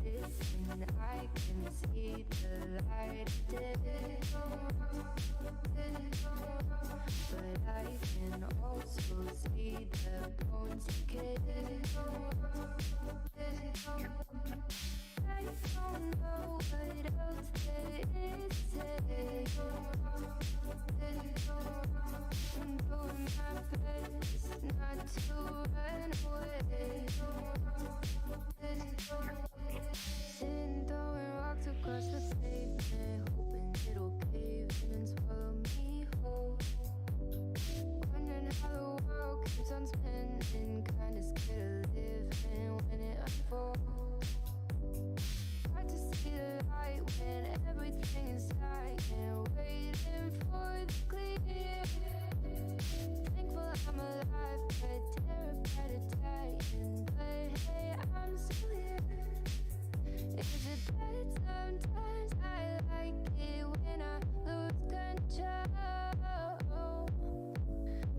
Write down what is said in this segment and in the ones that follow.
Listen, I can see the light, but I can also see the bones decay. I don't know what else there is to say. I'm doing my best not to run away. Sitting throwing rocks across the pavement, hoping it'll cave in and swallow me whole. Wondering how the world keeps on spinning, kinda scared of living when it unfolds. Hard to see the light when everything is dying, waiting for the clear. Thankful I'm alive, but terrified of dying. But hey, I'm still here. Is it that sometimes I like it when I lose control?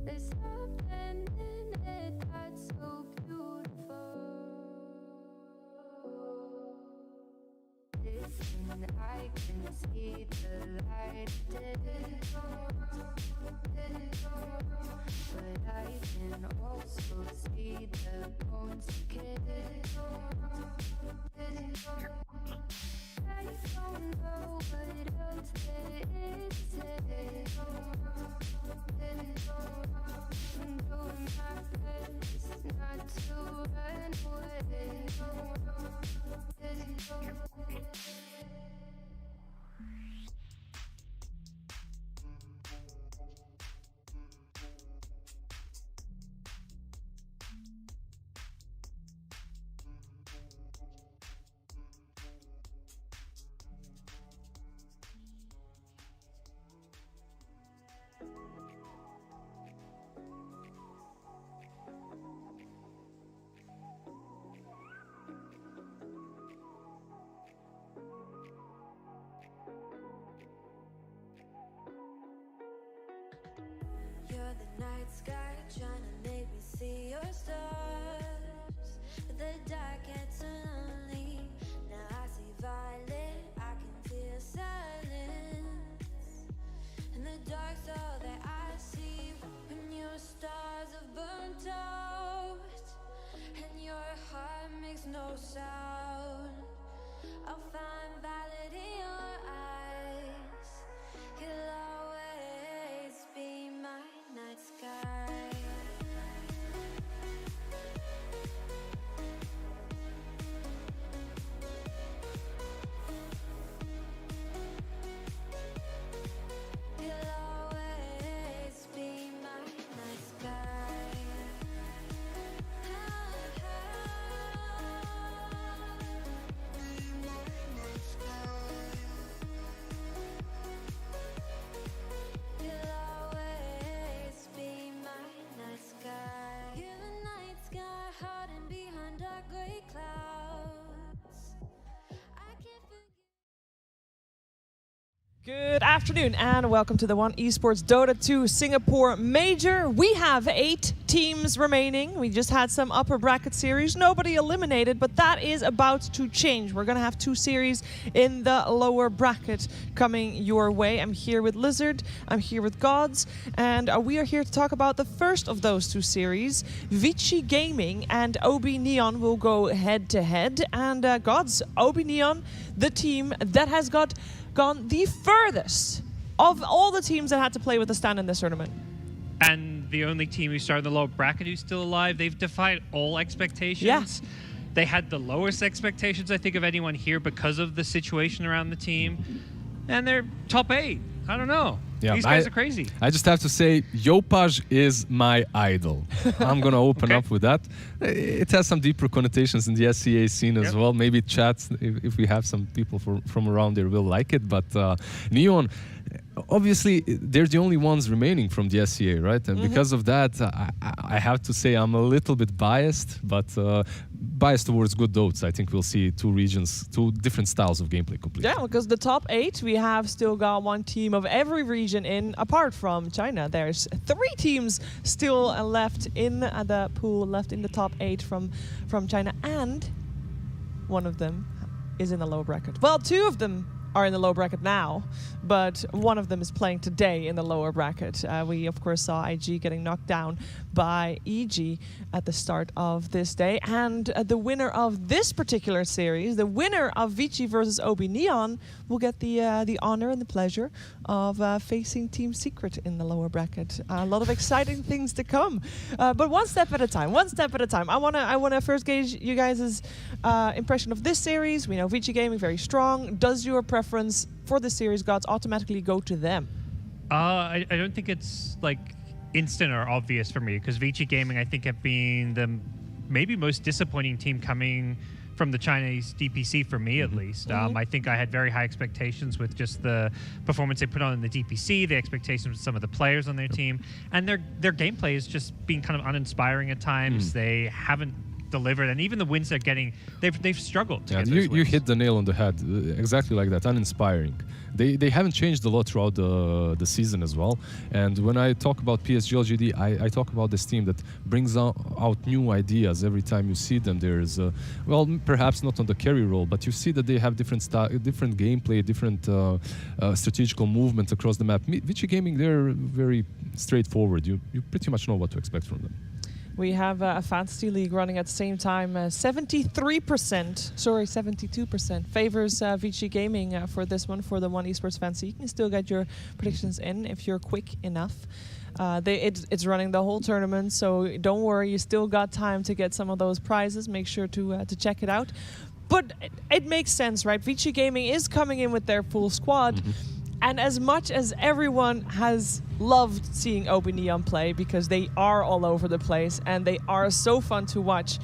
There's something in it that's so beautiful. Listen, I can see the light, but I can also see the bones decay. I don't know what else there is to say. I'm doing my best not to run away. You're the night sky trying to make me see your stars, but the dark gets lonely. Now I see violet, I can feel silence. In the dark's all that I see when your stars have burnt out and your heart makes no sound. I'll find violet in your eyes. You'll always be my night sky. You'll always be my night sky. You'll always be my night sky. You're the night sky hiding behind dark gray clouds. I can't forget. Good afternoon and welcome to the One Esports Dota 2 Singapore Major. We have 8 teams remaining. We just had some upper bracket series, nobody eliminated, but that is about to change. We're going to have 2 series in the lower bracket coming your way. I'm here with Lizard, I'm here with Gods, and we are here to talk about the first of those 2 series. Vici Gaming and Ob.Neon will go head to head, and Gods, Ob.Neon, the team that has gone the furthest of all the teams that had to play with the stand in this tournament. And the only team who started the low bracket who's still alive. They've defied all expectations. Yeah. They had the lowest expectations, I think, of anyone here because of the situation around the team. And they're top 8. I don't know. Yeah, These guys are crazy. I just have to say, Yopaj is my idol. I'm going to open up with that. It has some deeper connotations in the SCA scene as well. Maybe chats, if we have some people from around there, will like it. But Neon, obviously they're the only ones remaining from the SCA, right? And because of that, I have to say I'm a little bit biased, but biased towards good Dotes. I think we'll see two regions, two different styles of gameplay completely. Yeah, because the top 8, we have still got one team of every region in, apart from China. There's 3 teams still left in the pool, left in the top 8 from China, and one of them is in the lower bracket. Well, 2 of them are in the lower bracket now, but one of them is playing today in the lower bracket. We, of course, saw IG getting knocked down by EG at the start of this day. And the winner of this particular series, the winner of Vici versus Ob.Neon, will get the honor and the pleasure of facing Team Secret in the lower bracket. A lot of exciting things to come. But one step at a time, one step at a time. I wanna first gauge you guys' impression of this series. We know Vici Gaming very strong. Does your preference for the series gods automatically go to them? I don't think it's like instant or obvious for me, because Vici Gaming, I think, have been the maybe most disappointing team coming from the Chinese DPC for me, at least. I think I had very high expectations with just the performance they put on in the DPC, the expectations with some of the players on their team, and their gameplay is just being kind of uninspiring at times. They haven't delivered, and even the wins they're getting, they've struggled to get those wins. You hit the nail on the head, exactly like that, uninspiring. They haven't changed a lot throughout the season as well. And when I talk about PSG LGD, I talk about this team that brings out new ideas every time you see them. There's, well, perhaps not on the carry role, but you see that they have different gameplay, different strategical movement across the map. Vici Gaming, they're very straightforward. You pretty much know what to expect from them. We have a fantasy league running at the same time. 72% favors Vici Gaming for this one, for the One Esports Fantasy. You can still get your predictions in if you're quick enough. It's running the whole tournament, so don't worry, you still got time to get some of those prizes. Make sure to check it out. But it makes sense, right? Vici Gaming is coming in with their full squad. And as much as everyone has loved seeing Ob.Neon play, because they are all over the place and they are so fun to watch,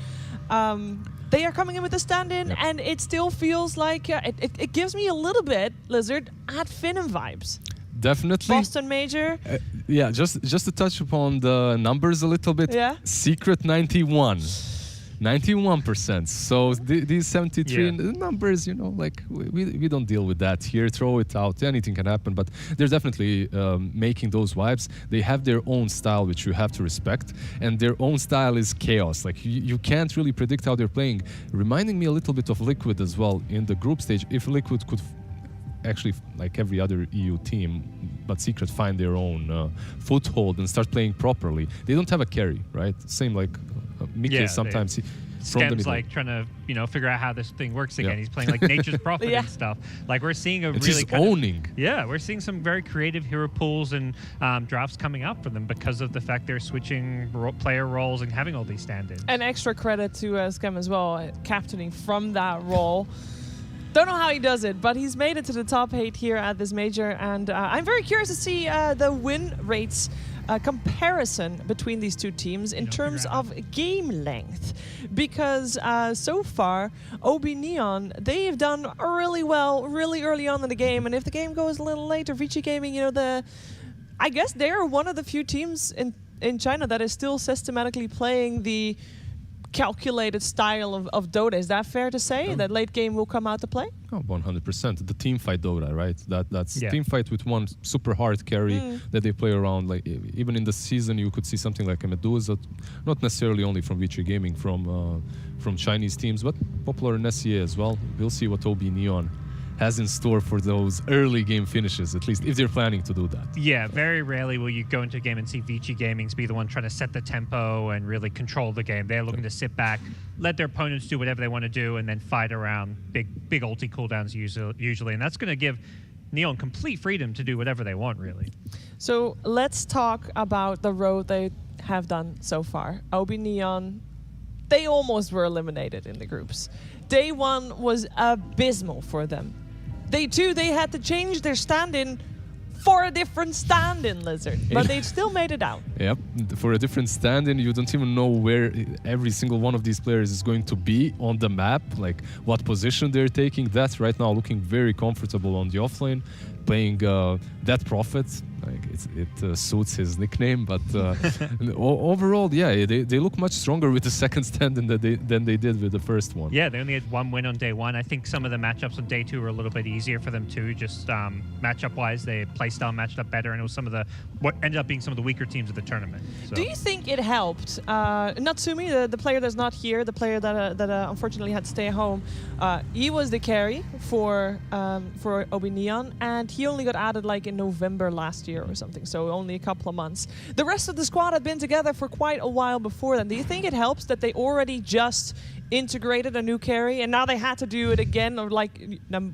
they are coming in with a stand-in, and it still feels like it gives me a little bit, Lizard, at Finland vibes. Definitely. Boston Major. Yeah, just to touch upon the numbers a little bit. Yeah. Secret 91%. So these 73 numbers, you know, like we don't deal with that here. Throw it out. Anything can happen. But they're definitely making those vibes. They have their own style, which you have to respect. And their own style is chaos. Like you can't really predict how they're playing. Reminding me a little bit of Liquid as well in the group stage. If Liquid could actually, like every other EU team, but Secret find their own foothold and start playing properly. They don't have a carry, right? Same like Mickey sometimes. Skem's like trying to, figure out how this thing works again. He's playing like Nature's Prophet and stuff. Like we're seeing a really owning. We're seeing some very creative hero pools and drafts coming out for them because of the fact they're switching player roles and having all these stand-ins. And extra credit to Skem as well, captaining from that role. Don't know how he does it, but he's made it to the top 8 here at this major, and I'm very curious to see the win rates comparison between these two teams in terms of game length, because so far Ob.Neon, they've done really well really early on in the game, and if the game goes a little later, Vici Gaming, I guess they're one of the few teams in China that is still systematically playing the calculated style of Dota. Is that fair to say, that late game will come out to play? Oh, 100%. The team fight Dota, right? That's team fight with one super hard carry that they play around. Like even in the season, you could see something like a Medusa, not necessarily only from Vici Gaming, from Chinese teams, but popular in SCA as well. We'll see what Ob.Neon has in store for those early game finishes, at least if they're planning to do that. Yeah, very rarely will you go into a game and see Vici Gaming be the one trying to set the tempo and really control the game. They're looking to sit back, let their opponents do whatever they want to do, and then fight around big ulti cooldowns usually. And that's going to give Neon complete freedom to do whatever they want, really. So let's talk about the road they have done so far. Ob.Neon, they almost were eliminated in the groups. Day 1 was abysmal for them. Day 2, they had to change their stand-in for a different stand-in, Lizard. But they still made it out. Yep, for a different stand-in, you don't even know where every single one of these players is going to be on the map, like what position they're taking. That's right now looking very comfortable on the offlane, playing that Prophet. Like it suits his nickname, but overall, yeah, they look much stronger with the second stand-in than they did with the first one. Yeah, they only had one win on day one. I think some of the matchups on day two were a little bit easier for them too. Just matchup-wise, they playstyle matched up better, and it was some of what ended up being some of the weaker teams of the tournament. So. Do you think it helped? Natsumi, the player that's not here, the player that unfortunately had to stay home, he was the carry for Ob.Neon, and he only got added like in November last year or something, so only a couple of months. The rest of the squad had been together for quite a while before then. Do you think it helps that they already just integrated a new carry and now they had to do it again, or like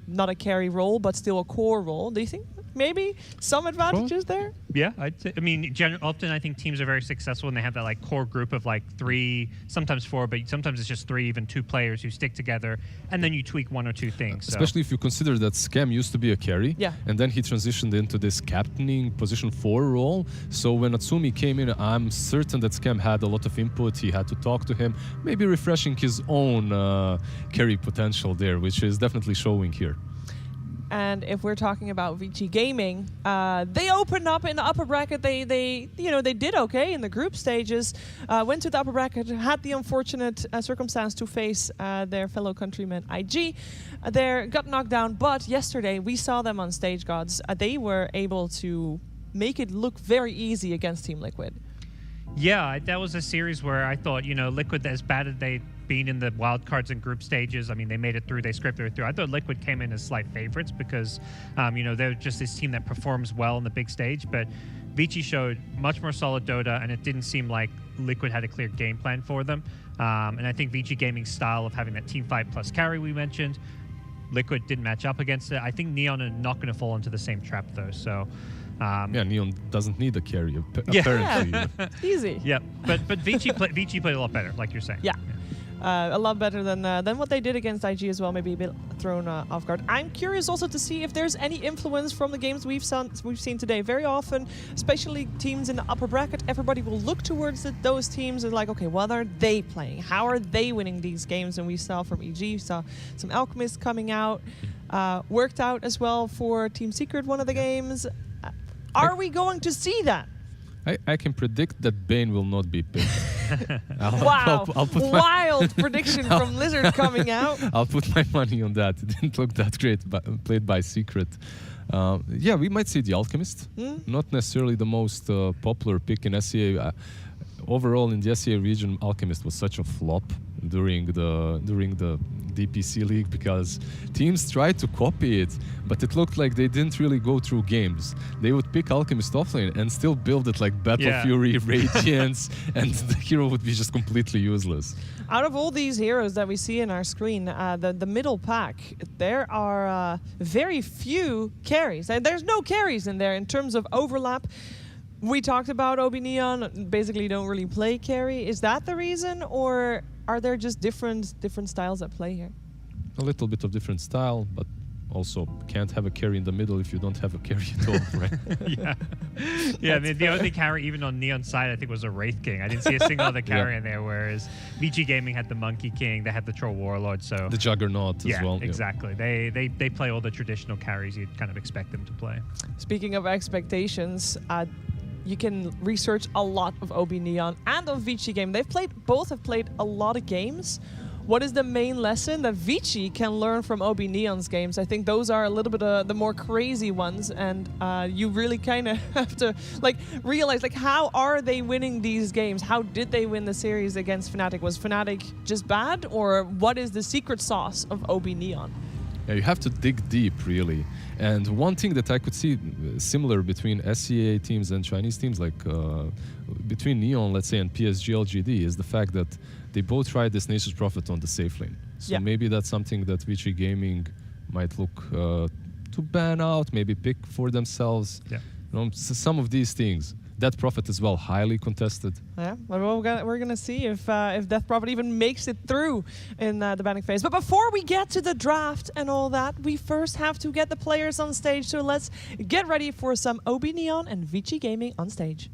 not a carry role but still a core role? Do you think maybe some advantages there? Yeah, I'd say, I mean, often I think teams are very successful when they have that like core group of like 3, sometimes 4, but sometimes it's just 3, even 2 players who stick together, and then you tweak 1 or 2 things. Especially if you consider that Scam used to be a carry, and then he transitioned into this captaining position 4 role. So when Natsumi came in, I'm certain that Scam had a lot of input. He had to talk to him, maybe refreshing his own carry potential there, which is definitely showing here. And if we're talking about Vici Gaming, they opened up in the upper bracket. They did okay in the group stages. Went to the upper bracket, had the unfortunate circumstance to face their fellow countryman IG. They got knocked down, but yesterday we saw them on Stage Gods. They were able to make it look very easy against Team Liquid. Yeah, that was a series where I thought, Liquid, as bad as they'd been in the wild cards and group stages, I mean, they made it through, they scraped it through. I thought Liquid came in as slight favorites because, they're just this team that performs well on the big stage. But Vici showed much more solid Dota, and it didn't seem like Liquid had a clear game plan for them. And I think Vici Gaming's style of having that team fight plus carry we mentioned, Liquid didn't match up against it. I think Neon are not going to fall into the same trap, though. So. Neon doesn't need a carry, apparently. Easy. Yeah, but Vici played a lot better, like you're saying. Yeah. A lot better than what they did against IG as well, maybe a bit thrown off guard. I'm curious also to see if there's any influence from the games we've seen today. Very often, especially teams in the upper bracket, everybody will look towards those teams and like, okay, what are they playing? How are they winning these games? And we saw from EG, we saw some Alchemists coming out, worked out as well for Team Secret one of the games. Are we going to see that? I can predict that Bane will not be picked. Wow, wild prediction from Lizard coming out. I'll put my money on that. It didn't look that great, played by Secret. Yeah, we might see the Alchemist. Not necessarily the most popular pick in SEA. Overall, in the SEA region, Alchemist was such a flop during the DPC league because teams tried to copy it, but it looked like they didn't really go through games. They would pick Alchemist offlane and still build it like Battle Fury, Radiance, and the hero would be just completely useless. Out of all these heroes that we see in our screen, the middle pack, there are very few carries. There's no carries in there in terms of overlap. We talked about Ob.Neon, basically don't really play carry. Is that the reason, or are there just different styles at play here? A little bit of different style, but also can't have a carry in the middle if you don't have a carry at all, right? Yeah. The only carry even on Neon's side I think was a Wraith King. I didn't see a single other carry in there, whereas Vici Gaming had the Monkey King, they had the Troll Warlord, so the Juggernaut as well. Exactly. They play all the traditional carries you'd kind of expect them to play. Speaking of expectations, you can research a lot of Ob.Neon and of Vici Gaming. Both have played a lot of games. What is the main lesson that Vici can learn from Ob.Neon's games? I think those are a little bit the more crazy ones, and you really kind of have to realize how are they winning these games? How did they win the series against Fnatic? Was Fnatic just bad, or what is the secret sauce of Ob.Neon? Yeah, you have to dig deep, really. And one thing that I could see similar between SEA teams and Chinese teams, like between Neon, let's say, and PSG LGD, is the fact that they both tried this Nature's Prophet on the safe lane. So maybe that's something that Vici Gaming might look to ban out, maybe pick for themselves. Yeah. Some of these things. Death Prophet as well, highly contested. Yeah, well, we're gonna see if Death Prophet even makes it through in the banning phase. But before we get to the draft and all that, we first have to get the players on stage. So let's get ready for some Ob.Neon and Vici Gaming on stage.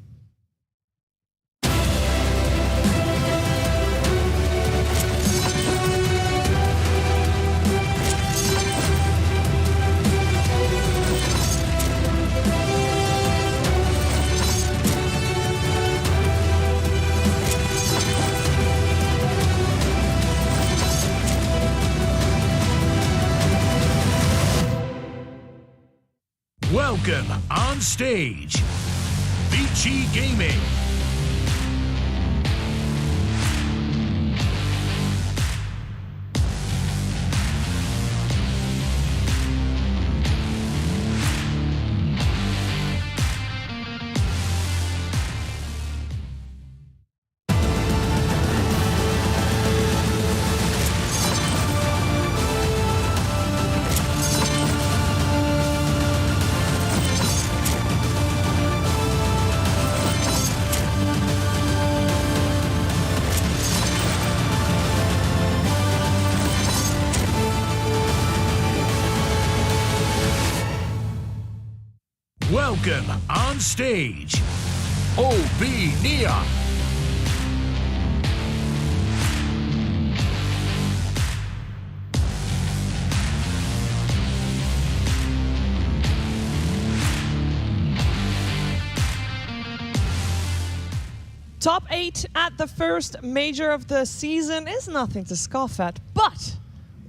Welcome on stage, Vici Gaming. Welcome on stage, Ob.Neon. Top 8 at the first major of the season is nothing to scoff at, but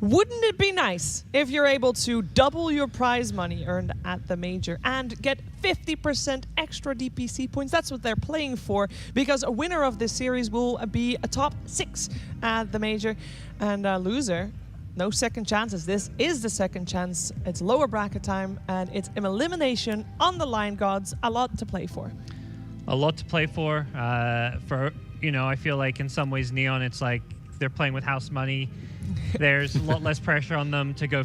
wouldn't it be nice if you're able to double your prize money earned at the major and get 50% extra DPC points? That's what they're playing for, because a winner of this series will be a top 6 at the major, and a loser, no second chances. This is the second chance. It's lower bracket time, and it's an elimination on the line, gods. A lot to play for. A lot to play for. I feel like in some ways Neon, it's like they're playing with house money. There's a lot less pressure on them to go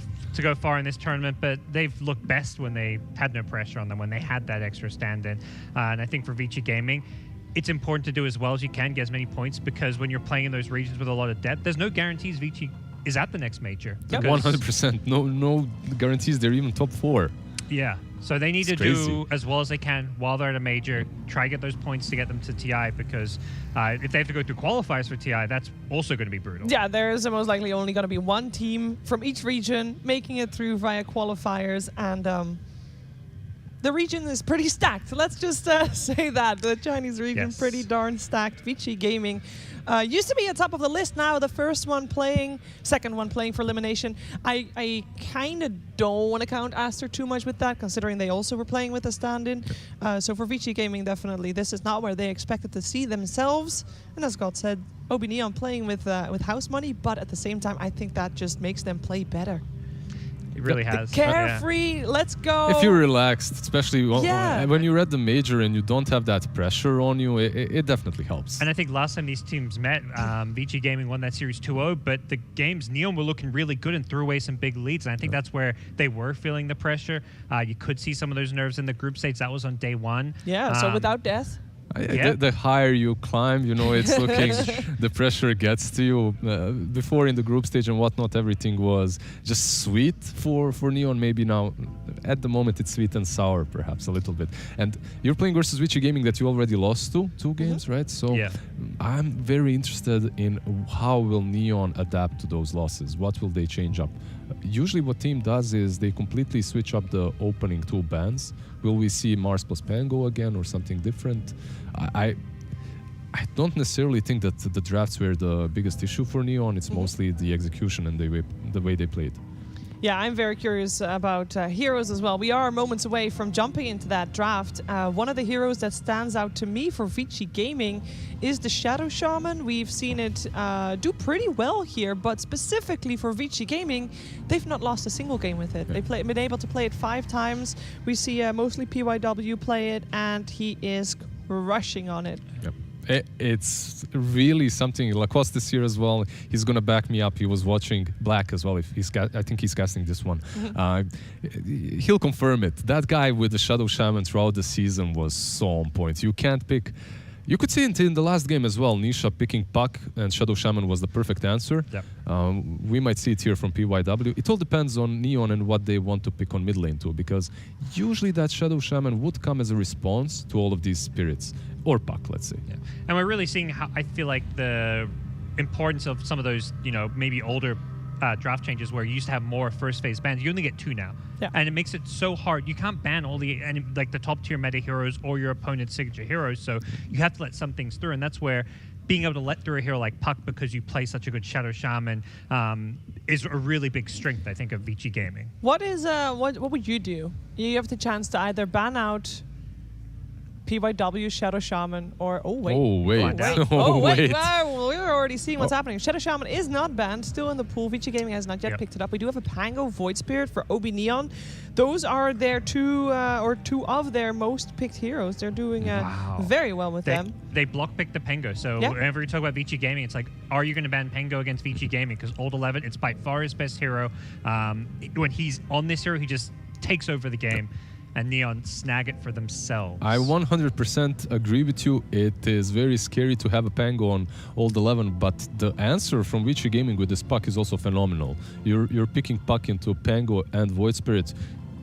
far in this tournament, but they've looked best when they had no pressure on them, when they had that extra stand-in. And I think for Vici Gaming, it's important to do as well as you can, get as many points, because when you're playing in those regions with a lot of depth, there's no guarantees Vici is at the next major. Yep. 100%. No guarantees they're even top 4. Yeah. So they need to do as well as they can while they're at a major, try to get those points to get them to TI, because if they have to go through qualifiers for TI, that's also going to be brutal. Yeah, there's most likely only going to be one team from each region making it through via qualifiers, and the region is pretty stacked. Let's just say that. The Chinese region, Yes. pretty darn stacked. Vici Gaming used to be at top of the list. Now the first one playing, second one playing for elimination. I kind of don't want to count Aster too much with that, considering they also were playing with a stand-in. So for Vici Gaming, definitely, this is not where they expected to see themselves. And as God said, Ob.Neon playing with house money, but at the same time, I think that just makes them play better. It really has. Carefree, let's go. If you're relaxed, especially when you're at the major and you don't have that pressure on you, it definitely helps. And I think last time these teams met, Vici Gaming won that series 2-0, but the games, Neon were looking really good and threw away some big leads, and I think that's where they were feeling the pressure. You could see some of those nerves in the group stage. That was on day 1. Yeah, so without death. The higher you climb, it's looking, the pressure gets to you. Before in the group stage and whatnot, everything was just sweet for Neon. Maybe now, at the moment, it's sweet and sour, perhaps a little bit. And you're playing versus Vici Gaming that you already lost to 2 games, right? So I'm very interested in how will Neon adapt to those losses. What will they change up? Usually what team does is they completely switch up the opening 2 bans. Will we see Mars plus Pango again or something different? I don't necessarily think that the drafts were the biggest issue for Neon. It's mostly the execution and the way they played. Yeah, I'm very curious about heroes as well. We are moments away from jumping into that draft. One of the heroes that stands out to me for Vici Gaming is the Shadow Shaman. We've seen it do pretty well here, but specifically for Vici Gaming, they've not lost a single game with it. They've been able to play it 5 times. We see mostly PYW play it, and he is rushing on it. Yep. It's really something. Lacoste this year as well. He's gonna back me up. He was watching Black as well. If I think he's casting this one. He'll confirm it. That guy with the Shadow Shaman throughout the season was so on point. You can't pick. You could see it in the last game as well. Nisha picking Puck and Shadow Shaman was the perfect answer. Yep. We might see it here from PYW. It all depends on Neon and what they want to pick on mid lane too, because usually that Shadow Shaman would come as a response to all of these spirits. Or Puck, let's say. Yeah. And we're really seeing how I feel like the importance of some of those, maybe older draft changes where you used to have more first phase bans. You only get 2 now. Yeah. And it makes it so hard. You can't ban all the top tier meta heroes or your opponent's signature heroes. So you have to let some things through. And that's where being able to let through a hero like Puck because you play such a good Shadow Shaman is a really big strength, I think, of Vici Gaming. What would you do? You have the chance to either ban out PYW, Shadow Shaman, or wait. Well, we're already seeing what's happening. Shadow Shaman is not banned, still in the pool. Vici Gaming has not yet picked it up. We do have a Pango Void Spirit for Ob.Neon. Those are their two of their most picked heroes. They're doing very well with them. They block picked the Pango. So whenever you talk about Vici Gaming, it's like, are you going to ban Pango against Vici Gaming? Because Old 11, it's by far his best hero. When he's on this hero, he just takes over the game. And Neon snag it for themselves. I 100% agree with you. It is very scary to have a Pango on Old 11, but the answer from Vici Gaming with this Puck is also phenomenal. You're picking Puck into Pango and Void Spirit.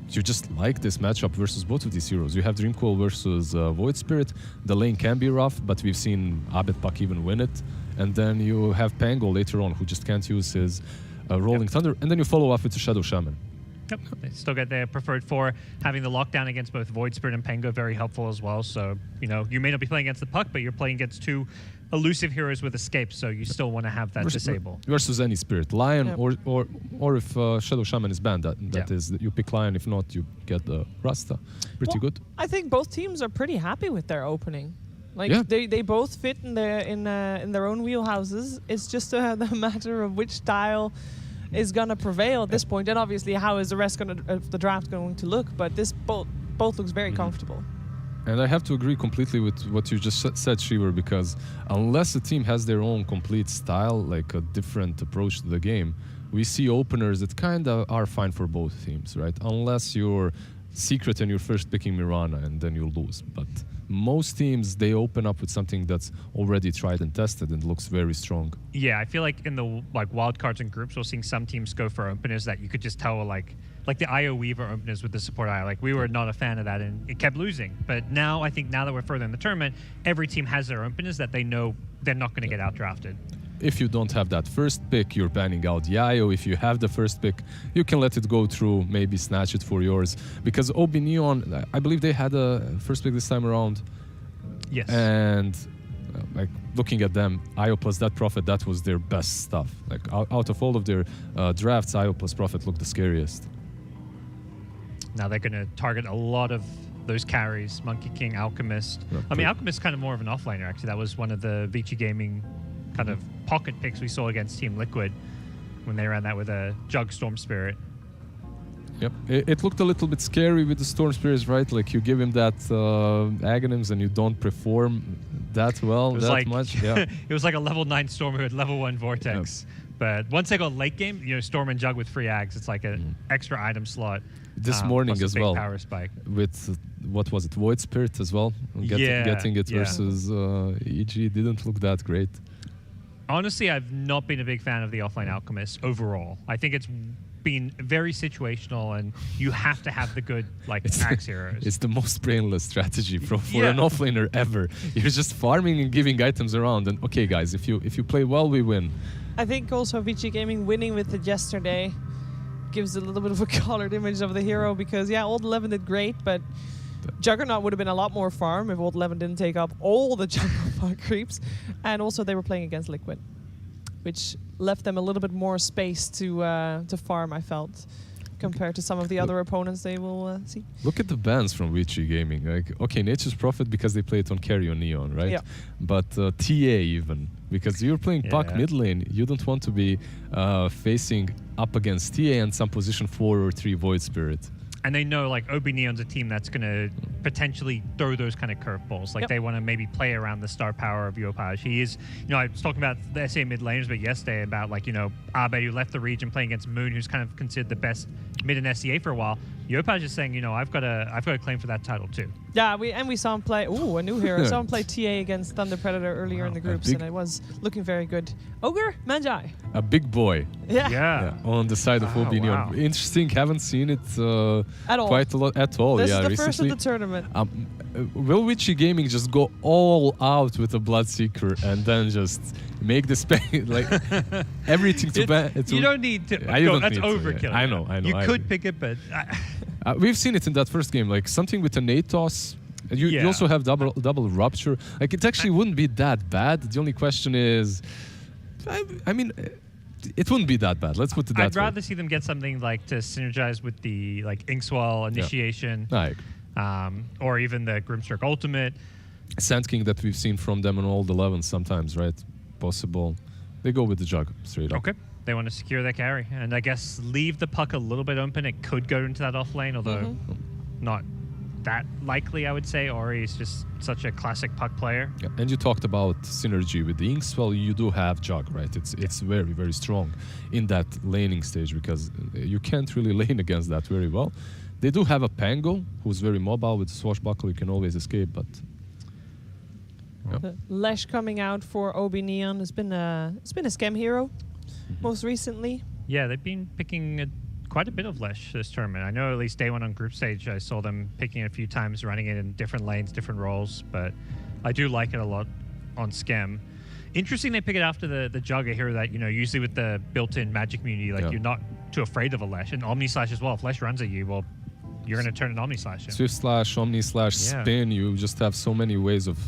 You just like this matchup versus both of these heroes. You have Dreamcoil versus Void Spirit. The lane can be rough, but we've seen Abed Puck even win it. And then you have Pango later on, who just can't use his Rolling Thunder. And then you follow up with the Shadow Shaman. Yep, they still get their preferred 4. Having the lockdown against both Void Spirit and Pango very helpful as well. So, you may not be playing against the Puck, but you're playing against 2 elusive heroes with escape, so you still want to have that disable. Versus any spirit. Lion or if Shadow Shaman is banned, that is, you pick Lion. If not, you get the Rasta. Pretty good. I think both teams are pretty happy with their opening. They both fit in their own wheelhouses. It's just a matter of which style is going to prevail at this point, and obviously how is the rest of the draft going to look, but this both looks very comfortable. And I have to agree completely with what you just said, Shiver, because unless a team has their own complete style, like a different approach to the game, we see openers that kind of are fine for both teams, right? Unless you're secret and you're first picking Mirana and then you lose. But most teams, they open up with something that's already tried and tested and looks very strong. Yeah, I feel like in the wildcards and groups, we're seeing some teams go for openers that you could just tell like the IO Weaver openers with the support IO. Like, we were not a fan of that, and it kept losing. But now, I think now that we're further in the tournament, every team has their openers that they know they're not going to get outdrafted. If you don't have that first pick, you're banning out the IO. If you have the first pick, you can let it go through, maybe snatch it for yours. Because Ob.Neon, I believe they had a first pick this time around. Yes. And looking at them, IO plus that Prophet, that was their best stuff. Like, out of all of their drafts, IO plus Prophet looked the scariest. Now they're going to target a lot of those carries, Monkey King, Alchemist. I mean, Alchemist is kind of more of an offlaner, actually. That was one of the Vici Gaming kind of pocket picks we saw against Team Liquid when they ran that with a Jug Storm Spirit. Yep, it looked a little bit scary with the Storm Spirits, right? Like, you give him that Aghanims and you don't perform that well, that much. Yeah. It was like a level 9 Storm who had level 1 Vortex. Yep. But once they go late game, Storm and Jug with free Ags, it's like an extra item slot. This morning as well, power spike. With, what was it, Void Spirit as well? Getting it versus EG didn't look that great. Honestly, I've not been a big fan of the offline Alchemist overall. I think it's been very situational, and you have to have the good axe heroes. It's the most brainless strategy for an offlaner ever. You're just farming and giving items around, and okay, guys, if you play well, we win. I think also Vici Gaming winning with it yesterday gives a little bit of a colored image of the hero, because Old 11 did great, but Juggernaut would have been a lot more farm if Old 11 didn't take up all the jungle creeps, and also they were playing against Liquid, which left them a little bit more space to farm, I felt, compared to some of the other opponents they will see. Look at the bans from Vici Gaming. Like, okay, Nature's Prophet because they play it on carry on Neon, right? Yeah. But TA even, because you're playing Puck mid lane, you don't want to be facing up against TA and some position 4 or 3 Void Spirit. And they know Ob.Neon's a team that's going to potentially throw those kind of curveballs. Like they want to maybe play around the star power of Yopaj. He is, I was talking about the SA mid laners, but yesterday about Abe, who left the region playing against Moon, who's kind of considered the best mid in SEA for a while. Yopaj is saying, I've got a claim for that title too. Yeah, we saw him play. Ooh, a new hero. Saw him play TA against Thunder Predator earlier in the groups, and it was looking very good. Ogre Manjai. A big boy. Yeah. On the side of Ob.Neon. Wow. Interesting. Haven't seen it At all. quite a lot at all. This yeah, is the recently. first of the tournament. Will Vici Gaming just go all out with a Bloodseeker and then just make the like everything to ban? You don't need to. I don't that's need to, overkill. yeah. I know. You could pick it, but we've seen it in that first game, like something with an ATOS. You also have double rupture. Like it actually wouldn't be that bad. The only question is, I mean, it wouldn't be that bad. Let's put it that way. I'd rather see them get something like to synergize with the Inkswell initiation, or even the Grimstroke Ultimate. Sand King that we've seen from them on all the 11s sometimes, right? Possible. They go with the jug straight up. Okay. They want to secure their carry, and I guess leave the puck a little bit open. It could go into that off lane, although not that likely, I would say. Ori is just such a classic puck player. Yeah. And you talked about synergy with the Inkswell. You do have jug, right? It's very, very strong in that laning stage because you can't really lane against that very well. They do have a Pango who's very mobile with Swashbuckle. You can always escape, but Lesh coming out for Ob.Neon has been a scam hero most recently. Yeah, they've been picking quite a bit of Lesh this tournament. I know at least day one on group stage, I saw them picking it a few times, running it in different lanes, different roles, but I do like it a lot on Schem. Interesting they pick it after the Jugger hero that, usually with the built-in magic immunity, you're not too afraid of a Lesh. And Omni Slash as well. If Lesh runs at you, well, you're going to turn an Omni Slash in. Swift Slash, Omni Slash, Spin, you just have so many ways of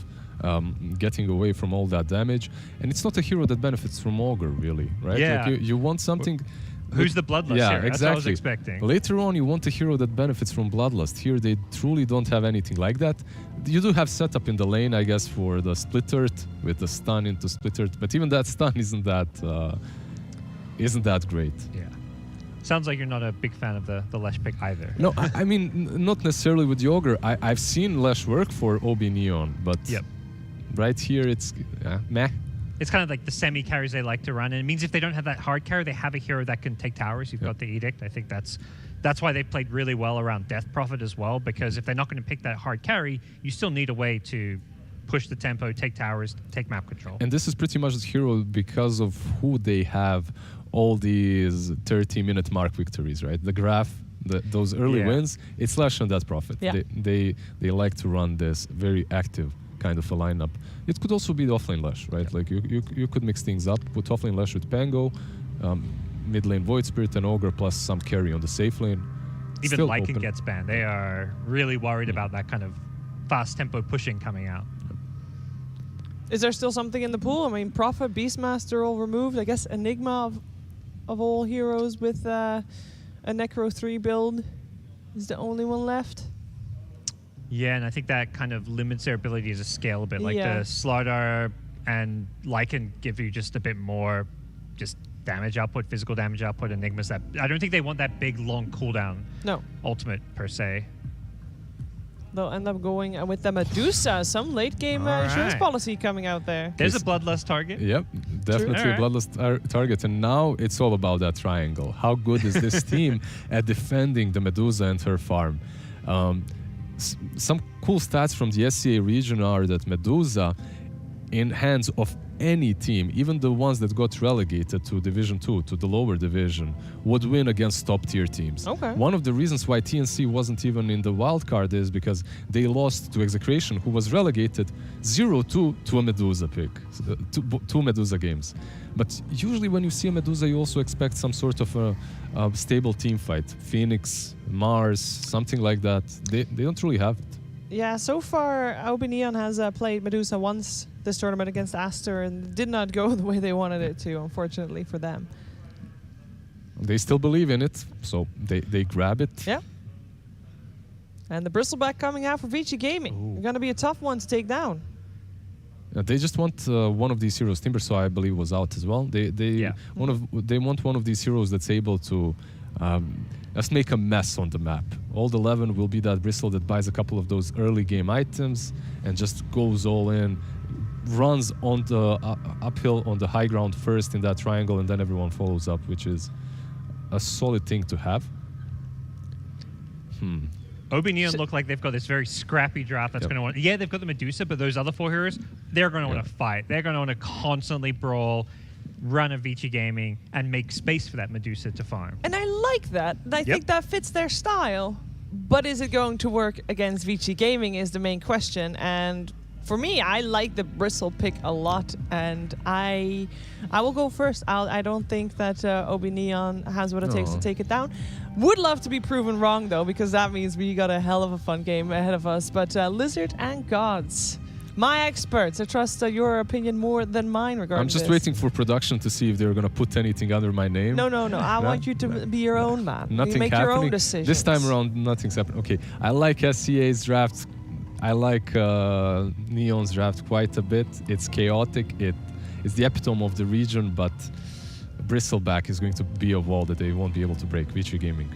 getting away from all that damage. And it's not a hero that benefits from Augur, really, right? Yeah. Like you want something... Who's the Bloodlust yeah, hero? exactly. That's what I was expecting. Later on, you want a hero that benefits from Bloodlust. Here, they truly don't have anything like that. You do have setup in the lane, I guess, for the Split Earth with the stun into Split Earth, but even that stun isn't that great. Yeah. Sounds like you're not a big fan of the Lesh pick either. No, I mean, not necessarily with the Ogre. I've seen Lesh work for Ob.Neon, but right here, it's meh. It's kind of like the semi-carries they like to run, and it means if they don't have that hard carry, they have a hero that can take towers. You've got the Edict. I think that's why they played really well around Death Prophet as well, because if they're not going to pick that hard carry, you still need a way to push the tempo, take towers, take map control. And this is pretty much the hero because of who they have all these 30-minute mark victories, right? The graph, those early wins, it's Lesh and Death Prophet. Yeah. They like to run this very active kind of a lineup. It could also be the offlane Lesh, right? Like you could mix things up, put offlane Lesh with Pango, mid lane Void Spirit and Ogre plus some carry on the safe lane. Even Still Lycan open. gets banned. They are really worried about that kind of fast tempo pushing coming out. Is there still something in the pool? I mean, Prophet, Beastmaster all removed. I guess Enigma of all heroes with a Necro 3 build is the only one left. Yeah, and I think that kind of limits their ability to scale a bit. Like Yeah. the Slardar and Lycan give you just a bit more just damage output, physical damage output. Enigmas that I don't think they want that big long cooldown No. ultimate per se. They'll end up going with the Medusa, some late game insurance Alright. policy coming out there. There's a Bloodlust target. Yep, definitely a Alright. Bloodlust target. And now it's all about that triangle. How good is this team at defending the Medusa and her farm? Some cool stats from the SCA region are that Medusa, in hands of any team, even the ones that got relegated to Division 2, to the lower division, would win against top-tier teams. Okay. One of the reasons why TNC wasn't even in the wild card is because they lost to Execration, who was relegated 0-2 to a Medusa pick, two Medusa games. But usually when you see a Medusa, you also expect some sort of a stable team fight. Phoenix, Mars, something like that. They don't really have it. Yeah, so far, Ob.Neon has played Medusa once this tournament against Aster and did not go the way they wanted it to, unfortunately for them. They still believe in it, so they grab it. Yeah. And the Bristleback coming out for Vici Gaming. Going to be a tough one to take down. They just want one of these heroes. Timbersaw, I believe, was out as well. They want one of these heroes that's able to just make a mess on the map Old 11 will be that Bristle that buys a couple of those early game items and just goes all in, runs on the uphill on the high ground first in that triangle, and then everyone follows up, which is a solid thing to have. Ob.Neon look like they've got this very scrappy draft that's going to want... Yeah, they've got the Medusa, but those other 4 heroes, they're going to want to fight. They're going to want to constantly brawl, run a Vici Gaming, and make space for that Medusa to farm. And I like that. I think that fits their style. But is it going to work against Vici Gaming is the main question. And for me, I like the Bristle pick a lot, and I will go first. I don't think that Ob.Neon has what it takes to take it down. Would love to be proven wrong, though, because that means we got a hell of a fun game ahead of us. But Lizard and Gods, my experts, I trust your opinion more than mine regarding I'm just this. waiting for production to see if they're going to put anything under my name. No. I want you to be your own man. Nothing make happening. your own decisions. This time around, nothing's happening. Okay, I like SCA's draft. I like Neon's draft quite a bit. It's chaotic. It's the epitome of the region, but Bristleback is going to be a wall that they won't be able to break. Vici Gaming.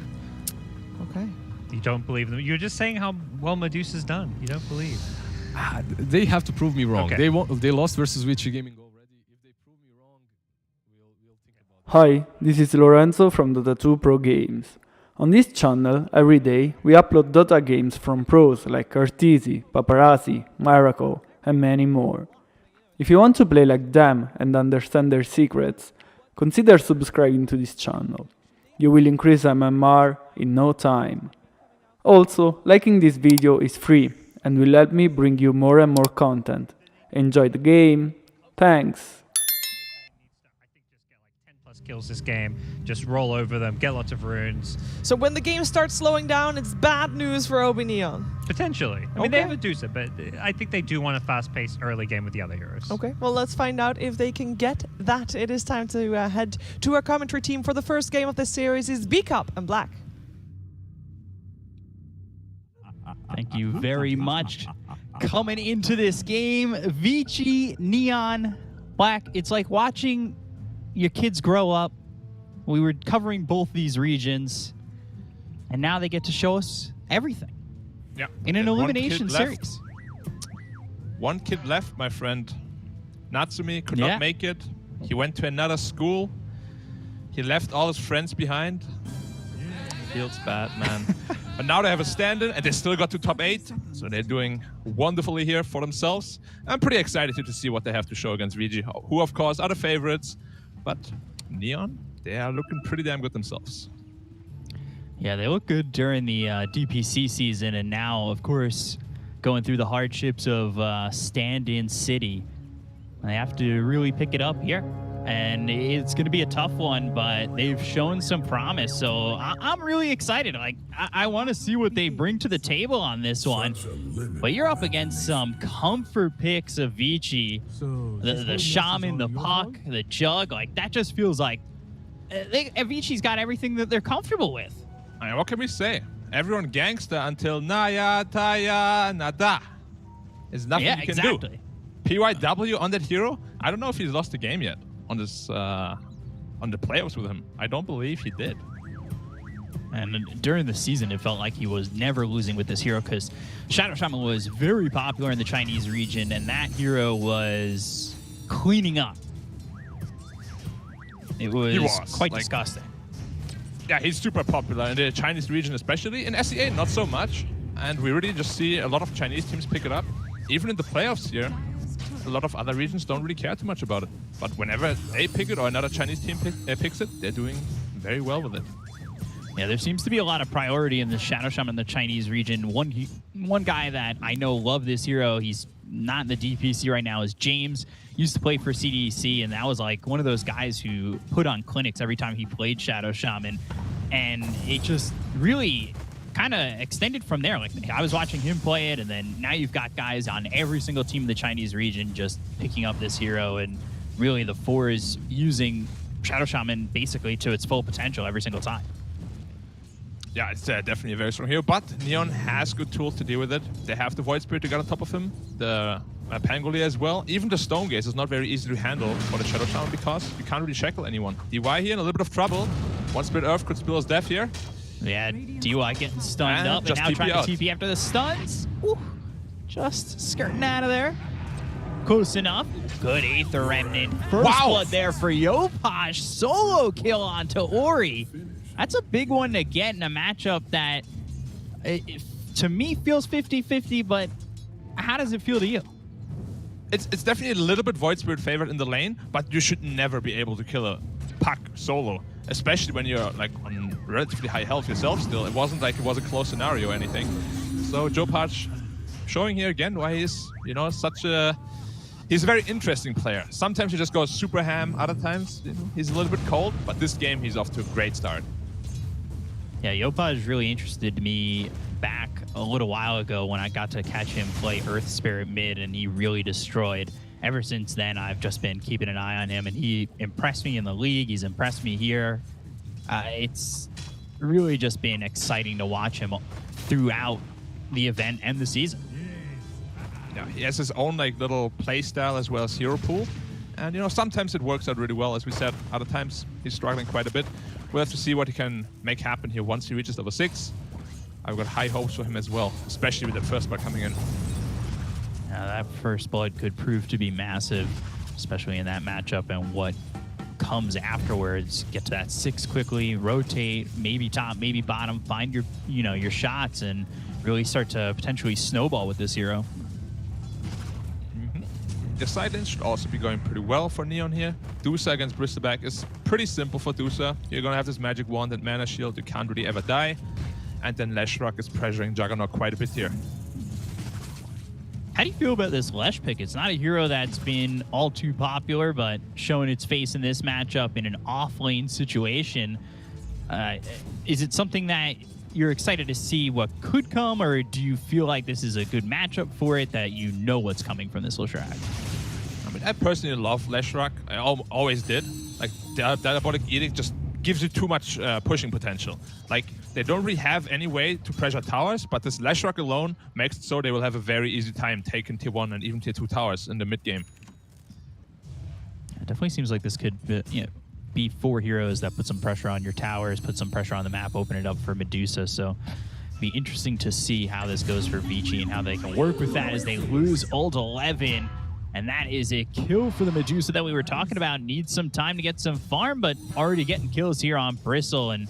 Okay. You don't believe them. You're just saying how well Medusa's done. You don't believe. They have to prove me wrong. Okay. They lost versus Vici Gaming already. If they prove me wrong, we'll think about it. Hi, this is Lorenzo from Dota Pro Games. On this channel, every day, we upload Dota games from pros like Arteezy, Paparazzi, Miracle, and many more. If you want to play like them and understand their secrets, consider subscribing to this channel. You will increase MMR in no time. Also, liking this video is free and will help me bring you more and more content. Enjoy the game. Thanks. Kills this game, just roll over them, get lots of runes. So when the game starts slowing down, it's bad news for Ob.Neon. Potentially. I mean, they have Medusa, but I think they do want a fast-paced early game with the other heroes. Okay, well, let's find out if they can get that. It is time to head to our commentary team for the first game of this series. Is B-Cup and Black. Thank you very much. Coming into this game, Vici, Neon, Black. It's like watching your kids grow up. We were covering both these regions, and now they get to show us everything. Yeah. In an elimination series. One kid left, my friend. Natsumi could not make it. He went to another school. He left all his friends behind. Feels bad, man. But now they have a stand-in, and they still got to top 8. So they're doing wonderfully here for themselves. I'm pretty excited to see what they have to show against Vici, who, of course, are the favorites. But Neon, they are looking pretty damn good themselves. Yeah, they look good during the DPC season, and now, of course, going through the hardships of stand-in city. They have to really pick it up here. And it's going to be a tough one, but they've shown some promise. So I'm really excited. Like, I want to see what they bring to the table on this one. But you're up against some comfort picks of Vici. The Shaman, the Puck, the Jug. Like, that just feels like Vici's got everything that they're comfortable with. I mean, what can we say? Everyone gangster until Naya, Taya, Nada. There's nothing you can do. PYW on that hero? I don't know if he's lost the game yet. On this, on the playoffs with him. I don't believe he did. And during the season, it felt like he was never losing with this hero because Shadow Shaman was very popular in the Chinese region, and that hero was cleaning up. It was quite disgusting. Yeah, he's super popular in the Chinese region, especially. In SEA, not so much. And we really just see a lot of Chinese teams pick it up. Even in the playoffs here, a lot of other regions don't really care too much about it. But whenever they pick it or another Chinese team picks it, they're doing very well with it. Yeah, there seems to be a lot of priority in the Shadow Shaman in the Chinese region. One guy that I know loved this hero, he's not in the DPC right now, is James. Used to play for CDC, and that was like one of those guys who put on clinics every time he played Shadow Shaman. And it just really kind of extended from there. Like, I was watching him play it, and then now you've got guys on every single team in the Chinese region just picking up this hero, and really the 4 is using Shadow Shaman basically to its full potential every single time. Yeah, it's definitely a very strong hero, but Neon has good tools to deal with it. They have the Void Spirit to get on top of him, the Pangolier as well. Even the Stone Gaze is not very easy to handle for the Shadow Shaman because you can't really shackle anyone. DY here in a little bit of trouble. One Spirit Earth could spill his death here. Yeah, DY getting stunned up and just now TP trying out. to TP after the stuns. Ooh, just skirting out of there. Close enough. Good Aether Remnant. First blood there for Yopaj. Solo kill onto Ori. That's a big one to get in a matchup that, to me, feels 50-50, but how does it feel to you? It's definitely a little bit Void Spirit favored in the lane, but you should never be able to kill a Puck solo, especially when you're like on relatively high health yourself still. It wasn't like it was a close scenario or anything. So Yopaj showing here again why he's, you know, he's a very interesting player. Sometimes he just goes super ham, other times he's a little bit cold, but this game he's off to a great start. Yeah, Yopaj really interested me back a little while ago when I got to catch him play Earth Spirit mid, and he really destroyed. Ever since then, I've just been keeping an eye on him, and he impressed me in the league. He's impressed me here. It's really just been exciting to watch him throughout the event and the season. Yeah, he has his own like little play style as well as hero pool, and you know sometimes it works out really well. As we said, other times he's struggling quite a bit. We'll have to see what he can make happen here once he reaches level 6. I've got high hopes for him as well, especially with the first blood coming in. Yeah, that first blood could prove to be massive, especially in that matchup, and what comes afterwards. Get to that 6 quickly, rotate, maybe top, maybe bottom, find your, your shots, and really start to potentially snowball with this hero. The side lane should also be going pretty well for Neon here. Dusa against Bristleback is pretty simple for Dusa. You're going to have this magic wand and mana shield. You can't really ever die. And then Leshrac is pressuring Juggernaut quite a bit here. How do you feel about this Lesh pick? It's not a hero that's been all too popular, but showing its face in this matchup in an off-lane situation. Is it something that you're excited to see what could come, or do you feel like this is a good matchup for it, that you know what's coming from this Leshrac? I mean, I personally love Leshrac. I always did. Like, the Diabolic Edict just gives you too much pushing potential. Like, they don't really have any way to pressure towers, but this Leshrac alone makes it so they will have a very easy time taking tier 1 and even tier 2 towers in the mid game. It definitely seems like this could be 4 heroes that put some pressure on your towers, put some pressure on the map, open it up for Medusa. So it'd be interesting to see how this goes for Vici and how they can work with that as they lose ult 11. And that is a kill for the Medusa that we were talking about. Needs some time to get some farm, but already getting kills here on Bristle. And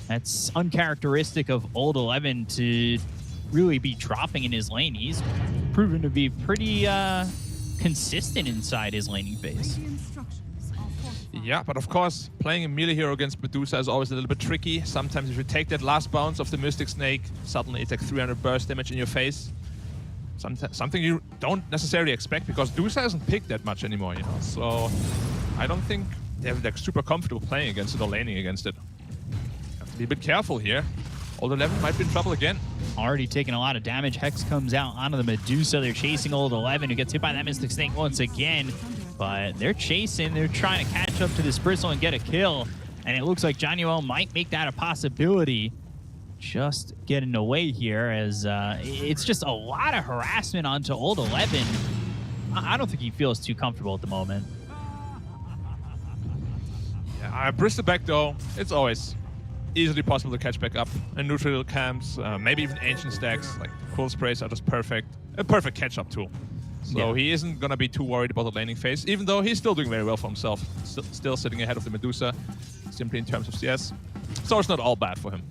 that's uncharacteristic of ult 11 to really be dropping in his lane. He's proven to be pretty consistent inside his laning phase. Yeah, but of course, playing a melee hero against Medusa is always a little bit tricky. Sometimes if you take that last bounce of the Mystic Snake, suddenly it's like 300 burst damage in your face. Something you don't necessarily expect, because Medusa hasn't picked that much anymore, you know. So I don't think they're like super comfortable playing against it or laning against it. Have to be a bit careful here. Old 11 might be in trouble again. Already taking a lot of damage. Hex comes out onto the Medusa. They're chasing Old 11, who gets hit by that Mystic Snake once again. But they're chasing. They're trying to catch up to this Bristle and get a kill. And it looks like Johnny might make that a possibility. Just getting away here, as it's just a lot of harassment onto Old 11. I don't think he feels too comfortable at the moment. Yeah, Bristleback though, it's always easily possible to catch back up in neutral camps, maybe even ancient stacks. Like cool sprays are just perfect, a perfect catch-up tool. So he isn't gonna be too worried about the laning phase, even though he's still doing very well for himself, still sitting ahead of the Medusa, simply in terms of CS. So it's not all bad for him.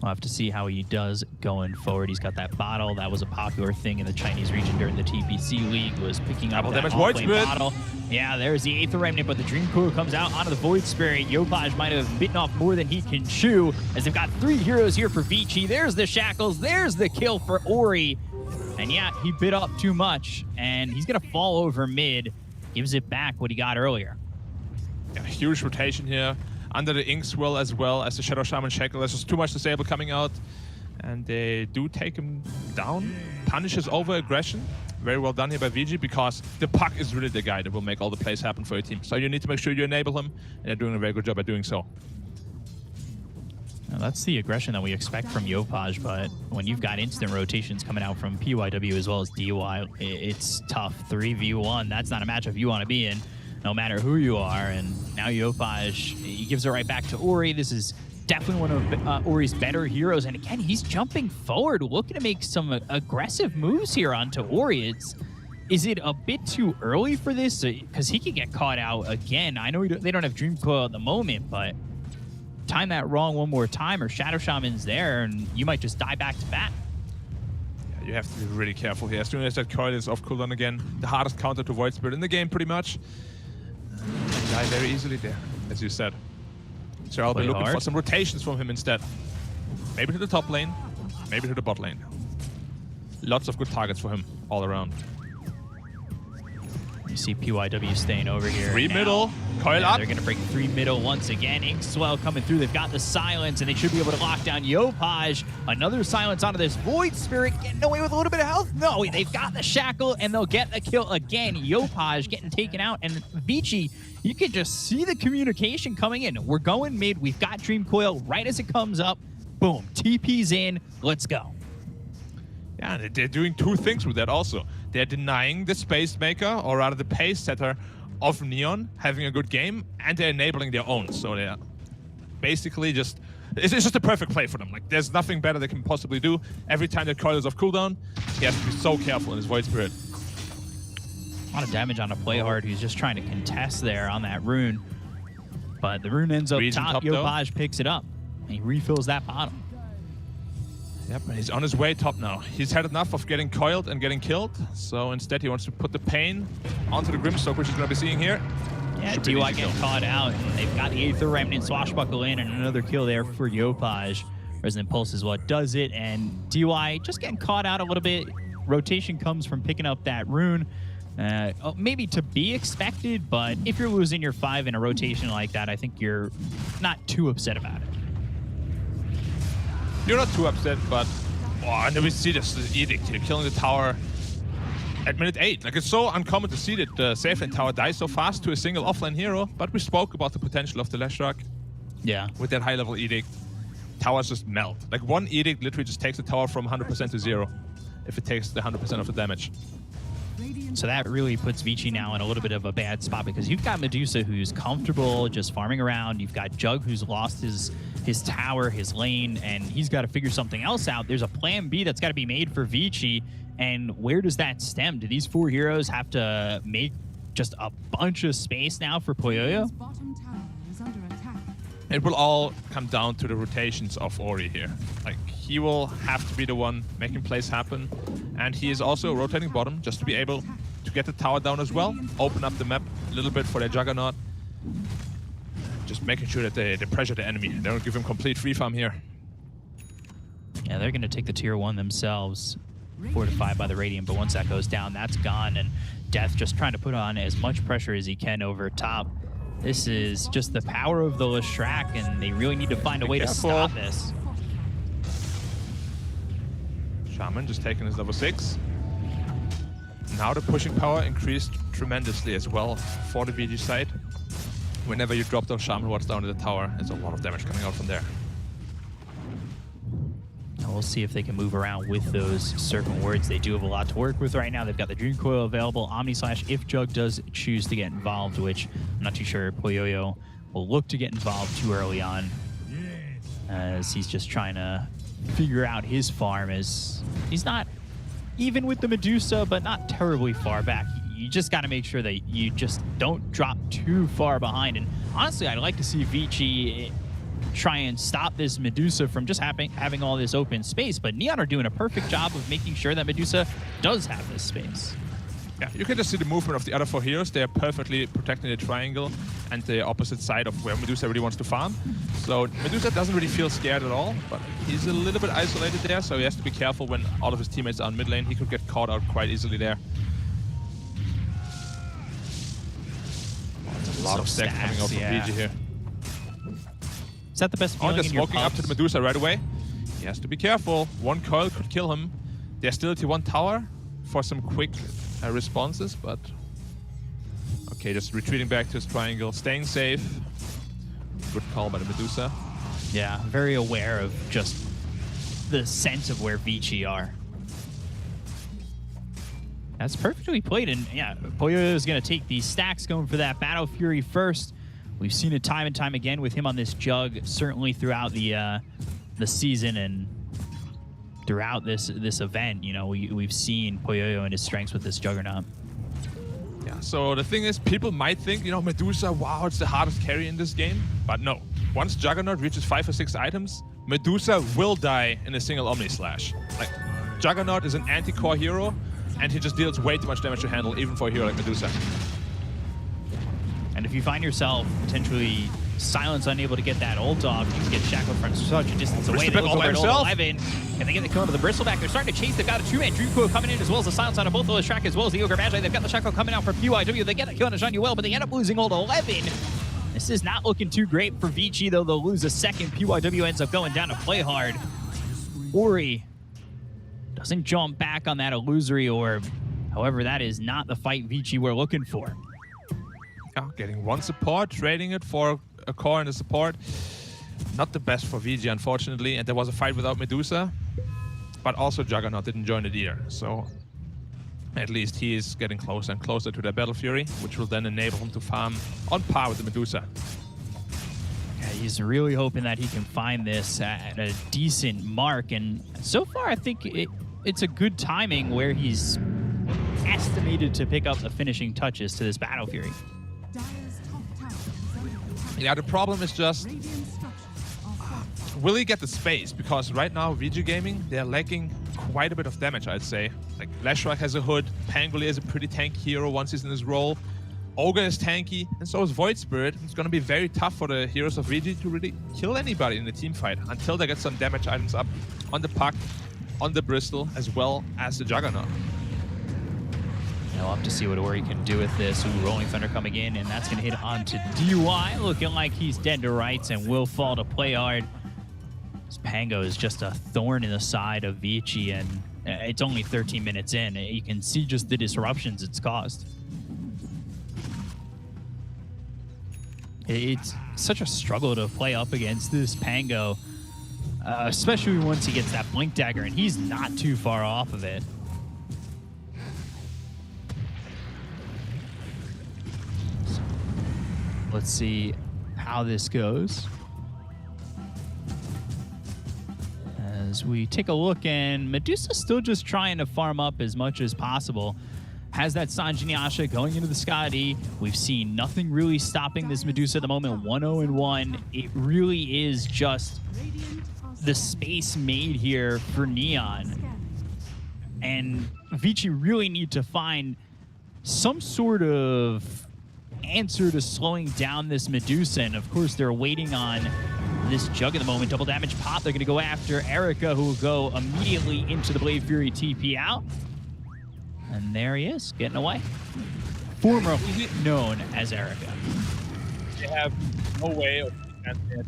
We'll have to see how he does going forward. He's got that bottle. That was a popular thing in the Chinese region during the TPC League, was picking up that off-lane bottle. Yeah, there's the Aether Remnant, but the Dream Core comes out onto the Void Spirit. Yopaj might have bitten off more than he can chew, as they've got 3 heroes here for Vici. There's the Shackles. There's the kill for Ori. And yeah, he bit up too much, and he's going to fall over mid. Gives it back what he got earlier. Yeah, huge rotation here. Under the Ink Swirl as well as the Shadow Shaman Shackle. There's just too much disable coming out. And they do take him down. Punishes over aggression. Very well done here by Vici, because the Puck is really the guy that will make all the plays happen for your team. So you need to make sure you enable him, and they're doing a very good job at doing so. Now, that's the aggression that we expect from Yopaj, but when you've got instant rotations coming out from PYW as well as DY, it's tough. 3v1, that's not a matchup you want to be in, no matter who you are. And now Yopaj, he gives it right back to Ori. This is definitely one of Ori's better heroes. And again, he's jumping forward, looking to make some aggressive moves here onto Ori. Is it a bit too early for this? Because he could get caught out again. I know they don't have Dream Coil at the moment, but time that wrong one more time, or Shadow Shaman's there, and you might just die back to back. Yeah, you have to be really careful here. As soon as that coil is off cooldown again, the hardest counter to Void Spirit in the game, pretty much. You die very easily there, as you said. So I'll be looking for some rotations from him instead. Maybe to the top lane, maybe to the bot lane. Lots of good targets for him all around. You see PYW staying over here. 3 middle, coil up. They're going to bring 3 middle once again. Inkswell coming through. They've got the silence, and they should be able to lock down Yopaj. Another silence onto this Void Spirit, getting away with a little bit of health. No, they've got the shackle, and they'll get the kill again. Yopaj getting taken out, and Vici, you can just see the communication coming in. We're going mid. We've got Dream Coil right as it comes up. Boom, TP's in. Let's go. Yeah, they're doing 2 things with that also. They're denying the space maker, or rather the pace setter of Neon having a good game, and they're enabling their own. So they're basically it's just a perfect play for them. Like, there's nothing better they can possibly do. Every time that coil is off cooldown, he has to be so careful in his Void Spirit. A lot of damage on a Playhard who's just trying to contest there on that rune. But the rune ends up top. Yopaj picks it up, and he refills that bottom. Yep, and he's on his way top now. He's had enough of getting coiled and getting killed, so instead he wants to put the pain onto the Grimstoke, which he's going to be seeing here. Yeah, DY getting caught out, and they've got the Aether Remnant Swashbuckle in, and another kill there for Yopaj. Resonant Pulse is what does it, and DY just getting caught out a little bit. Rotation comes from picking up that rune. Maybe to be expected, but if you're losing your 5 in a rotation like that, I think you're not too upset about it. You're not too upset, but and then we see this Edict here killing the tower at minute 8. Like, it's so uncommon to see that the safe lane tower dies so fast to a single offline hero, but we spoke about the potential of the Leshrac. Yeah. With that high level Edict, towers just melt. Like, one Edict literally just takes the tower from 100% to 0 if it takes the 100% of the damage. So that really puts Vici now in a little bit of a bad spot, because you've got Medusa who's comfortable just farming around. You've got Jug who's lost his tower, his lane, and he's got to figure something else out. There's a plan B that's got to be made for Vici, and where does that stem? Do these 4 heroes have to make just a bunch of space now for Poyoyo? It will all come down to the rotations of Ori here. Like, he will have to be the one making plays happen, and he is also rotating bottom just to be able to get the tower down as well, open up the map a little bit for their Juggernaut. Just making sure that they pressure the enemy. They don't give him complete free farm here. Yeah, they're going to take the tier 1 themselves, fortified by the Radiant, but once that goes down, that's gone, and Death just trying to put on as much pressure as he can over top. This is just the power of the Leshrac, and they really need to find a way to stop this. Shaman just taking his level 6. Now the pushing power increased tremendously as well for the VG side. Whenever you drop those Shaman wards down to the tower, there's a lot of damage coming out from there. Now we'll see if they can move around with those certain wards. They do have a lot to work with right now. They've got the Dream Coil available, Omni-Slash if Jug does choose to get involved, which I'm not too sure Poyoyo will look to get involved too early on, as he's just trying to figure out his farm. As he's not even with the Medusa, but not terribly far back. You just got to make sure that you just don't drop too far behind. And honestly, I'd like to see Vici try and stop this Medusa from just having all this open space, but Neon are doing a perfect job of making sure that Medusa does have this space. Yeah, you can just see the movement of the other 4 heroes. They are perfectly protecting the triangle and the opposite side of where Medusa really wants to farm. So Medusa doesn't really feel scared at all, but he's a little bit isolated there, so he has to be careful when all of his teammates are on mid lane. He could get caught out quite easily there. A lot of stacks coming out from VG here. Is that the best feeling just in your smoking up to the Medusa right away. He has to be careful. One coil could kill him. There's still T1 tower for some quick responses, but okay, just retreating back to his triangle, staying safe. Good call by the Medusa. Yeah, very aware of just the sense of where Vici are. That's perfectly played, and yeah, Poyoyo is going to take these stacks, going for that Battle Fury first. We've seen it time and time again with him on this jug, certainly throughout the season and throughout this event. You know, we've seen Poyoyo and his strengths with this Juggernaut. Yeah, so the thing is, people might think, you know, Medusa, wow, it's the hardest carry in this game. But no, once Juggernaut reaches 5 or 6 items, Medusa will die in a single Omni Slash. Like, Juggernaut is an anti-core hero, and he just deals way too much damage to handle, even for a hero like Medusa. And if you find yourself potentially Silence unable to get that ult off, you can get shackled from such a distance away. They look over at ult 11. Can they get the kill into the Bristleback? They're starting to chase. They've got a 2-man Dreamco coming in, as well as the Silence on both of those track, as well as the Ogre Magi. They've got the shackle coming out for PYW. They get the kill on Jean Yuel, but they end up losing ult 11. This is not looking too great for Vici, though. They'll lose a second. PYW ends up going down to play hard. Ori doesn't jump back on that illusory orb. However, that is not the fight Vici we're looking for. Yeah, getting one support, trading it for a core and a support. Not the best for Vici, unfortunately. And there was a fight without Medusa, but also Juggernaut didn't join it either. So at least he is getting closer and closer to their Battle Fury, which will then enable him to farm on par with the Medusa. Yeah, he's really hoping that he can find this at a decent mark. And so far, I think it's a good timing where he's estimated to pick up the finishing touches to this Battle Fury. Yeah, the problem is just, will he get the space? Because right now, Vici Gaming, they're lacking quite a bit of damage, I'd say. Like, Leshrac has a hood, Pangolier is a pretty tanky hero once he's in his role, Ogre is tanky, and so is Void Spirit. It's going to be very tough for the heroes of Vici to really kill anybody in the team fight until they get some damage items up on the Puck, on the Bristol, as well as the Juggernaut. We'll have to see what Ori can do with this. Ooh, Rolling Thunder coming in, and that's going to hit onto DY, looking like he's dead to rights and will fall to play hard. This Pango is just a thorn in the side of Vici, and it's only 13 minutes in. You can see just the disruptions it's caused. It's such a struggle to play up against this Pango, especially once he gets that Blink Dagger, and he's not too far off of it. Let's see how this goes. As we take a look, and Medusa's still just trying to farm up as much as possible. Has that Sanjin Yasha going into the Scotty. We've seen nothing really stopping this Medusa at the moment. 1-0-1. It really is just the space made here for Neon. And Vici really need to find some sort of answer to slowing down this Medusa, and of course they're waiting on this Jug at the moment. Double damage pop. They're going to go after Erica, who will go immediately into the Blade Fury TP out, and there he is, getting away. Formerly known as Erica. They have no way of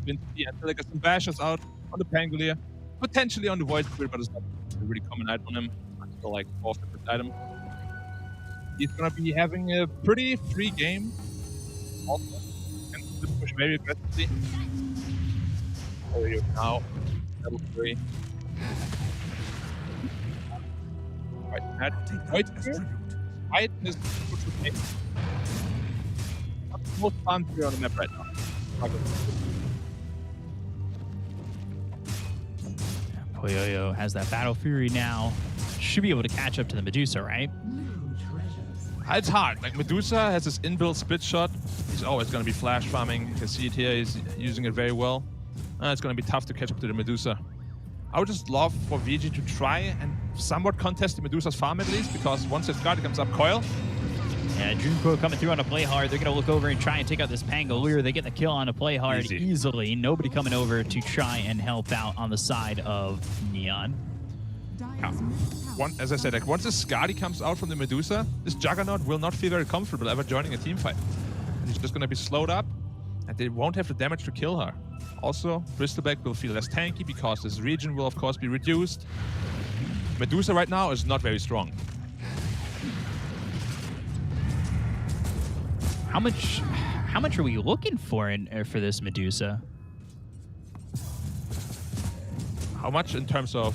Vici until they get some bashes out on the Pangolier, potentially on the Void Spirit, but it's not a really common item on him until like 4th item. He's going to be having a pretty free game. Also, and just push very aggressively. There you go now. Level 3. Right, that Void Spirit. Fight is push with me. That's the most fun here on the map right now. Poyoyo has that Battle Fury now. Should be able to catch up to the Medusa, right? It's hard. Like, Medusa has this inbuilt split shot. He's always going to be flash farming. You can see it here. He's using it very well. It's going to be tough to catch up to the Medusa. I would just love for Vici to try and somewhat contest the Medusa's farm at least, because once his guard comes up, Coil. Yeah, Dreamco coming through on a play hard. They're going to look over and try and take out this Pangolier. They get the kill on a play hard easily. Nobody coming over to try and help out on the side of Neon. As I said, like, once the Skadi comes out from the Medusa, this Juggernaut will not feel very comfortable ever joining a team fight. And he's just going to be slowed up, and they won't have the damage to kill her. Also, Bristleback will feel less tanky because this region will, of course, be reduced. Medusa right now is not very strong. How much are we looking for for this Medusa? How much in terms of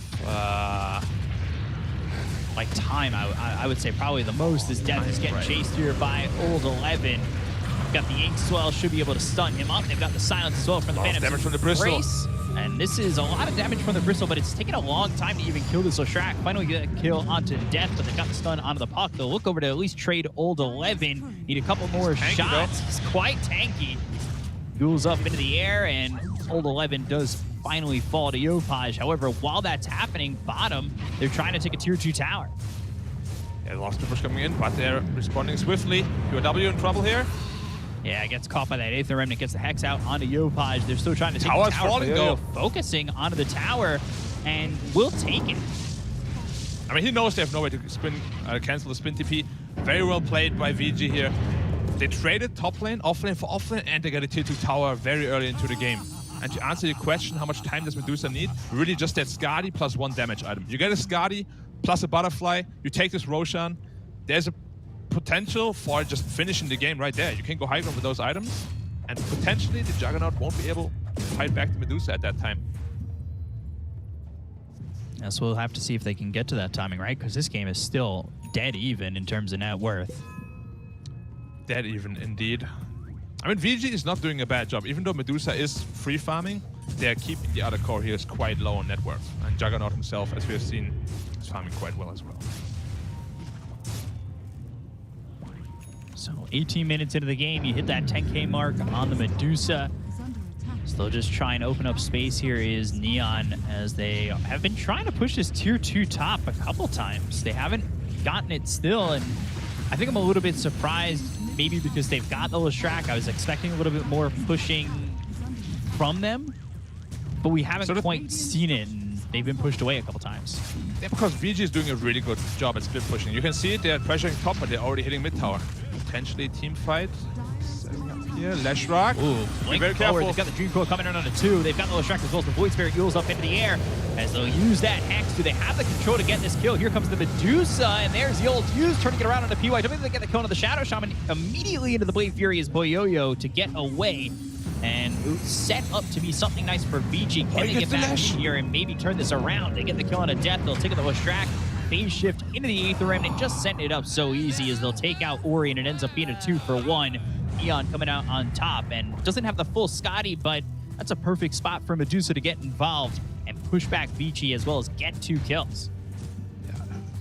like time? I would say probably the most. This Death is getting chased here by Old 11. Got the Ink Swell, should be able to stun him up. They've got the Silence as well from the Phantom. Damage from the Bristol. Race. And this is a lot of damage from the Bristol, but it's taken a long time to even kill this Leshrac. Finally get a kill onto Death, but they've got the stun onto the puck. They'll look over to at least trade Ob.Neon. Need a couple more shots. He's quite tanky. Duels up into the air, and Ob.Neon does finally fall to Yopaj. However, while that's happening, bottom, they're trying to take a tier 2 tower. Yeah, lost push coming in, but they're responding swiftly. URW in trouble here. Yeah, gets caught by that Aether Remnant, gets the Hex out onto Yopaj. They're still trying to take Tower's the tower. falling, though. Focusing onto the tower, and will take it. I mean, he knows they have no way to cancel the spin TP. Very well played by VG here. They traded top lane, off lane for off lane, and they got a tier 2 tower very early into the game. And to answer your question, how much time does Medusa need? Really just that Skadi plus 1 damage item. You get a Skadi plus a Butterfly, you take this Roshan, there's a potential for just finishing the game right there. You can go high ground with those items, and potentially the Juggernaut won't be able to fight back to Medusa at that time. Yes, we'll have to see if they can get to that timing, right? Because this game is still dead even in terms of net worth. Dead even, indeed. I mean, VG is not doing a bad job. Even though Medusa is free farming, they're keeping the other core heroes quite low on net worth. And Juggernaut himself, as we have seen, is farming quite well as well. So 18 minutes into the game, you hit that 10K mark on the Medusa. Still just trying to open up space here is Neon, as they have been trying to push this tier 2 top a couple times. They haven't gotten it still, and I think I'm a little bit surprised, maybe because they've got the Leshrac. I was expecting a little bit more pushing from them, but we haven't quite seen it, and they've been pushed away a couple times. Yeah, because VG is doing a really good job at split pushing. You can see it, they're pressuring top, but they're already hitting mid tower. Potentially team fight. Setting up here, Leshrac. Ooh, be very careful. They've got the Dream Core coming in on a 2. They've got the Leshrac as well as the Void Spirit Yules up into the air as they'll use that Hex. Do they have the control to get this kill? Here comes the Medusa, and there's the old Hughes trying to get around on the PYW. They get the kill on the Shadow Shaman immediately into the Blade Fury as Boyoyo to get away. And set up to be something nice for VG. Can they get back in here and maybe turn this around? They get the kill on a Death. They'll take the Leshrac. Phase shift into the Aether Remnant, just setting it up so easy as they'll take out Ori, and it ends up being a 2-for-1. Neon coming out on top and doesn't have the full Skadi, but that's a perfect spot for Medusa to get involved and push back Vici as well as get 2 kills. Yeah,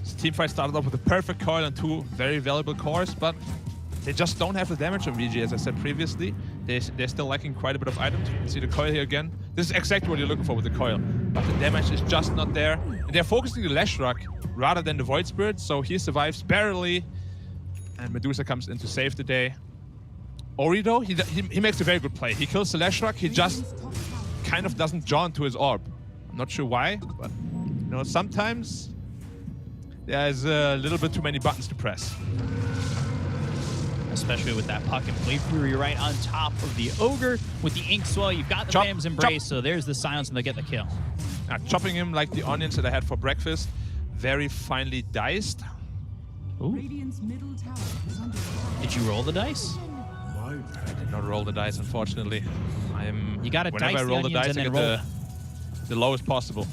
this team fight started off with a perfect coil and 2 very valuable cores, but they just don't have the damage on VG, as I said previously. They're still lacking quite a bit of items. You can see the coil here again. This is exactly what you're looking for with the coil, but the damage is just not there. And they're focusing the Leshrac rather than the Void Spirit, so he survives barely, and Medusa comes in to save the day. Ori, though, he makes a very good play. He kills the Leshrac, he just kind of doesn't jaw into his orb. I'm not sure why, but you know, sometimes there's a little bit too many buttons to press. Especially with that puck and Blade Fury right on top of the Ogre. With the Ink Swell, you've got the Phantom's Embrace, so there's the silence and they get the kill. Chopping him like the onions that I had for breakfast. Very finely diced. Ooh. Did you roll the dice? I did not roll the dice, unfortunately. You got to dice whenever I roll the dice, I and get the lowest possible.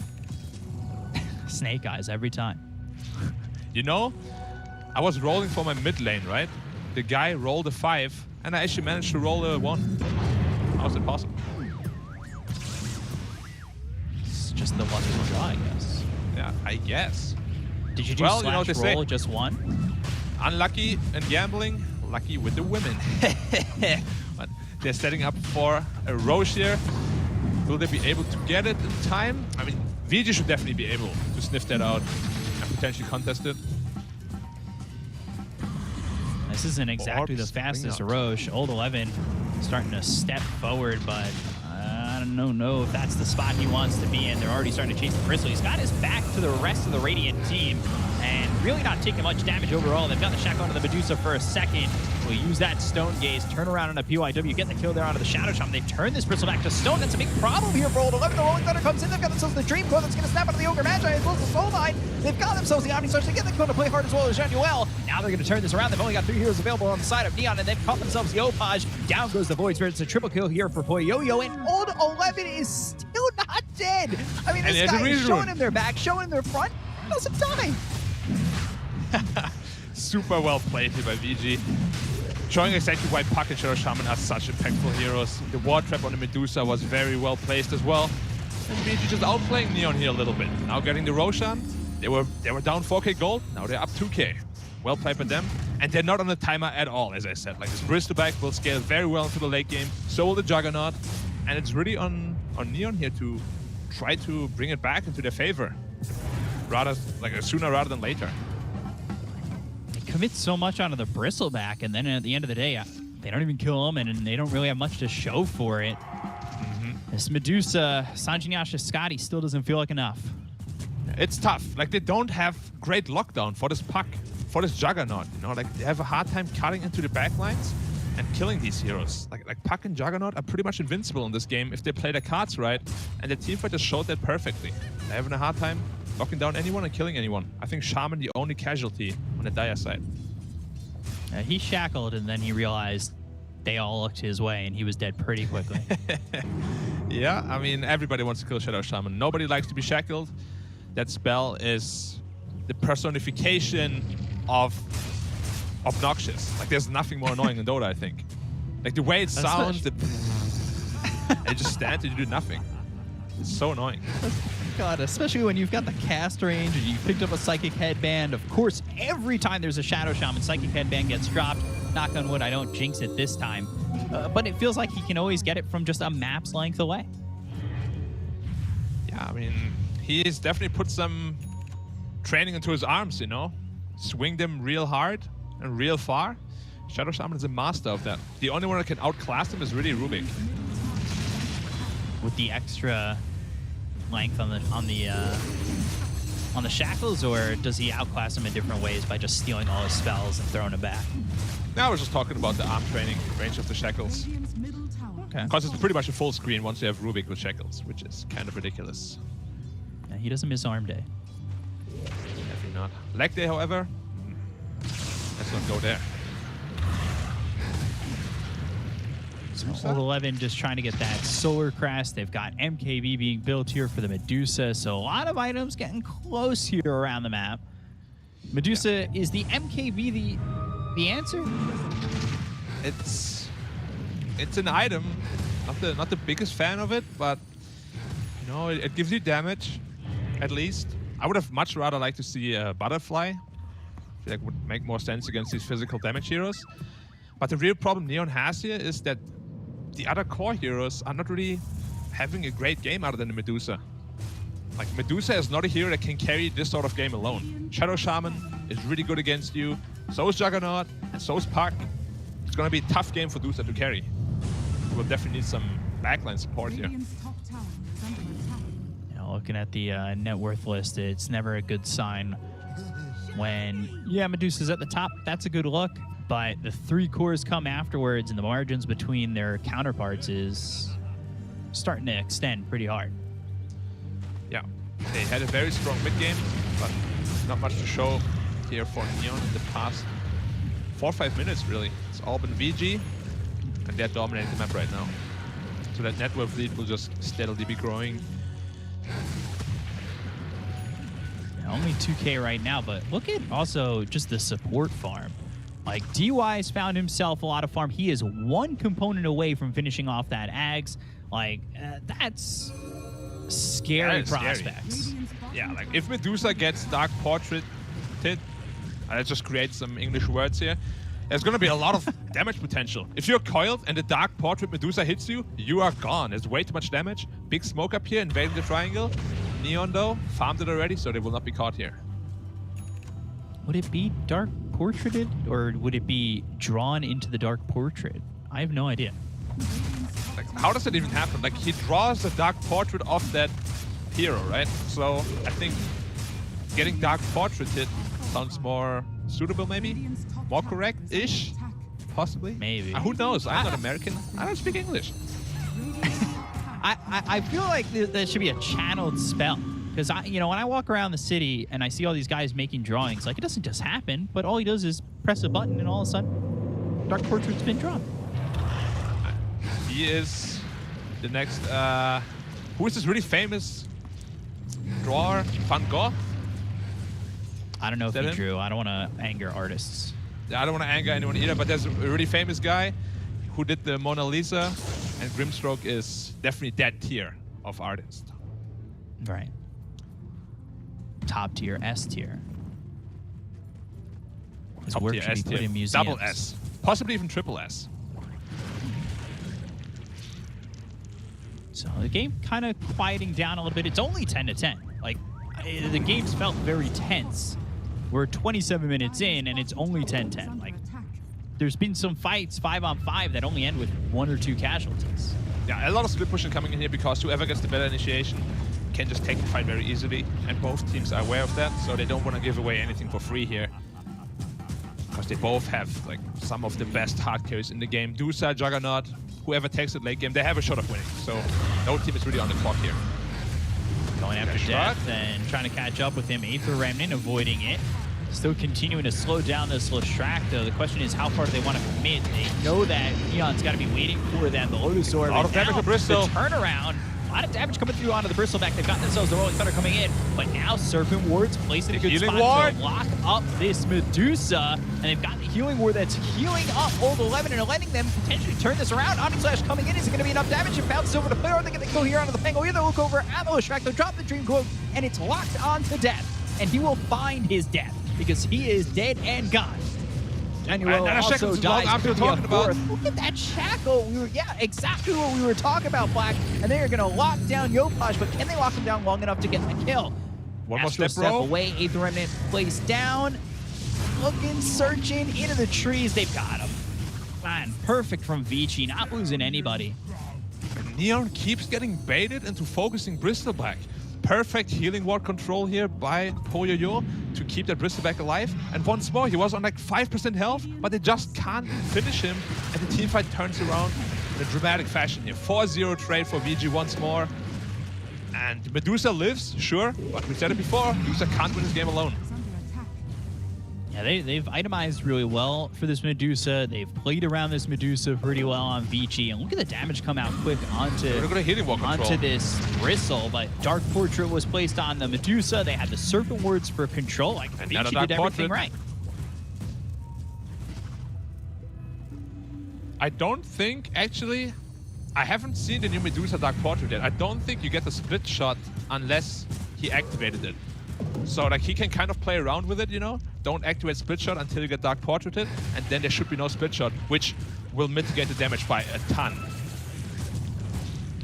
Snake eyes every time. You know, I was rolling for my mid lane, right? The guy rolled a 5, and I actually managed to roll a 1. How is it possible? It's just the lucky draw, I guess. Yeah, I guess. Did you do well, slash you know, roll just 1? Unlucky in gambling, lucky with the women. But they're setting up for a Roche here. Will they be able to get it in time? I mean, VG should definitely be able to sniff that out and potentially contest it. This isn't exactly the fastest Roche. Ob.Neon starting to step forward, but I don't know if that's the spot he wants to be in. They're already starting to chase the Bristol. He's got his back to the rest of the Radiant team and really not taking much damage overall. They've got the shack onto the Medusa for a second. We'll use that Stone Gaze, turn around on a PYW, get the kill there onto the Shadow Shaman. They turn this Bristol back to Stone. That's a big problem here for Ob.Neon. The Rolling Thunder comes in. They've got themselves the Dream Core that's going to snap out of the Ogre Magi as well as the Soul Mine. They've got themselves the Omni Source to get the kill to play hard as well as Januel. Now they're going to turn this around. They've only got 3 heroes available on the side of Neon, and they've caught themselves the Opaj. Down goes the Void Spirit. It's a triple kill here for Boyoyo, and Ob.Neon is still not dead. I mean, this guy is showing him their back, showing him their front. Doesn't die. Super well played here by VG. showing exactly why Puck and Shadow Shaman are such impactful heroes. The ward trap on the Medusa was very well placed as well. And Vici just outplaying Neon here a little bit. Now getting the Roshan. They were down 4k gold, now they're up 2k. Well played by them. And they're not on the timer at all, as I said. Like this Bristleback will scale very well into the late game. So will the Juggernaut. And it's really on Neon here to try to bring it back into their favor. Rather, like sooner rather than later. They commit so much onto the Bristleback, and then at the end of the day, they don't even kill him, and they don't really have much to show for it. This Medusa, Sanjinyasha Scotty still doesn't feel like enough. It's tough. Like they don't have great lockdown for this Puck, for this Juggernaut. You know, like they have a hard time cutting into the backlines and killing these heroes. Like Puck and Juggernaut are pretty much invincible in this game if they play their cards right, and the teamfight just showed that perfectly. They're having a hard time knocking down anyone and killing anyone. I think Shaman the only casualty on the Dire side. He shackled, and then he realized they all looked his way, and he was dead pretty quickly. Yeah, I mean, everybody wants to kill Shadow Shaman. Nobody likes to be shackled. That spell is the personification of obnoxious. Like, there's nothing more annoying in Dota, I think. Like, the way it sounds, and you just stand and you do nothing. It's so annoying. God, especially when you've got the cast range and you picked up a Psychic Headband. Of course, every time there's a Shadow Shaman, Psychic Headband gets dropped. Knock on wood, I don't jinx it this time. But it feels like he can always get it from just a map's length away. Yeah, I mean, he's definitely put some training into his arms, you know? Swing them real hard and real far. Shadow Shaman is a master of that. The only one that can outclass him is really Rubik. With the extra length on the shackles, or does he outclass him in different ways by just stealing all his spells and throwing it back? Now we're just talking about the arm training range of the shackles. Okay. Because it's pretty much a full screen once you have Rubik with shackles, which is kind of ridiculous. Yeah, he doesn't miss arm day. Definitely not. Leg day, however, let's not go there. So Old 11 just trying to get that Solar Crest. They've got MKB being built here for the Medusa, so a lot of items getting close here around the map. Medusa, is the MKB the answer? It's an item. Not the biggest fan of it, but you know, it gives you damage, at least. I would have much rather liked to see a Butterfly. I feel like it would make more sense against these physical damage heroes. But the real problem Neon has here is that the other core heroes are not really having a great game other than the Medusa. Like, Medusa is not a hero that can carry this sort of game alone. Shadow Shaman is really good against you. So is Juggernaut, and so is Puck. It's going to be a tough game for Medusa to carry. We'll definitely need some backline support here. Looking at the net worth list, it's never a good sign when, yeah, Medusa's at the top. That's a good look. But the three cores come afterwards, and the margins between their counterparts is starting to extend pretty hard. Yeah, they had a very strong mid game, but not much to show here for Neon in the past 4 or 5 minutes, really. It's all been VG, and they're dominating the map right now. So that net worth lead will just steadily be growing. Only 2K right now, but look at also just the support farm. Like, DY has found himself a lot of farm. He is one component away from finishing off that Ags. Like, that's scary prospects. Scary. Yeah, like, if Medusa gets Dark Portrait, let's just create some English words here. There's going to be a lot of damage potential. If you're coiled and the Dark Portrait Medusa hits you, you are gone. There's way too much damage. Big smoke up here, invading the triangle. Neon, though, farmed it already, so they will not be caught here. Would it be Dark Portraited, or would it be drawn into the Dark Portrait? I have no idea. Like, how does it even happen? Like, he draws a Dark Portrait off that hero, right? So I think getting Dark Portraited sounds more suitable, maybe? More correct-ish? Possibly? Maybe. Who knows? I'm not American. I don't speak English. I feel like there should be a channeled spell. Because, you know, when I walk around the city and I see all these guys making drawings, like, it doesn't just happen, but all he does is press a button and all of a sudden, Dark Portrait's been drawn. He is the next, who is this really famous drawer? Van Gogh? I don't know if he drew. I don't want to anger artists. I don't want to anger anyone either, but there's a really famous guy who did the Mona Lisa, and Grimstroke is definitely that tier of artist. Right. Top tier, S tier. His Top work tier, should be S put tier, in museums. double S, possibly even triple S. So the game kind of quieting down a little bit. It's only 10-10. Like, the game's felt very tense. We're 27 minutes in, and it's only 10-10. Like, there's been some fights 5-on-5 that only end with 1 or 2 casualties. Yeah, a lot of split pushing coming in here because whoever gets the better initiation can just take the fight very easily, and both teams are aware of that, so they don't want to give away anything for free here. Because they both have like some of the best hard carries in the game. Dusa, Juggernaut, whoever takes it late game, they have a shot of winning. So no team is really on the clock here. Going after Death and trying to catch up with him. Aether Remnant avoiding it. Still continuing to slow down this Leshrac, though. The question is, how far do they want to commit? They know that Neon's got to be waiting for them. The Lotus Orb. A lot of damage to Bristol. The turnaround. A lot of damage coming through onto the Bristleback. They've got themselves the Rolling Thunder coming in. But now Serpent Ward's placed in a good spot to lock up this Medusa. And they've got the Healing Ward that's healing up Old 11 and letting them potentially turn this around. Omnislash coming in. Is it going to be enough damage? It bounces over the player. Are they going to go here onto the Pango? Either look over at the Leshrac. They'll drop the Dream Cloak. And it's locked onto Death. And he will find his death because he is dead and gone. Daniel also dies after the fourth. Look at that shackle. Yeah, exactly what we were talking about, Black. And they are going to lock down Yopaj, but can they lock him down long enough to get the kill? One more step away. Aether Remnant placed down. Looking, searching into the trees. They've got him. Man, perfect from Vici, not losing anybody. Neon keeps getting baited into focusing Bristleback. Perfect healing ward control here by Poyoyo to keep that Bristleback alive. And once more, he was on like 5% health, but they just can't finish him. And the teamfight turns around in a dramatic fashion here. 4-0 trade for VG once more. And Medusa lives, sure, but we said it before, Medusa can't win this game alone. Yeah, they've itemized really well for this Medusa. They've played around this Medusa pretty well on Vici. And look at the damage come out quick onto this Bristle. But Dark Portrait was placed on the Medusa. They had the Serpent Words for control. Like, Vici did everything right. I don't think, actually, I haven't seen the new Medusa Dark Portrait yet. I don't think you get the split shot unless he activated it. So like he can kind of play around with it, you know? Don't activate split shot until you get Dark Portraited, and then there should be no split shot, which will mitigate the damage by a ton.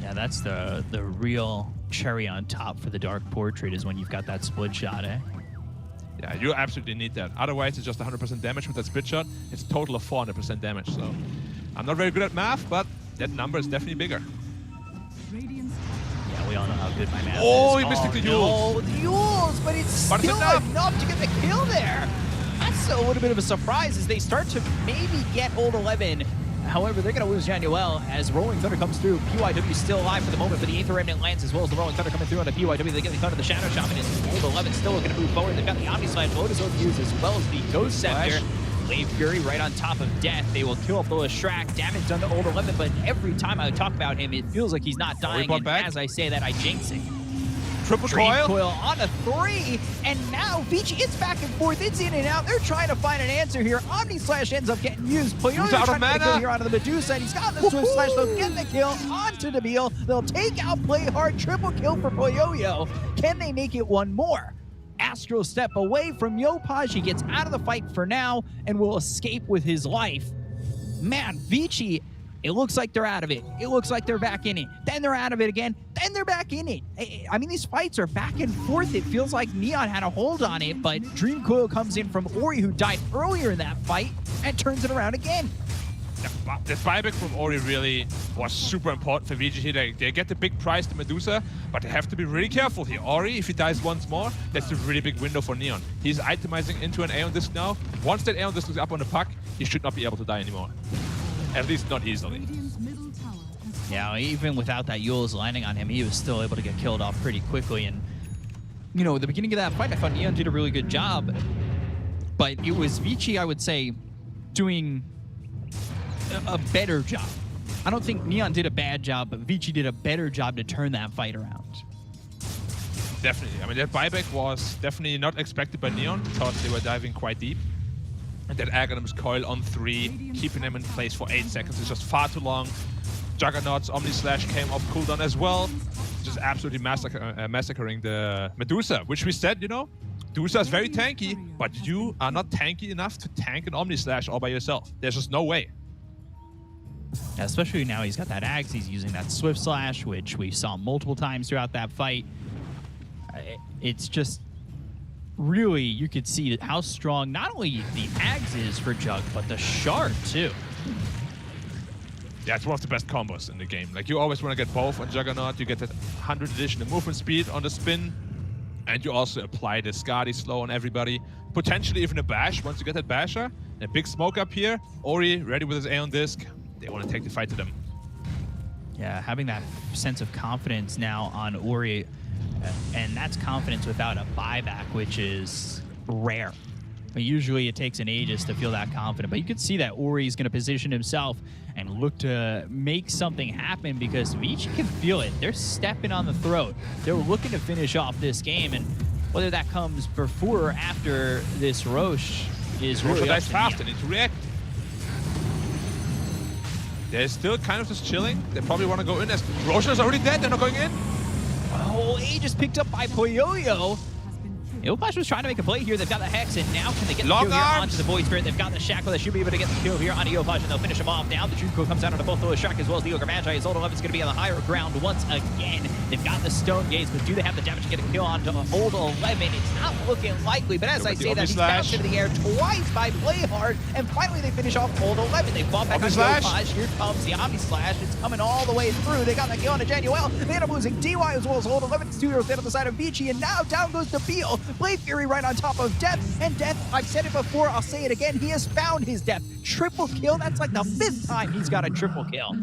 Yeah, that's the real cherry on top for the Dark Portrait is when you've got that split shot, eh? Yeah, you absolutely need that. Otherwise, it's just 100% damage with that split shot. It's a total of 400% damage, so... I'm not very good at math, but that number is definitely bigger. Yeah, we all know how good my math is. Oh, he missed the Yules. No, the Yules, but it's still enough to get the kill there. That's a little bit of a surprise as they start to maybe get Old 11. However, they're going to lose Januel as Rolling Thunder comes through. PYW still alive for the moment, but the Aether Remnant lands as well as the Rolling Thunder coming through on the PYW. They get the Thunder, the Shadow Shaman is Old 11 still looking to move forward. They've got the Omnislash, Lotus Orb used as well as the Ghost Scepter. Blade Fury right on top of Death. They will kill off the Leshrac. Damage done to Old 11, but every time I talk about him, it feels like he's not dying. And as I say that, I jinx it. Triple coil on a 3, and now Vici, it's back and forth, it's in and out. They're trying to find an answer here. Omnislash ends up getting used. Poyoyo trying to get a kill here onto the Medusa, and he's got the Swift Slash. They'll get the kill onto Nabil. They'll take out Play Hard. Triple kill for Poyoyo. Can they make it one more? Astral step away from Yopaj. He gets out of the fight for now and will escape with his life. Man, Vici, it looks like they're out of it. It looks like they're back in it. Then they're out of it again. Then they're back in it. I mean, these fights are back and forth. It feels like Neon had a hold on it, but Dream Coil comes in from Ori, who died earlier in that fight, and turns it around again. The buyback from Ori really was super important for VG here. They get the big prize to Medusa, but they have to be really careful here. Ori, if he dies once more, that's a really big window for Neon. He's itemizing into an Aeon Disc now. Once that Aeon Disc is up on the puck, he should not be able to die anymore. At least not easily. Yeah, even without that Yules landing on him, he was still able to get killed off pretty quickly. And, you know, at the beginning of that fight, I thought Neon did a really good job. But it was Vici, I would say, doing a better job. I don't think Neon did a bad job, but Vici did a better job to turn that fight around. Definitely. I mean, that buyback was definitely not expected by Neon because they were diving quite deep. And that Aghanim's coil on 3, keeping him in place for 8 seconds is just far too long. Juggernaut's Omni Slash came off cooldown as well. Just absolutely massacring the Medusa, which we said, you know, Medusa is very tanky, but you are not tanky enough to tank an Omni Slash all by yourself. There's just no way. Yeah, especially now he's got that Axe, he's using that Swift Slash, which we saw multiple times throughout that fight. It's just really, you could see how strong not only the Axe is for Jug, but the Shard too. Yeah, it's one of the best combos in the game. Like, you always want to get both on Juggernaut. You get that 100 additional movement speed on the spin, and you also apply the Skadi slow on everybody. Potentially even a bash once you get that basher. And a big smoke up here. Ori ready with his Aeon Disc. They want to take the fight to them. Yeah, having that sense of confidence now on Ori, and that's confidence without a buyback, which is rare. But usually it takes an Aegis to feel that confident. But you could see that Ori's going to position himself and look to make something happen because Vici can feel it. They're stepping on the throat. They're looking to finish off this game, and whether that comes before or after this Roche is really dies up to fast. Neon. They need to react. They're still kind of just chilling. They probably want to go in as Roshan is already dead. They're not going in. Oh, Aegis picked up by Poyoyo. Ilpash was trying to make a play here. They've got the Hex, and now can they get the kill here onto the Void Spirit? They've got the Shackle. They should be able to get the kill here on Ilpash, and they'll finish him off. Now the Truco comes out onto both those Shark as well as the Ogre Magi. His Old 11's going to be on the higher ground once again. They've got the Stone Gates, but do they have the damage to get a kill onto Old 11? It's not looking likely, but as I say that, he's bounced into the air twice by Playhard, and finally they finish off Old 11. They fall back on Ilpash. Here comes the Omni Slash. It's coming all the way through. They got the kill onto Januel. They end up losing DY as well as Old 11. It's 2 heroes dead on the side of Vici, and now down goes the Beal. Blade Fury right on top of Death, and Death, I've said it before, I'll say it again, he has found his Death. Triple kill, that's like the 5th time he's got a triple kill.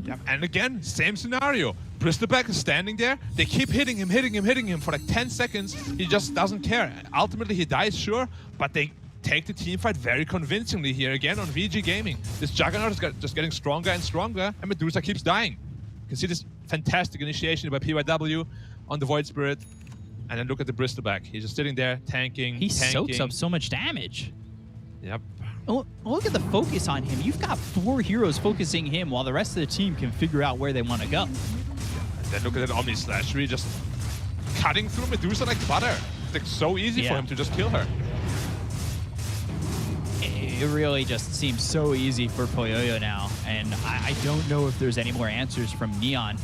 Yeah, and again, same scenario. Bristleback is standing there. They keep hitting him for like 10 seconds. He just doesn't care. Ultimately, he dies, sure, but they take the team fight very convincingly here again on Vici Gaming. This Juggernaut is just getting stronger and stronger, and Medusa keeps dying. You can see this fantastic initiation by PYW on the Void Spirit. And then look at the Bristleback. He's just sitting there, tanking. He soaks up so much damage. Yep. Oh, look at the focus on him. You've got 4 heroes focusing him while the rest of the team can figure out where they want to go. And then look at that Omni Slash, really just cutting through Medusa like butter. It's like so easy for him to just kill her. It really just seems so easy for Poyoyo now, and I don't know if there's any more answers from Neon,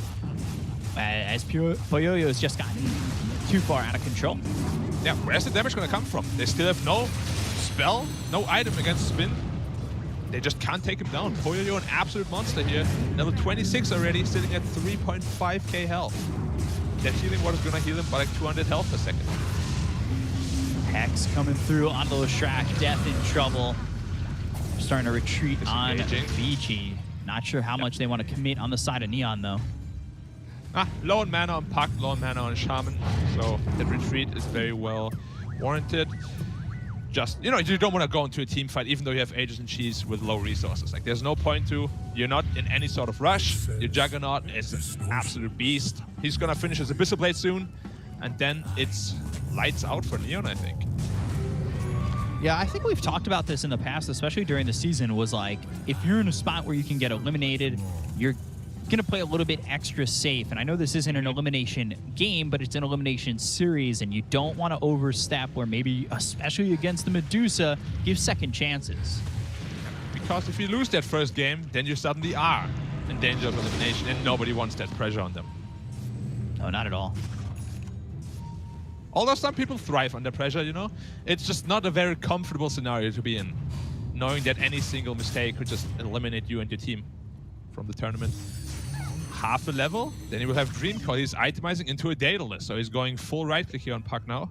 as Poyoyo's just gotten too far out of control. Yeah, where's the damage going to come from? They still have no spell, no item against Spin. They just can't take him down. Poyoyo, an absolute monster here. Level 26 already, sitting at 3.5k health. That healing water is going to heal him by like 200 health per second. Hex coming through onto the Shrek. Death in trouble. Starting to retreat on Vici. Not sure how much they want to commit on the side of Neon, though. Low on mana on Puck, low on mana on Shaman, so that retreat is very well warranted. Just, you know, you don't want to go into a team fight even though you have Aegis and Cheese with low resources. Like, there's no point to. You're not in any sort of rush. Your Juggernaut is an absolute beast. He's gonna finish his Abyssal Blade soon, and then it's lights out for Neon, I think. Yeah, I think we've talked about this in the past, especially during the season, was like, if you're in a spot where you can get eliminated, you're going to play a little bit extra safe. And I know this isn't an elimination game, but it's an elimination series, and you don't want to overstep where maybe, especially against the Medusa, give second chances. Because if you lose that first game, then you suddenly are in danger of elimination, and nobody wants that pressure on them. No, not at all. Although some people thrive under pressure, you know? It's just not a very comfortable scenario to be in, knowing that any single mistake could just eliminate you and your team from the tournament. Half a level, then he will have Dream Coil. He's itemizing into a Daedalus, so he's going full right-click here on Puck now.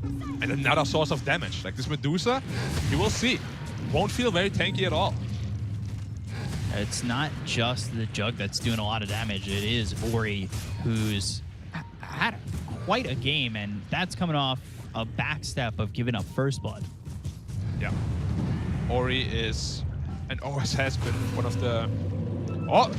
And another source of damage. Like this Medusa, you will see. Won't feel very tanky at all. It's not just the Jug that's doing a lot of damage. It is Ori, who's had quite a game, and that's coming off a backstep of giving up First Blood. Yeah. Ori is, and always has been, one of the Oh,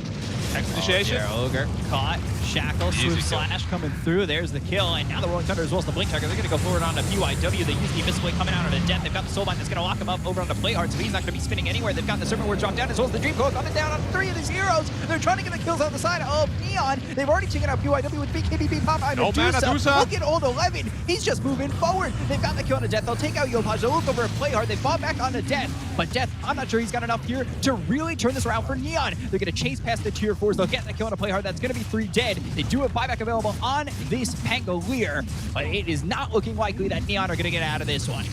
X initiation. Ogre caught. Shackle, Easy Swoop kill. Slash coming through. There's the kill. And now the Rolling Thunder as well as the Blink Tiger. They're going to go forward onto BYW. They use the Abyss Blade coming out on a death. They've got the Soulbind that's going to lock him up over onto Playhard, so he's not going to be spinning anywhere. They've got the Serpent Ward dropped down as well as the Dream Coil coming down on 3 of these heroes. They're trying to get the kills on the side of Neon. They've already taken out BYW with BKBB pop out. No man, Medusa. Look at Old 11. He's just moving forward. They've got the kill on a death. They'll take out Yopaj. They'll look over at Playhard. They fall back onto Death. But Death, I'm not sure he's got enough here to really turn this around for Neon. They're going to chase past the tier 4s. They'll get the kill on a Playhard. That's going to be 3 dead. They do have buyback available on this Pangolier, but it is not looking likely that Neon are going to get out of this one.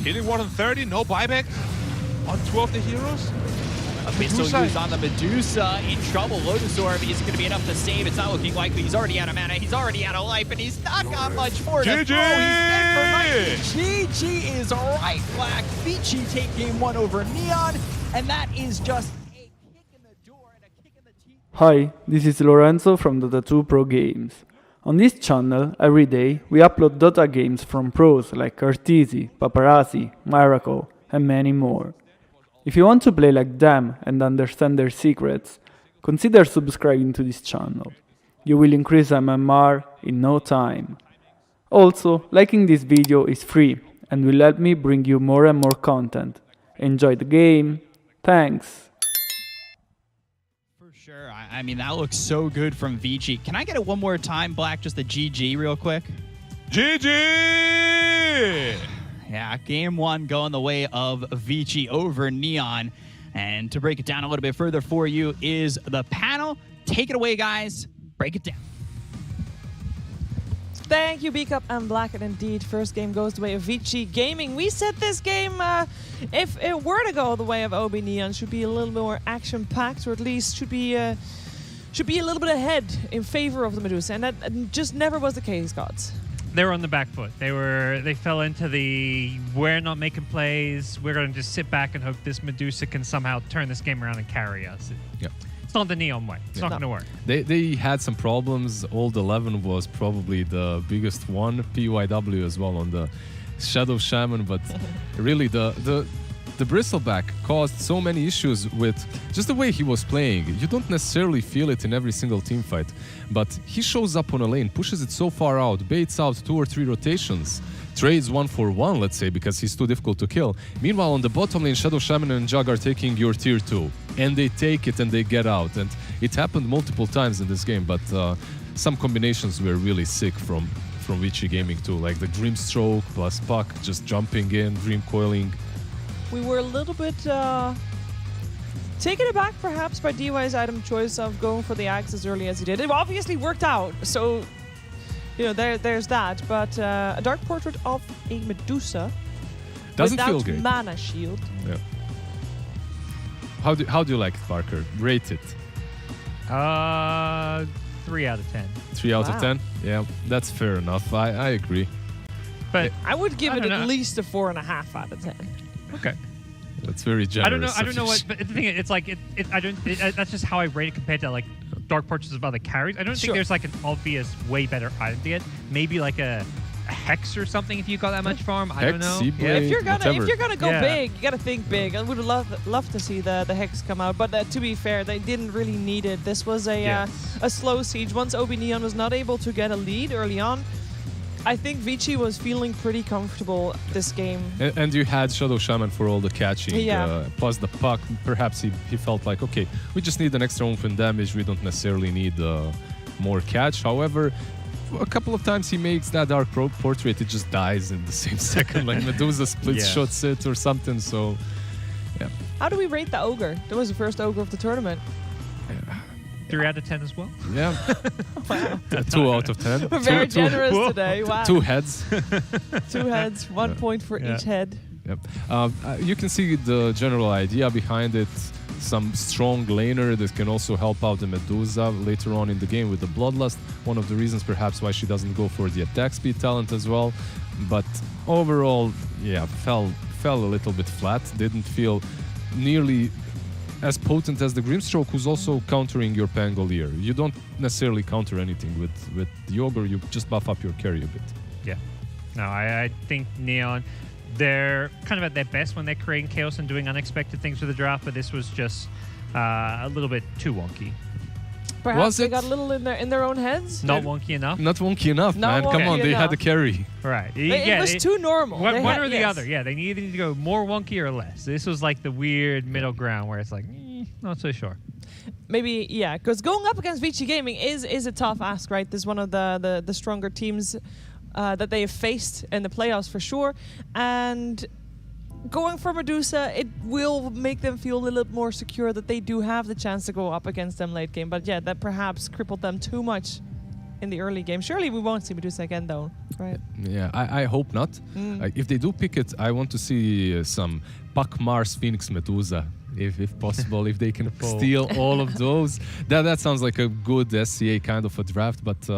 Hitting 1 and 30, no buyback on 2 of the heroes. Abyssal use on the Medusa, in trouble. Lotus Orb is going to be enough to save. It's not looking likely. He's already out of mana. He's already out of life, and he's not got much more to throw. He's dead for GG is right, Black. Vici take game 1 over Neon, and that is just a kick in the door and a kick in the teeth. Hi, this is Lorenzo from Dota 2 Pro Games. On this channel, every day, we upload Dota games from pros like Arteezy, Paparazzi, Miracle, and many more. If you want to play like them and understand their secrets, consider subscribing to this channel. You will increase MMR in no time. Also, liking this video is free and will help me bring you more and more content. Enjoy the game. Thanks. For sure. I mean, that looks so good from Vici. Can I get it one more time, Black? Just the GG real quick. GG! Yeah, game 1 going the way of Vici over Neon. And to break it down a little bit further for you is the panel. Take it away, guys. Break it down. Thank you, B-Cup and Black. And indeed, first game goes the way of Vici Gaming. We said this game, if it were to go the way of Ob.Neon, should be a little more action-packed, or at least should be a little bit ahead in favor of the Medusa. And that just never was the case, gods. They were on the back foot. They fell into the we're not making plays. We're going to just sit back and hope this Medusa can somehow turn this game around and carry us. Yeah. It's not the Neon way. It's not going to work. They had some problems. Old 11 was probably the biggest one. PYW as well on the Shadow Shaman, but really the Bristleback caused so many issues with just the way he was playing. You don't necessarily feel it in every single team fight, but he shows up on a lane, pushes it so far out, baits out 2 or 3 rotations, trades 1 for 1, let's say, because he's too difficult to kill. Meanwhile, on the bottom lane, Shadow Shaman and Jug are taking your tier 2, and they take it and they get out. And it happened multiple times in this game, but some combinations were really sick from Vici Gaming too, like the Dream Stroke plus Puck just jumping in, Dream Coiling. We were a little bit taken aback, perhaps, by DY's item choice of going for the axe as early as he did. It obviously worked out, so there's that. But a Dark Portrait of a Medusa Doesn't without feel great. mana shield. Yeah. How do you like it, Parker? Rate it. 3 out of 10. 3 out Wow. of 10? Yeah, that's fair enough. I agree. But I would give it don't at know. least a 4.5 out of 10. okay. That's very generous. I don't know what. But the thing is, it's like that's just how I rate it compared to like Dark Portraits of other carries. I don't think Sure. there's like an obvious way better item to get. Maybe like a hex or something if you got that much farm. I don't Hex, know. Seablade, Yeah, if you're whatever. gonna go Yeah. big, you gotta think big. I would love to see the Hex come out, but to be fair, they didn't really need it. This was a slow siege. Once Ob.Neon was not able to get a lead early on, I think Vici was feeling pretty comfortable this game. And you had Shadow Shaman for all the catching, Yeah. plus the Puck. Perhaps he felt like, okay, we just need an extra oomph in damage. We don't necessarily need more catch. However, a couple of times he makes that Dark Portrait, it just dies in the same second. Like Medusa splits Yeah. shots it or something. So, yeah. How do we rate the Ogre? That was the first Ogre of the tournament. 3 out of 10 as well. Yeah. Wow. 2 out of 10. We're very Two- generous today. Wow. 2 heads. 2 heads, 1 point for Yeah. each head. Yep. You can see the general idea behind it. Some strong laner that can also help out the Medusa later on in the game with the Bloodlust. One of the reasons perhaps why she doesn't go for the attack speed talent as well. But overall, yeah, fell a little bit flat. Didn't feel nearly as potent as the Grimstroke, who's also countering your Pangolier. You don't necessarily counter anything with the Ogre, you just buff up your carry a bit. Yeah. No, I think Neon, they're kind of at their best when they're creating chaos and doing unexpected things with the draft, but this was just a little bit too wonky. Perhaps Was they it? got a little in their own heads. Not wonky enough. Not wonky enough, Not man. Come on, wonky they had enough. the carry. Right. It was too normal. One, They or the yes. other. Yeah, they either need to go more wonky or less. This was like the weird middle ground where it's like, not so sure. Maybe, yeah, because going up against Vici Gaming is a tough ask, right? This is one of the stronger teams that they have faced in the playoffs for sure. And going for Medusa, it will make them feel a little bit more secure that they do have the chance to go up against them late game. But yeah, that perhaps crippled them too much in the early game. Surely we won't see Medusa again, though, right? Yeah, I hope not. If they do pick it, I want to see some Puck Mars Phoenix Medusa. If possible, if they can steal all of those. That sounds like a good SCA kind of a draft, but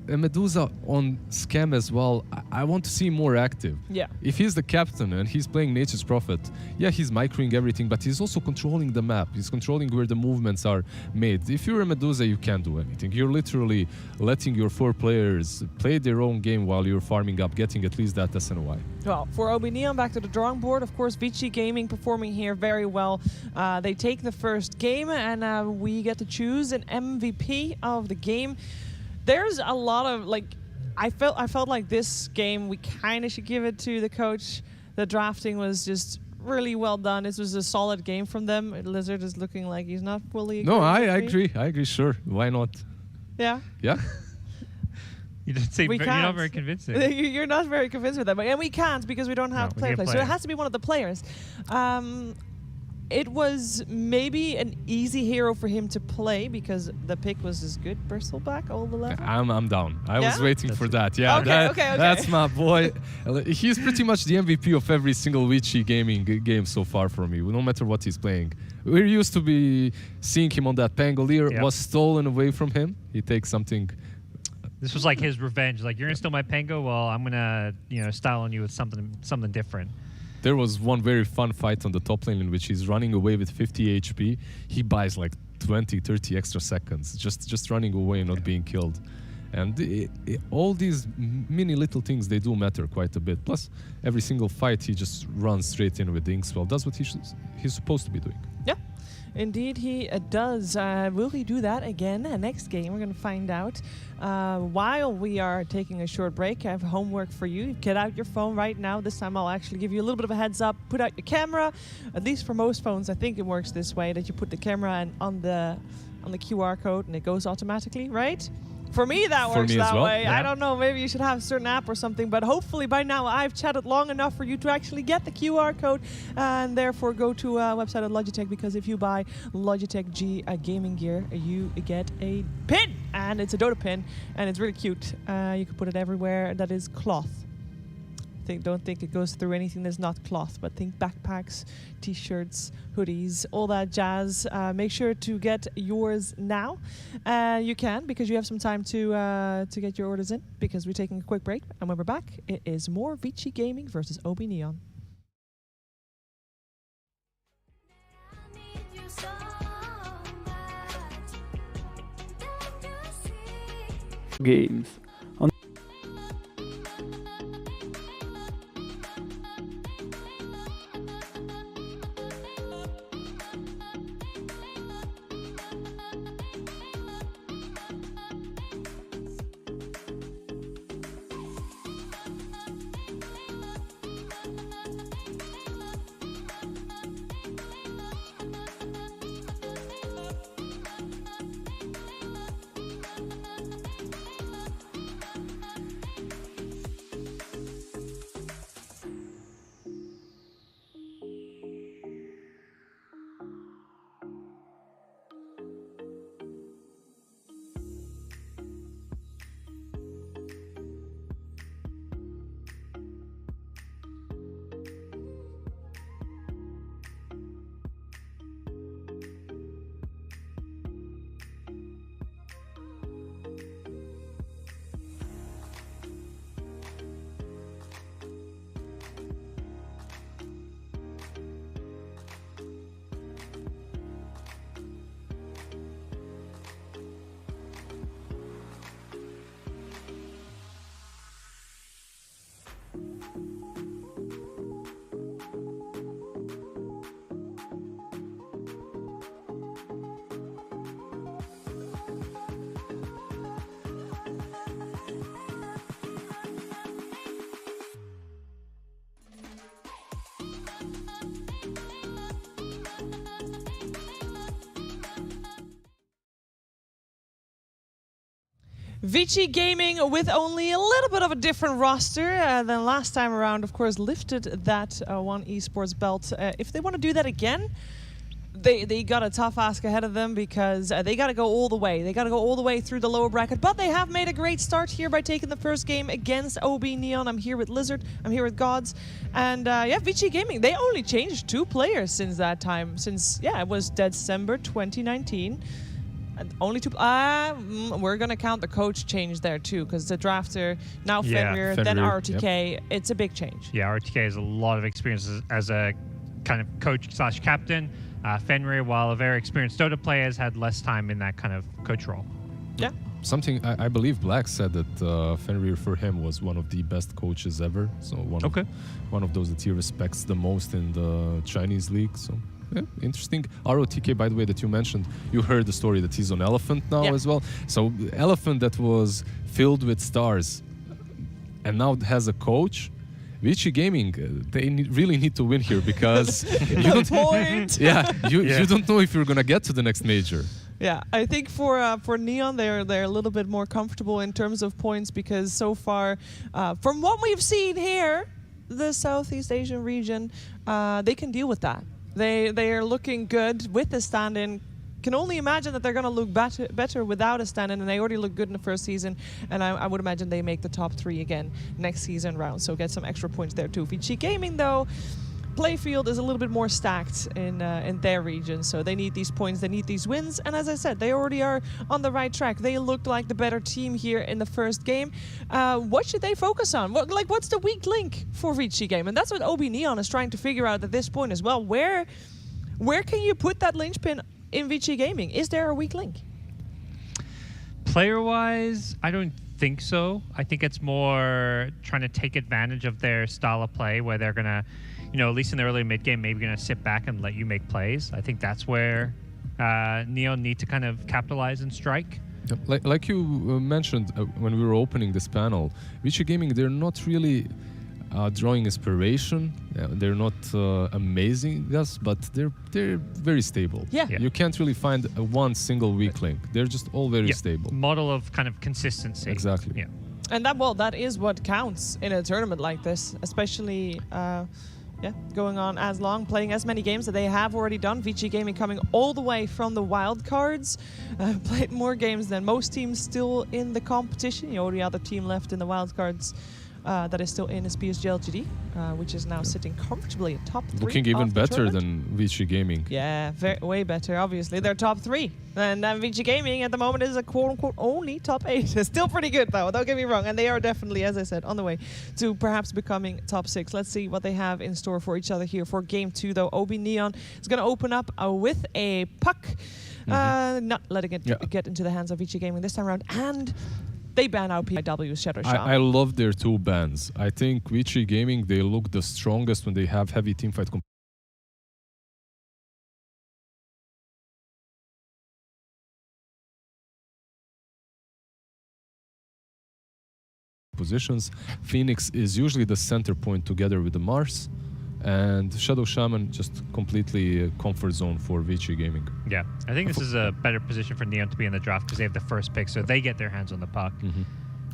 a Medusa on Scam as well, I want to see him more active. Yeah. If he's the captain and he's playing Nature's Prophet, yeah, he's microing everything, but he's also controlling the map. He's controlling where the movements are made. If you're a Medusa, you can't do anything. You're literally letting your 4 players play their own game while you're farming up, getting at least that SNY. Well, for Ob.Neon, back to the drawing board. Of course, Vici Gaming performing here very well. They take the first game, and we get to choose an MVP of the game. There's a lot of, like, I felt like this game, we kind of should give it to the coach. The drafting was just really well done. This was a solid game from them. Lizard is looking like he's not fully No, I agree. agree, sure. Why not? Yeah. Yeah? You didn't say We you're can't. not very convincing. You're not very convinced with that. And we can't because we don't have No, we player need a play. So it player. has to be one of the players. It was maybe an easy hero for him to play because the pick was as good. Bristleback, all the level. I'm down. I was Yeah? waiting for that. Yeah, Okay, okay. that's my boy. He's pretty much the MVP of every single Vici Gaming game so far for me, no matter what he's playing. We're used to be seeing him on that Pangolier, Yep. was stolen away from him. He takes something. This was like his revenge. Like, you're gonna steal my Pango. Well, I'm gonna, style on you with something different. There was one very fun fight on the top lane in which he's running away with 50 HP. He buys like 20, 30 extra seconds just running away and not being killed. And all these mini little things, they do matter quite a bit. Plus, every single fight, he just runs straight in with the Inkswell. Does what he's supposed to be doing. Yeah, indeed he does. Will he do that again? Next game, we're going to find out. While we are taking a short break, I have homework for you. Get out your phone right now. This time I'll actually give you a little bit of a heads up. Put out your camera. At least for most phones, I think it works this way, that you put the camera on the QR code and it goes automatically, right? For me, that For works me as that well, way. yeah. I don't know. Maybe you should have a certain app or something. But hopefully by now I've chatted long enough for you to actually get the QR code and therefore go to a website of Logitech, because if you buy Logitech G gaming gear, you get a pin, and it's a Dota pin, and it's really cute. You can put it everywhere that is cloth. Don't think it goes through anything that's not cloth, but think backpacks, t-shirts, hoodies, all that jazz. Make sure to get yours now. You can, because you have some time to get your orders in, because we're taking a quick break, and when we're back, it is more Vici Gaming versus Ob.Neon. Games. Vici Gaming, with only a little bit of a different roster than last time around, of course, lifted that one esports belt. If they want to do that again, they got a tough ask ahead of them, because they got to go all the way. They got to go all the way through the lower bracket. But they have made a great start here by taking the first game against Ob.Neon. I'm here with Lizard. I'm here with Gods. And yeah, Vici Gaming, they only changed 2 players since that time. Since, yeah, it was December 2019. Only 2. We're going to count the coach change there too, because the drafter, now Fenrir, then RTK. Yep. It's a big change. Yeah, RTK has a lot of experience as a kind of coach/captain. Fenrir, while a very experienced Dota player, has had less time in that kind of coach role. Yeah. Something I believe Black said that Fenrir for him was one of the best coaches ever. So one of those that he respects the most in the Chinese league. So yeah, interesting. ROTK, by the way, that you mentioned, you heard the story that he's on Elephant now as well. So Elephant that was filled with stars and now has a coach. Vici Gaming, they really need to win here, because you don't. You don't know if you're gonna get to the next major. Yeah, I think for Neon, they're a little bit more comfortable in terms of points, because so far, from what we've seen here, the Southeast Asian region, they can deal with that. They are looking good with the stand-in. Can only imagine that they're going to look better without a stand-in, and they already look good in the first season, and I would imagine they make the top 3 again next season round, so get some extra points there too. Vici Gaming, though, playfield is a little bit more stacked in their region, so they need these points, they need these wins, and as I said, they already are on the right track. They looked like the better team here in the first game. What should they focus on? What's the weak link for Vici Gaming? And that's what Ob.Neon is trying to figure out at this point as well. Where can you put that linchpin in Vici Gaming? Is there a weak link? Player-wise, I don't think so. I think it's more trying to take advantage of their style of play, where they're going to, at least in the early mid-game, maybe going to sit back and let you make plays. I think that's where Neon need to kind of capitalize and strike. Like you mentioned when we were opening this panel, Vici Gaming, they're not really drawing inspiration. They're not amazing, yes, but they're very stable. Yeah. You can't really find one single weak link. They're just all very stable. Model of kind of consistency. Exactly. Yeah. And that is what counts in a tournament like this, especially going on as long, playing as many games that they have already done. Vici Gaming coming all the way from the wild cards, played more games than most teams still in the competition. The only other team left in the wild cards that is still in is PSG LGD, which is now sitting comfortably at top 3. Looking even better than Vici Gaming. Yeah, way better, obviously. They're top 3. And Vici Gaming at the moment is a quote-unquote only top 8. It's still pretty good, though, don't get me wrong. And they are definitely, as I said, on the way to perhaps becoming top 6. Let's see what they have in store for each other here for Game 2, though. Ob.Neon is going to open up with a puck, not letting it get into the hands of Vici Gaming this time around. And they ban out PIW's Shadow Shot. I love their 2 bans. I think Vici Gaming, they look the strongest when they have heavy teamfight positions. Phoenix is usually the center point together with the Mars, and Shadow Shaman just completely comfort zone for Vici Gaming. Yeah, I think this is a better position for Neon to be in the draft, because they have the first pick, so they get their hands on the puck.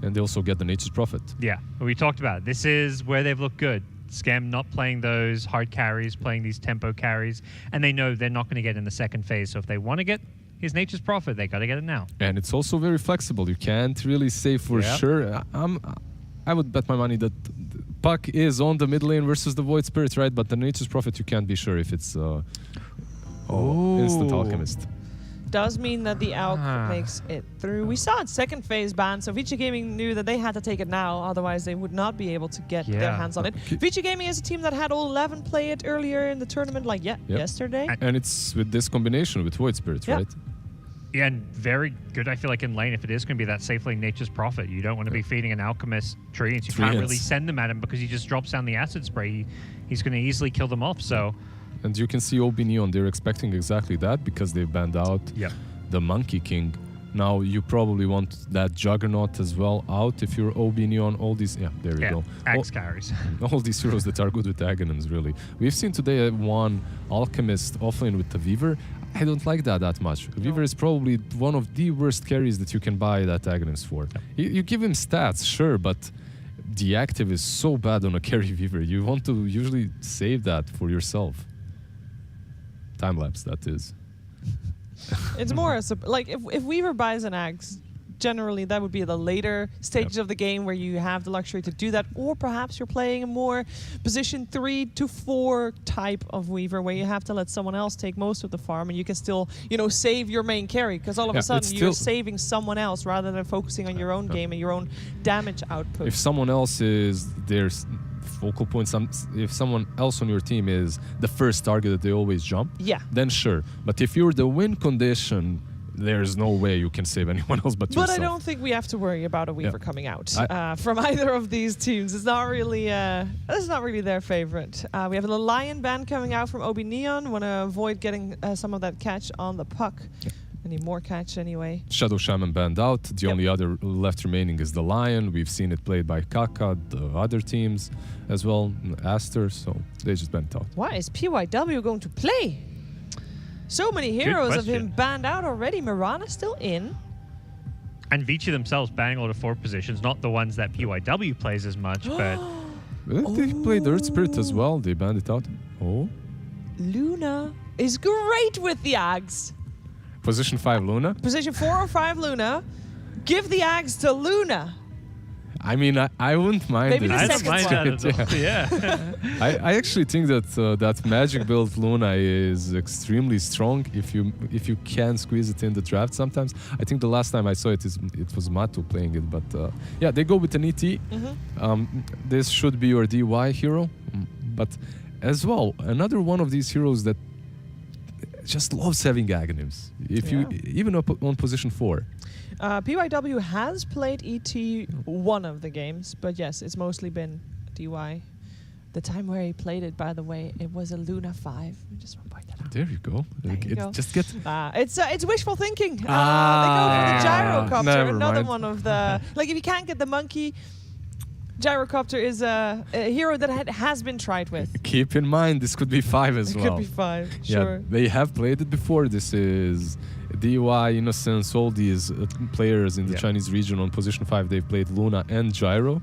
And they also get the Nature's Prophet. Yeah, we talked about it. This is where they've looked good. Scam not playing those hard carries, playing these tempo carries, and they know they're not going to get in the second phase, so if they want to get his Nature's Prophet, they got to get it now. And it's also very flexible. You can't really say for sure. I would bet my money that puck is on the mid lane versus the Void Spirit, right? But the Nature's Prophet, you can't be sure if it's Instant Alchemist. Does mean that the Alch makes it through. We saw it second phase ban, so Vici Gaming knew that they had to take it now, otherwise they would not be able to get their hands on it. Vici Gaming is a team that had all 11 play it earlier in the tournament, like yesterday. And it's with this combination with Void Spirit, right? Yeah, and very good, I feel like, in lane, if it is going to be that safe lane Nature's Prophet. You don't want to be feeding an Alchemist Treants. You can't really send them at him, because he just drops down the Acid Spray. He's going to easily kill them off, so... And you can see Ob.Neon, they're expecting exactly that, because they banned out the Monkey King. Now, you probably want that Juggernaut as well out if you're Ob.Neon. All these... Yeah, there you go. Axe carries. All these heroes that are good with Aghanons, really. We've seen today one Alchemist offlane with the Weaver. I don't like that much. Weaver is probably one of the worst carries that you can buy that Aghanim's for. You give him stats, sure, but the active is so bad on a carry Weaver. You want to usually save that for yourself. Time-lapse, that is. It's more like if Weaver buys an Axe, generally that would be the later stages of the game where you have the luxury to do that, or perhaps you're playing a more position 3 to 4 type of Weaver where you have to let someone else take most of the farm and you can still, save your main carry, because all of a sudden you're saving someone else rather than focusing on your own game and your own damage output. If someone else is there's focal point, if someone else on your team is the first target that they always jump, then sure. But if you're the win condition, there's no way you can save anyone else but yourself. But I don't think we have to worry about a Weaver coming out from either of these teams. It's not really their favorite. We have a Lion band coming out from Ob.Neon. Want to avoid getting some of that catch on the puck. Any more catch anyway. Shadow Shaman banned out. The only other left remaining is the Lion. We've seen it played by Kaka, the other teams as well, Aster, so they just banned out. Why is PYW going to play? So many heroes of him banned out already. Mirana still in. And Vici themselves banning a lot of 4 positions, not the ones that PYW plays as much, but... They played Earth Spirit as well. They banned it out. Luna is great with the Ags. Position 5 Luna. Position 4 or 5 Luna. Give the Ags to Luna. I mean, I wouldn't mind Maybe it. the second one. I actually think that that magic build Luna is extremely strong if you can squeeze it in the draft sometimes. I think the last time I saw it was Matu playing it, but yeah, they go with an ET. This should be your DY hero, but as well, another one of these heroes that just loves having Aghanims. If you even up on position 4. PYW has played ET one of the games, but yes, it's mostly been DY. The time where he played it, by the way, it was a Luna 5. I just want to point that out. There you go. Just get. It's wishful thinking. They go for the gyrocopter. Another one of the if you can't get the monkey. Gyrocopter is a hero that has been tried with. Keep in mind, this could be 5 as well. It could be 5, sure. Yeah, they have played it before. This is DY, Innocence, all these players in the Chinese region on position 5. They've played Luna and Gyro.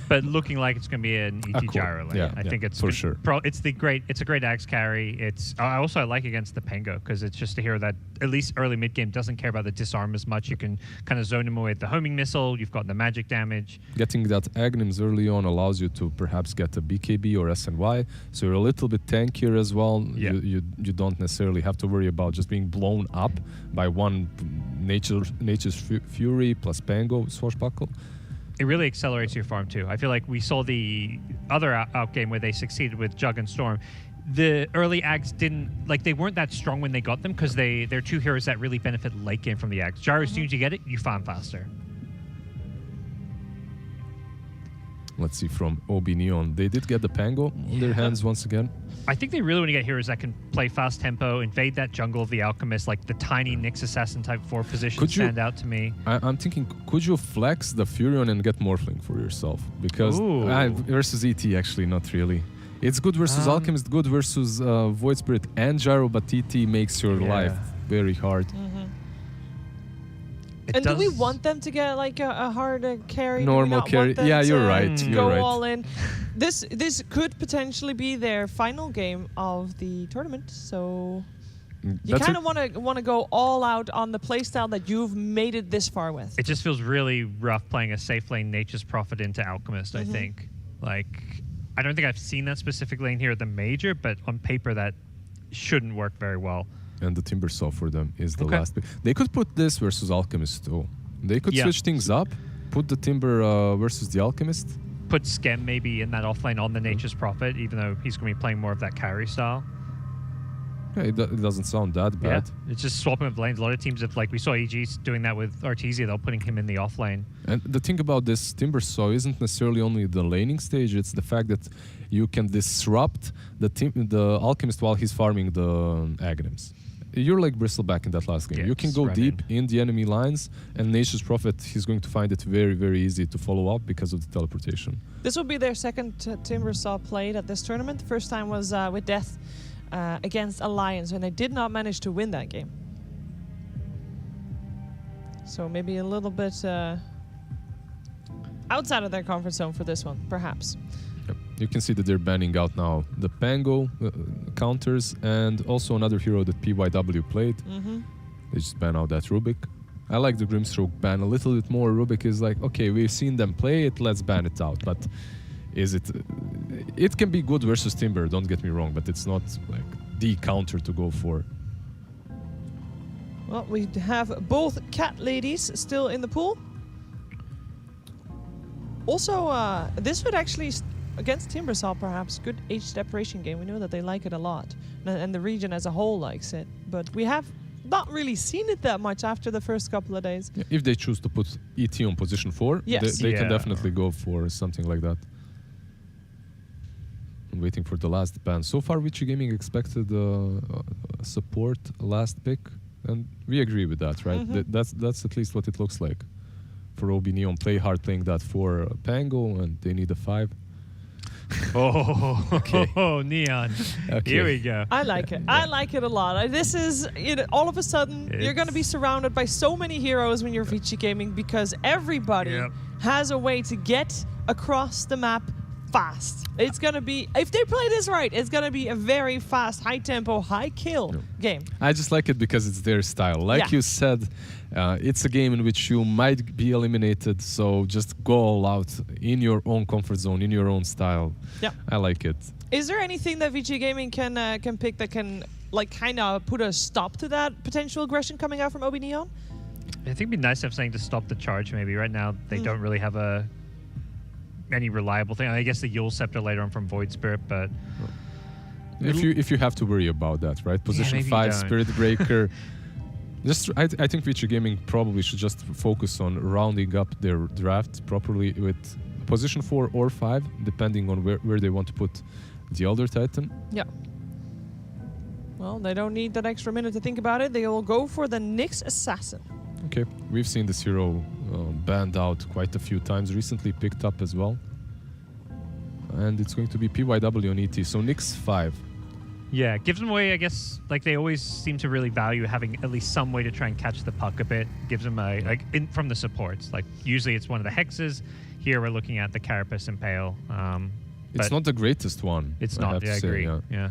But looking like it's going to be an ET Gyro lane. I think it's for sure. It's a great axe carry. I like against the Pengo because it's just a hero that at least early mid game doesn't care about the disarm as much. You can kind of zone him away with the homing missile. You've got the magic damage. Getting that Aghanims early on allows you to perhaps get a BKB or SNY, so you're a little bit tankier as well. You don't necessarily have to worry about just being blown up by one Nature's Fury plus Pango Swashbuckle. It really accelerates your farm too. I feel like we saw the other out game where they succeeded with Jug and Storm. The early Ags they weren't that strong when they got them because they're 2 heroes that really benefit late game from the Ags. Gyro, as soon as you get it, you farm faster. Let's see, from Ob.Neon. They did get the Pango on their hands once again. I think they really want to get heroes that can play fast tempo, invade that jungle of the Alchemist, like the tiny Nyx Assassin type 4 position stand out to me. I'm thinking, could you flex the Furion and get Morphling for yourself? Because versus ET, actually, not really. It's good versus Alchemist, good versus Void Spirit and Gyro, but ET makes your life very hard. And do we want them to get like a harder carry? Normal carry. Yeah, you're right. Go all in. This could potentially be their final game of the tournament. So you kind of want to go all out on the playstyle that you've made it this far with. It just feels really rough playing a safe lane Nature's Prophet into Alchemist. I think I don't think I've seen that specific lane here at the Major, but on paper that shouldn't work very well. And the Timber Saw for them is the last pick. They could put this versus Alchemist too. They could switch things up, put the Timber versus the Alchemist. Put Skem maybe in that offlane on the Nature's Prophet, even though he's going to be playing more of that carry style. Yeah, it doesn't sound that bad. Yeah, it's just swapping of lanes. A lot of teams have, we saw EG doing that with Artesia, they're putting him in the offlane. And the thing about this Timber Saw isn't necessarily only the laning stage, it's the fact that you can disrupt the Alchemist while he's farming the Aghanims. You're like Bristleback in that last game. You can go deep in the enemy lines, and Nature's Prophet, he's going to find it very, very easy to follow up because of the teleportation. This will be their second Timber Saw played at this tournament. The first time was with Death against Alliance, and they did not manage to win that game. So maybe a little bit outside of their comfort zone for this one, perhaps. Yep. You can see that they're banning out now the Pango counters and also another hero that PYW played. They just ban out that Rubik. I like the Grimstroke ban a little bit more. Rubik is like, okay, we've seen them play it, let's ban it out. But is it... It can be good versus Timber, don't get me wrong, but it's not like the counter to go for. Well, we have both cat ladies still in the pool. Also, this would actually, against Timbersol perhaps, good H Deparation game. We know that they like it a lot. And the region as a whole likes it. But we have not really seen it that much after the first couple of days. Yeah, if they choose to put ET on position 4, yes. they can definitely go for something like that. I'm waiting for the last ban. So far, Vici Gaming expected support last pick. And we agree with that, right? That's at least what it looks like. For Ob.Neon, play hard playing that for Pango, and they need a 5. Oh, okay. Neon. Okay. Here we go. I like it. I like it a lot. This is, all of a sudden, you're going to be surrounded by so many heroes when you're Vici Gaming because everybody has a way to get across the map fast. It's going to be, if they play this right, it's going to be a very fast, high-tempo, high-kill game. I just like it because it's their style. Like you said, it's a game in which you might be eliminated, so just go all out in your own comfort zone, in your own style. Yeah, I like it. Is there anything that Vici Gaming can pick that can like kind of put a stop to that potential aggression coming out from Ob.Neon? I think it'd be nice to have something to stop the charge maybe. Right now, they don't really have any reliable thing. I guess the Yule Scepter later on from Void Spirit, but... If you have to worry about that, right? Position 5, Spirit Breaker. I think Vici Gaming probably should just focus on rounding up their draft properly with position 4 or 5, depending on where they want to put the Elder Titan. Yeah. Well, they don't need that extra minute to think about it. They will go for the Nyx Assassin. Okay, we've seen this hero banned out quite a few times, recently picked up as well. And it's going to be PYW on ET, so Nyx 5. Yeah, gives them away, I guess, like they always seem to really value having at least some way to try and catch the puck a bit. Gives them from the supports. Like usually it's one of the hexes. Here we're looking at the Carapace Impale. It's not the greatest one. It's not, I agree. Yeah.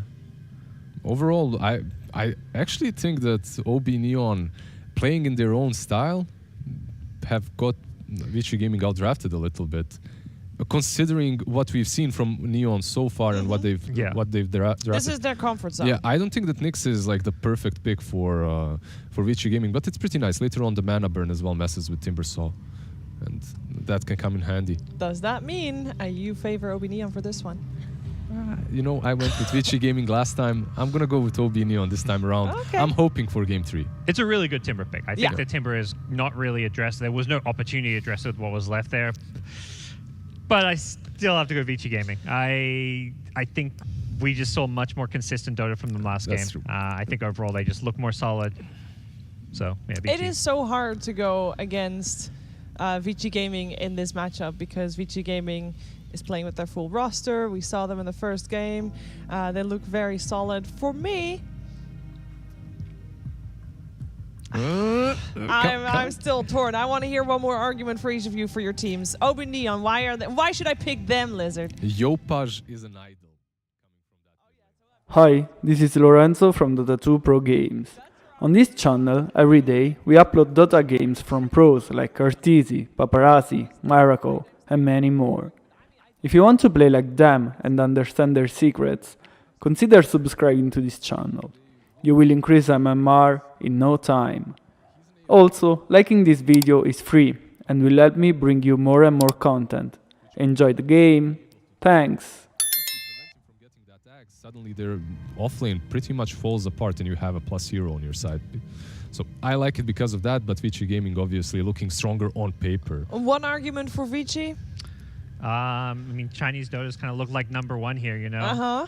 Overall, I actually think that Ob.Neon, playing in their own style, have got Vici Gaming out-drafted a little bit. Considering what we've seen from Neon so far and what they've drafted. This is their comfort zone. Yeah, I don't think that Nyx is like the perfect pick for Vici Gaming, but it's pretty nice. Later on, the mana burn as well messes with Timbersaw, and that can come in handy. Does that mean you favor Ob.Neon for this one? I went with Vici Gaming last time. I'm gonna go with Ob.Neon this time around. Okay. I'm hoping for Game 3. It's a really good Timber pick. I think the Timber is not really addressed. There was no opportunity to address with what was left there. But I still have to go Vici Gaming. I think we just saw much more consistent Dota from them last game. True. I think overall they just look more solid. So, yeah, Vici. It is so hard to go against Vici Gaming in this matchup because Vici Gaming is playing with their full roster. We saw them in the first game. They look very solid. For me, I'm still torn. I want to hear one more argument for each of you for your teams. Ob.Neon, why should I pick them, Lizard? Yopaj is an idol. Hi, this is Lorenzo from Dota 2 Pro Games. On this channel, every day, we upload Dota games from pros like Arteezy, Paparazzi, Miracle, and many more. If you want to play like them and understand their secrets, consider subscribing to this channel. You will increase MMR in no time. Also, liking this video is free and will help me bring you more and more content. Enjoy the game. Thanks. Suddenly their offlane pretty much falls apart and you have a plus hero on your side. So I like it because of that, but Vici Gaming obviously looking stronger on paper. One argument for Vici? I mean, Chinese Dotas kind of look like #1 here, you know.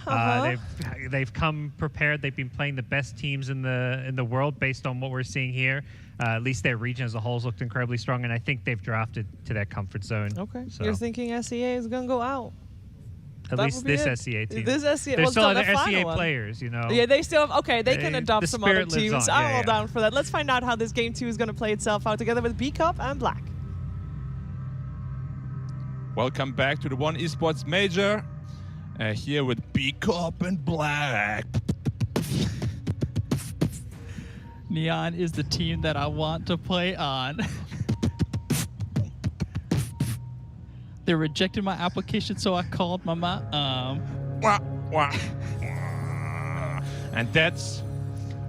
They've come prepared. They've been playing the best teams in the world based on what we're seeing here. At least their region as a whole has looked incredibly strong, and I think they've drafted to their comfort zone. Okay. So. You're thinking SEA is going to go out? At That least would be this it. SEA team. This SEA, There's well, still the other final SEA one. players, you know. Yeah, they still have, okay, they can adopt the some other spirit lives teams. on. I'm Yeah, all yeah. down for that. Let's find out how this game 2 is going to play itself out together with B-Cup and Black. Welcome back to the One Esports Major. Here with B-Cup and Black. Neon is the team that I want to play on. They rejected my application, so I called my mom. Wah, wah. And that's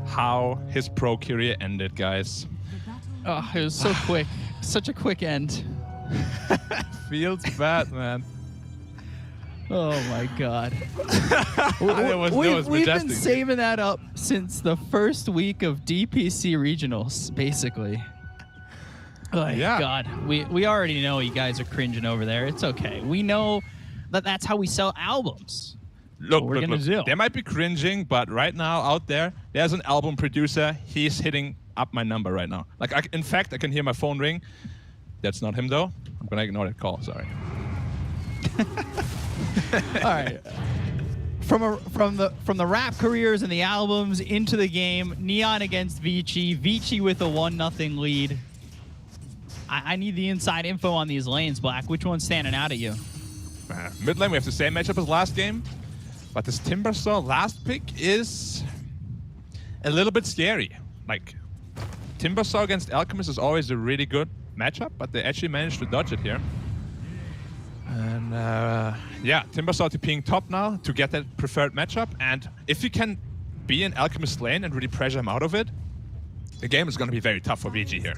how his pro career ended, guys. Oh, it was so quick. Such a quick end. Feels bad, man. Oh my God. We've We've been saving that up since the first week of DPC regionals, basically. Oh Yeah. God, we already know you guys are cringing over there. It's okay. We know that that's how we sell albums. Look, What we're look, gonna do. They might be cringing, but right now out there's an album producer. He's hitting up my number right now. Like, in fact, I can hear my phone ring. That's not him though. I'm gonna ignore that call. Sorry. All right. From the rap careers and the albums into the game, Neon against Vici. Vici with a 1-0 lead. I need the inside info on these lanes, Black. Which one's standing out at you? Mid lane, we have the same matchup as last game, but this Timbersaw last pick is a little bit scary. Like, Timbersaw against Alchemist is always a really good matchup, but they actually managed to dodge it here. And yeah, Timbersaw TPing top now to get that preferred matchup, and if you can be in Alchemist lane and really pressure him out of it, the game is going to be very tough for VG here.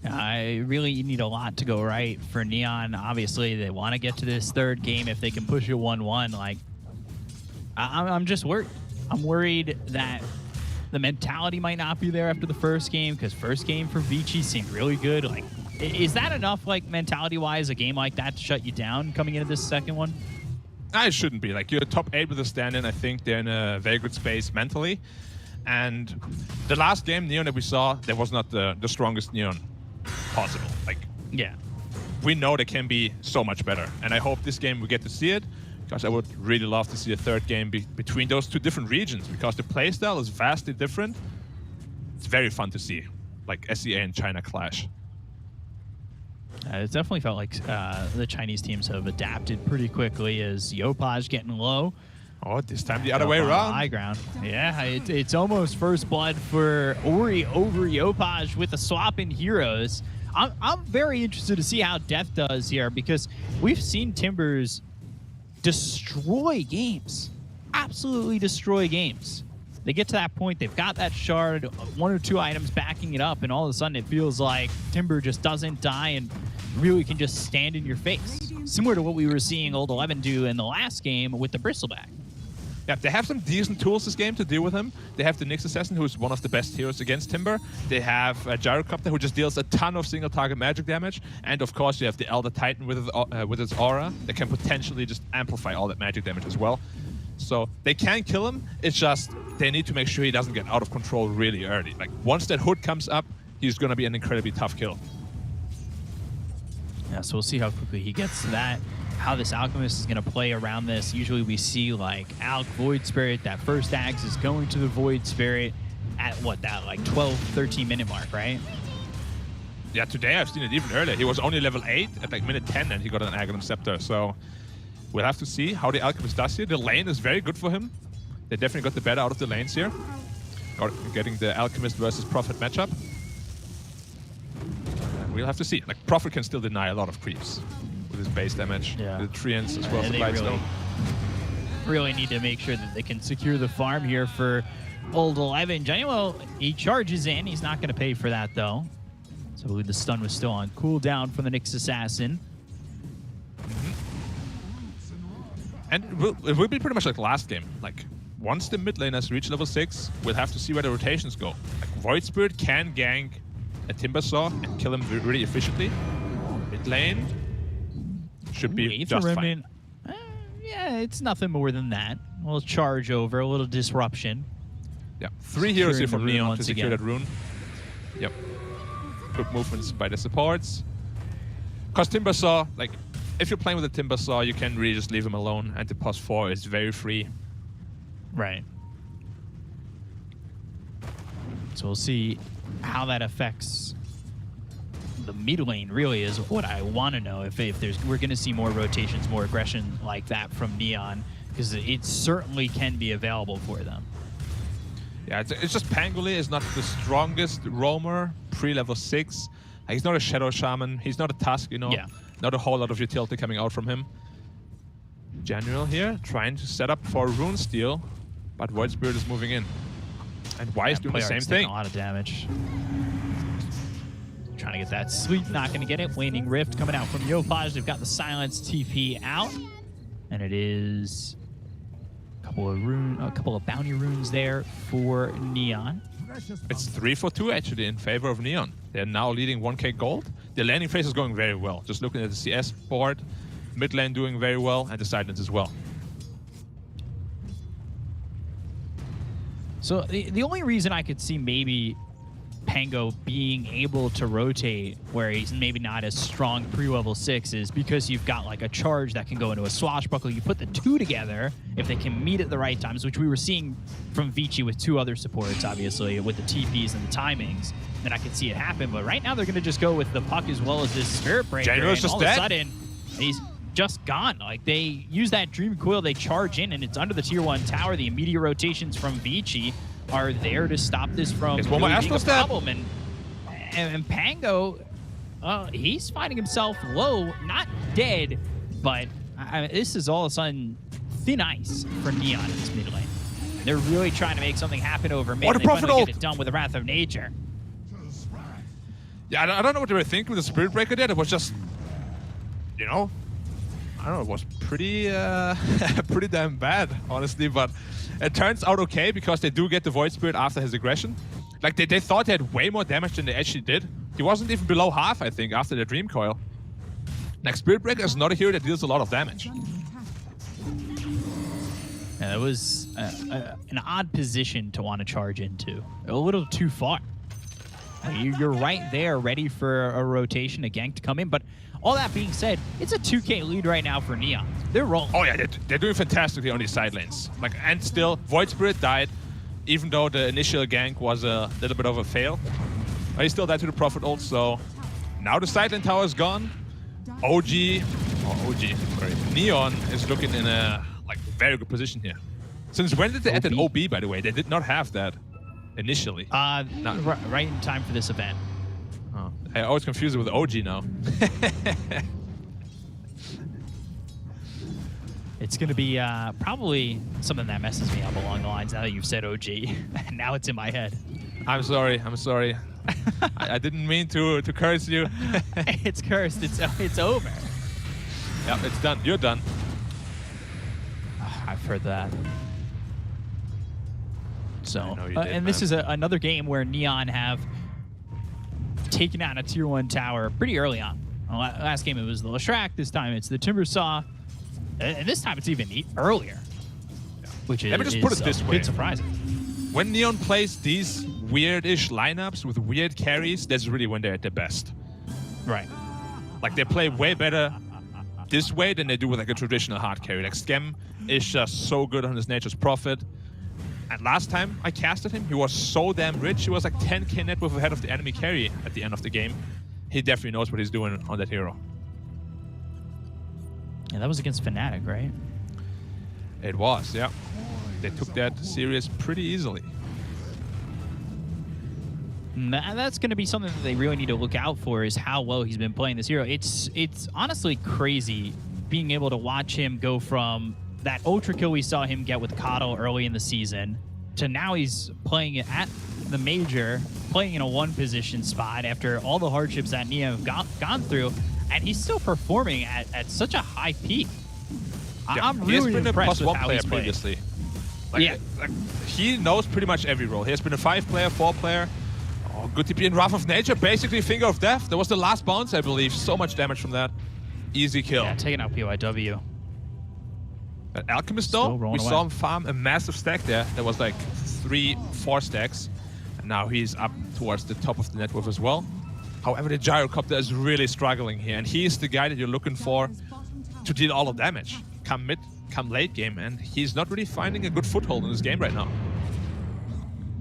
I really need a lot to go right for Neon. Obviously, they want to get to this third game if they can push it 1-1. Like, I'm just worried. I'm worried that the mentality might not be there after the first game, because first game for Vici seemed really good. Like, is that enough, like, mentality-wise, a game like that to shut you down coming into this second one? It shouldn't be. Like, you're top 8 with a stand-in. I think they're in a very good space mentally. And the last game, Neon, that we saw, that was not the strongest Neon possible. Like, Yeah. we know they can be so much better. And I hope this game we get to see it, because I would really love to see a third game between those two different regions, because the playstyle is vastly different. It's very fun to see, like SEA and China clash. It definitely felt like the Chinese teams have adapted pretty quickly as Yopaj getting low. Oh, this time the other way Up on the around. high ground. Yeah, it's almost first blood for Ori over Yopaj with a swap in heroes. I'm very interested to see how Death does here, because we've seen Timbers destroy games. Absolutely destroy games. They get to that point, they've got that shard, 1 or 2 items backing it up, and all of a sudden it feels like Timber just doesn't die and really can just stand in your face. Similar to what we were seeing Ob.Neon do in the last game with the Bristleback. Yeah, they have some decent tools this game to deal with him. They have the Nyx Assassin, who's one of the best heroes against Timber. They have Gyrocopter, who just deals a ton of single target magic damage. And of course, you have the Elder Titan with its aura that can potentially just amplify all that magic damage as well. So they can kill him. It's just they need to make sure he doesn't get out of control really early. Like, once that hood comes up, he's going to be an incredibly tough kill. Yeah, so we'll see how quickly he gets to that, how this Alchemist is going to play around this. Usually we see, like, Alch Void Spirit, that first axe is going to the Void Spirit at, what, that, like, 12, 13-minute mark, right? Yeah, today I've seen it even earlier. He was only level 8 at, like, minute 10, and he got an Aghanim Scepter. So we'll have to see how the Alchemist does here. The lane is very good for him. They definitely got the better out of the lanes here. Getting the Alchemist versus Prophet matchup. We'll have to see. Like, Prophet can still deny a lot of creeps with his base damage. Yeah. The Treants as well. And they really need to make sure that they can secure the farm here for Ob.Neon. Well, he charges in. He's not going to pay for that, though. So I believe the stun was still on cooldown from the Nyx Assassin. And it will be pretty much like last game. Like, once the mid laners reach level 6, we'll have to see where the rotations go. Like, Void Spirit can gank a Timbersaw and kill him really efficiently. Mid lane should be just fine. Yeah, it's nothing more than that. A little charge over, a little disruption. Yeah, 3 heroes here from Neon to once secure again. that rune. Yep. Good movements by the supports. Because Timbersaw, like, if you're playing with a Timber Saw, you can really just leave him alone, and the +4 is very free. Right. So we'll see how that affects the mid lane, really, is what I want to know. If we're going to see more rotations, more aggression like that from Neon, because it certainly can be available for them. Yeah, it's just Pangoli is not the strongest roamer pre-level 6. He's not a Shadow Shaman. He's not a Tusk, you know. Yeah. Not a whole lot of utility coming out from him. General here, trying to set up for Rune Steal, but Void Spirit is moving in. And Y is doing the same thing. A lot of damage. Trying to get that sweep, not going to get it. Waning Rift coming out from Yopaj. They've got the Silence TP out. And it is a couple of bounty runes there for Neon. It's 3 for 2 actually in favor of Neon. They're now leading 1k gold. The landing phase is going very well. Just looking at the CS board, mid lane doing very well, and the Silence as well. So the only reason I could see maybe Pango being able to rotate where he's maybe not as strong pre-level 6 is because you've got like a charge that can go into a swashbuckle. You put the two together if they can meet at the right times, which we were seeing from Vici with 2 other supports, obviously, with the TPs and the timings. Then I could see it happen. But right now they're going to just go with the puck as well as this Spirit Breaker. General's and just all dead. of a sudden, he's just gone. Like, they use that Dream Coil, they charge in, and it's under the tier 1 tower. The immediate rotations from Vici are there to stop this from really being a problem. And Pango, he's finding himself low, not dead, but this is all of a sudden thin ice for Neon in this mid lane. They're really trying to make something happen over mid. They finally get it done with the Wrath of Nature. Yeah, I don't know what they were thinking with the Spirit Breaker there. It was just, you know, I don't know, it was pretty pretty damn bad, honestly, but it turns out okay because they do get the Void Spirit after his aggression. Like, they thought they had way more damage than they actually did. He wasn't even below half, I think, after the Dream Coil. Like, Spirit Breaker is not a hero that deals a lot of damage. Yeah, it was an odd position to want to charge into. A little too far. You're right there, ready for a rotation, a gank to come in, but all that being said, it's a 2k lead right now for Neon. They're rolling. Oh yeah, they're doing fantastically on these side lanes. Like, and still, Void Spirit died, even though the initial gank was a little bit of a fail. But he still died to the Prophet ult, so now the side lane tower is gone. Neon is looking in a very good position here. Since when did they add an OB, by the way? They did not have that initially. Right in time for this event. Oh, I always confuse it with OG now. It's going to be probably something that messes me up along the lines now that you've said OG. Now it's in my head. I'm sorry. I didn't mean to curse you. It's cursed. It's over. Yep, it's done. You're done. I've heard that. So, and this is man. another game where Neon have taken out a tier 1 tower pretty early on. Last game it was the Leshrac. This time it's the Timber Saw. And this time it's even earlier, which is, let me just put it this a way. bit surprising. When Neon plays these weird-ish lineups with weird carries, that's really when they're at their best. Right. Like, they play way better this way than they do with like a traditional hard carry. Like, Skem is just so good on his Nature's Prophet. And last time I casted him, he was so damn rich. He was like 10k net worth ahead of the enemy carry at the end of the game. He definitely knows what he's doing on that hero. Yeah, that was against Fnatic, right? It was, yeah. They took that serious pretty easily. That's going to be something that they really need to look out for, is how well he's been playing this hero. It's honestly crazy being able to watch him go from that ultra kill we saw him get with Coddle early in the season to now he's playing it at the Major, playing in a 1 position spot after all the hardships that Neon have gone through, and he's still performing at such a high peak. Yeah, I'm really impressed with how he's played. Previously. Like, he knows pretty much every role. He has been a 5-player, 4-player. Oh, good TP in Wrath of Nature, basically Finger of Death. That was the last bounce, I believe. So much damage from that. Easy kill. Yeah, taking out PYW. At Alchemist, though, we saw him farm a massive stack there. There was like 3-4 stacks. And now he's up towards the top of the network as well. However, the Gyrocopter is really struggling here. And he's the guy that you're looking for to deal all of damage. Come mid, come late game, and he's not really finding a good foothold in this game right now.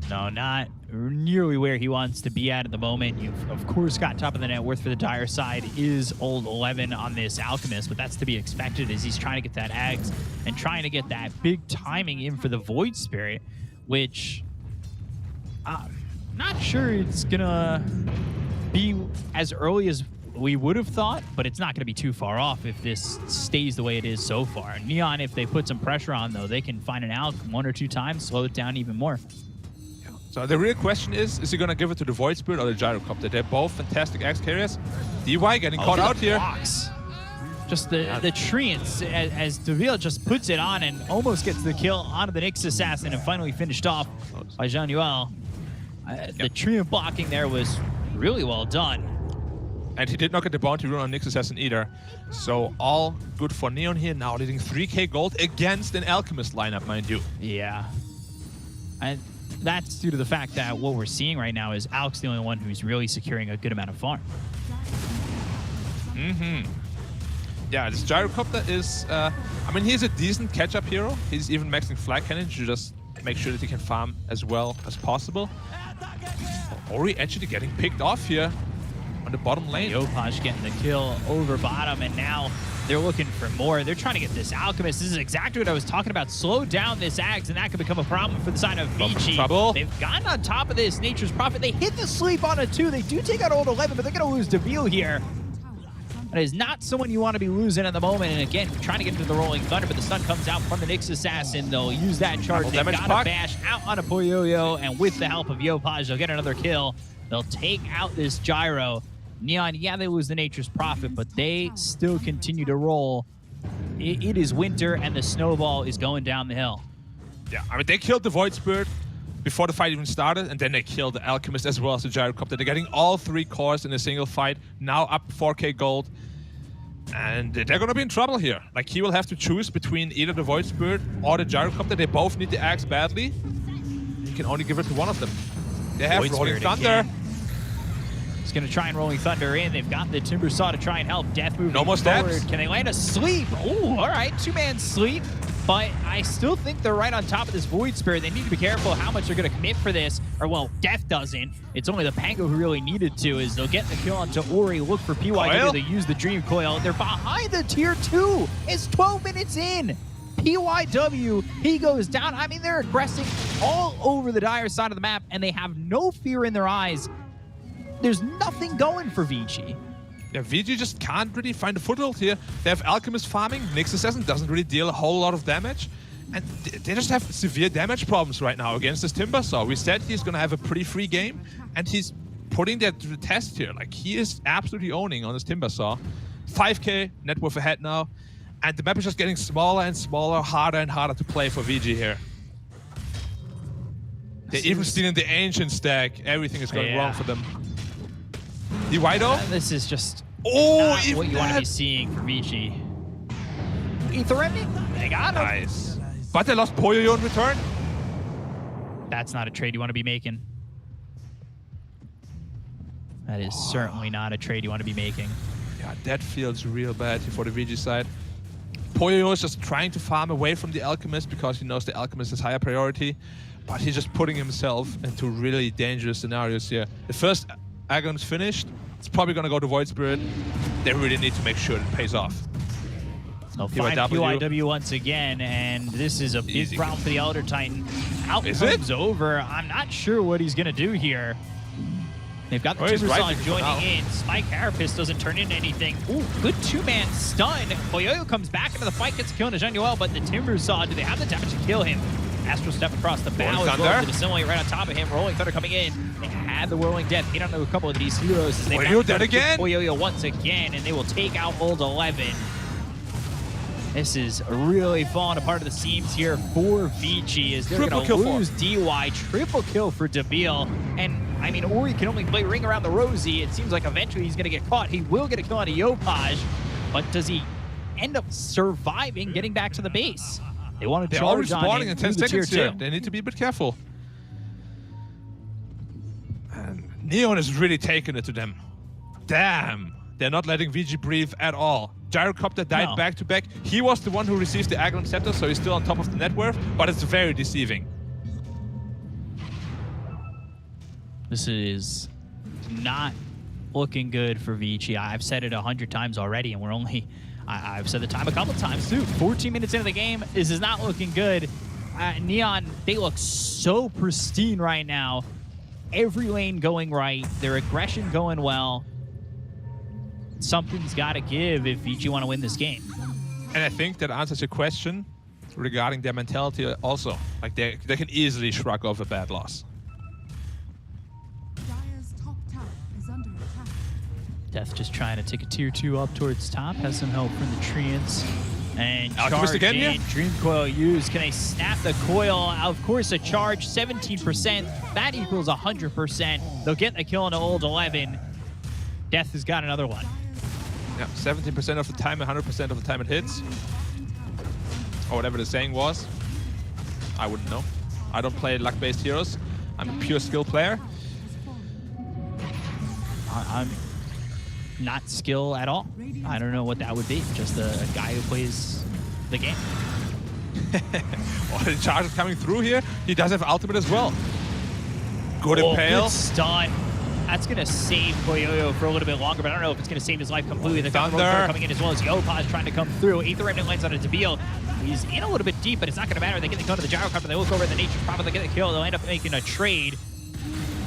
No, not nearly where he wants to be at the moment. You've, of course, got top of the net worth for the Dire side is old 11 on this Alchemist, but that's to be expected as he's trying to get that Axe and trying to get that big timing in for the Void Spirit, which I'm not sure it's going to be as early as we would have thought, but it's not going to be too far off if this stays the way it is so far. Neon, if they put some pressure on, though, they can find an Alch 1 or 2 times, slow it down even more. So the real question is he going to give it to the Void Spirit or the Gyrocopter? They're both fantastic Axe carriers. DY getting caught out here. Blocks. Just the treants as Deville just puts it on and almost gets the kill onto the Nyx Assassin and finally finished off by Jean-Noel. The treant blocking there was really well done. And he did not get the bounty rune on Nyx Assassin either. So all good for Neon here, now leading 3k gold against an Alchemist lineup, mind you. Yeah. And that's due to the fact that what we're seeing right now is Alex the only one who's really securing a good amount of farm. Yeah, this Gyrocopter is, I mean, he's a decent catch-up hero. He's even maxing Flag Cannon to just make sure that he can farm as well as possible. Ori actually getting picked off here on the bottom lane. Yopaj getting the kill over bottom, and now they're looking for more. They're trying to get this Alchemist. This is exactly what I was talking about. Slow down this Axe, and that could become a problem for the side of Vici. They've gotten on top of this Nature's Prophet. They hit the sleep on it too. They do take out old 11, but they're going to lose Deville here. That is not someone you want to be losing at the moment. And again, trying to get into the Rolling Thunder, but the stun comes out from the Nyx Assassin. They'll use that charge. They've got a bash out on a Poyoyo, and with the help of Yopaj, they'll get another kill. They'll take out this Gyro. Neon, yeah, they lose the Nature's Prophet, but they still continue to roll. It is winter, and the snowball is going down the hill. Yeah, I mean, they killed the Void Spirit before the fight even started, and then they killed the Alchemist as well as the Gyrocopter. They're getting all 3 cores in a single fight, now up 4k gold. And they're going to be in trouble here. Like, he will have to choose between either the Void Spirit or the Gyrocopter. They both need the Axe badly. He can only give it to one of them. They have Void Rolling Spirit Thunder. Again. He's going to try and Rolling Thunder in. They've got the Timber Saw to try and help. Death moving no more forward. stabs. Can they land a sleep? Oh, all right. 2-man sleep. But I still think they're right on top of this Void Spirit. They need to be careful how much they're going to commit for this. Or, well, Death doesn't. It's only the Pango who really needed to, is they'll get the kill onto Ori, look for PYW, they use the Dream Coil. They're behind the Tier 2. It's 12 minutes in. PYW, he goes down. I mean, they're aggressing all over the Dire side of the map, and they have no fear in their eyes. There's nothing going for Vici. Yeah, Vici just can't really find a foothold here. They have Alchemist farming. Nyx Assassin doesn't really deal a whole lot of damage. And they just have severe damage problems right now against this Timber Saw. We said he's going to have a pretty free game, and he's putting that to the test here. Like, he is absolutely owning on this Timber Saw. 5k net worth ahead now. And the map is just getting smaller and smaller, harder and harder to play for VG here. They're even stealing the Ancient stack. Everything is going wrong for them. The Wido? This is just not what you want to be seeing for Vici. Ether Ending? They got him. Nice. But they lost Poyoyo in return. That's not a trade you want to be making. That is certainly not a trade you want to be making. Yeah, that feels real bad for the VG side. Poyoyo is just trying to farm away from the Alchemist because he knows the Alchemist is higher priority. But he's just putting himself into really dangerous scenarios here. The first Agon's finished. It's probably going to go to Void Spirit. They really need to make sure it pays off. They'll find PYW once again, and this is a big problem for the Elder Titan. Out comes over. I'm not sure what he's going to do here. They've got the Timbersaw joining in. Spike Carapace doesn't turn into anything. Ooh, good 2-man stun. Poyoyo comes back into the fight, gets a kill on Jean-Noel, but the Timbersaw, do they have the damage to kill him? Astral Step across the bow as well to assimilate right on top of him. Rolling Thunder coming in. They have the Whirling Death. Hit onto a couple of these heroes. Poyoyo dead again? Poyoyo once again, and they will take out Old 11. This is really falling apart at the seams here for Vici as they're going to lose DY. Triple kill for Deville. And, I mean, Ori can only play Ring Around the Rosie. It seems like eventually he's going to get caught. He will get a kill on a Yopaj, but does he end up surviving getting back to the base? They want to charge on him in 10 seconds here. They need to be a bit careful. And Neon is really taking it to them. Damn. They're not letting VG breathe at all. Gyrocopter died back to back. He was the one who received the Aggron Scepter, so he's still on top of the net worth, but it's very deceiving. This is not looking good for Vici. I've said it 100 times already, and we're only... I've said the time a couple times, too. 14 minutes into the game, this is not looking good. Neon, they look so pristine right now. Every lane going right. Their aggression going well. Something's got to give if Vici want to win this game. And I think that answers your question regarding their mentality also. Like, they can easily shrug off a bad loss. Death just trying to take a tier 2 up towards top. Has some help from the Treants. And Alchemist charge again, in. yeah? Dream Coil used. Can they snap the coil? Of course, a charge, 17%. That equals 100%. They'll get the kill on the old 11. Death has got another one. Yeah, 17% of the time, 100% of the time it hits. Or whatever the saying was. I wouldn't know. I don't play luck-based heroes. I'm a pure skill player. I'm not skill at all. I don't know what that would be. Just a guy who plays the game. Oh, the charge is coming through here. He does have ultimate as well. Good impale. Good stun. That's going to save Koyoyo for a little bit longer, but I don't know if it's going to save his life completely. The Thunder coming in as well as Yopaj trying to come through. Aether Remnant lands on a Debil. He's in a little bit deep, but it's not going to matter. They get the kill to the Gyrocopter. They look over at the Nature's Prophet. They get the kill. They'll end up making a trade.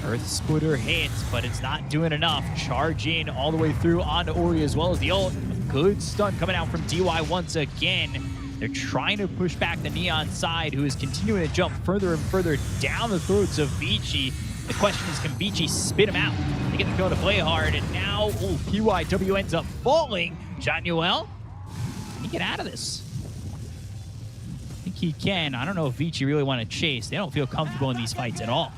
Earth Splitter hits, but it's not doing enough. Charge in all the way through onto Ori as well as the ult. Good stun coming out from DY once again. They're trying to push back the Neon side, who is continuing to jump further and further down the throats of Vici. The question is, can Vici spit him out? They get the kill to play hard, and now PYW ends up falling. Januel, can he get out of this? I think he can. I don't know if Vici really want to chase. They don't feel comfortable in these fights at all.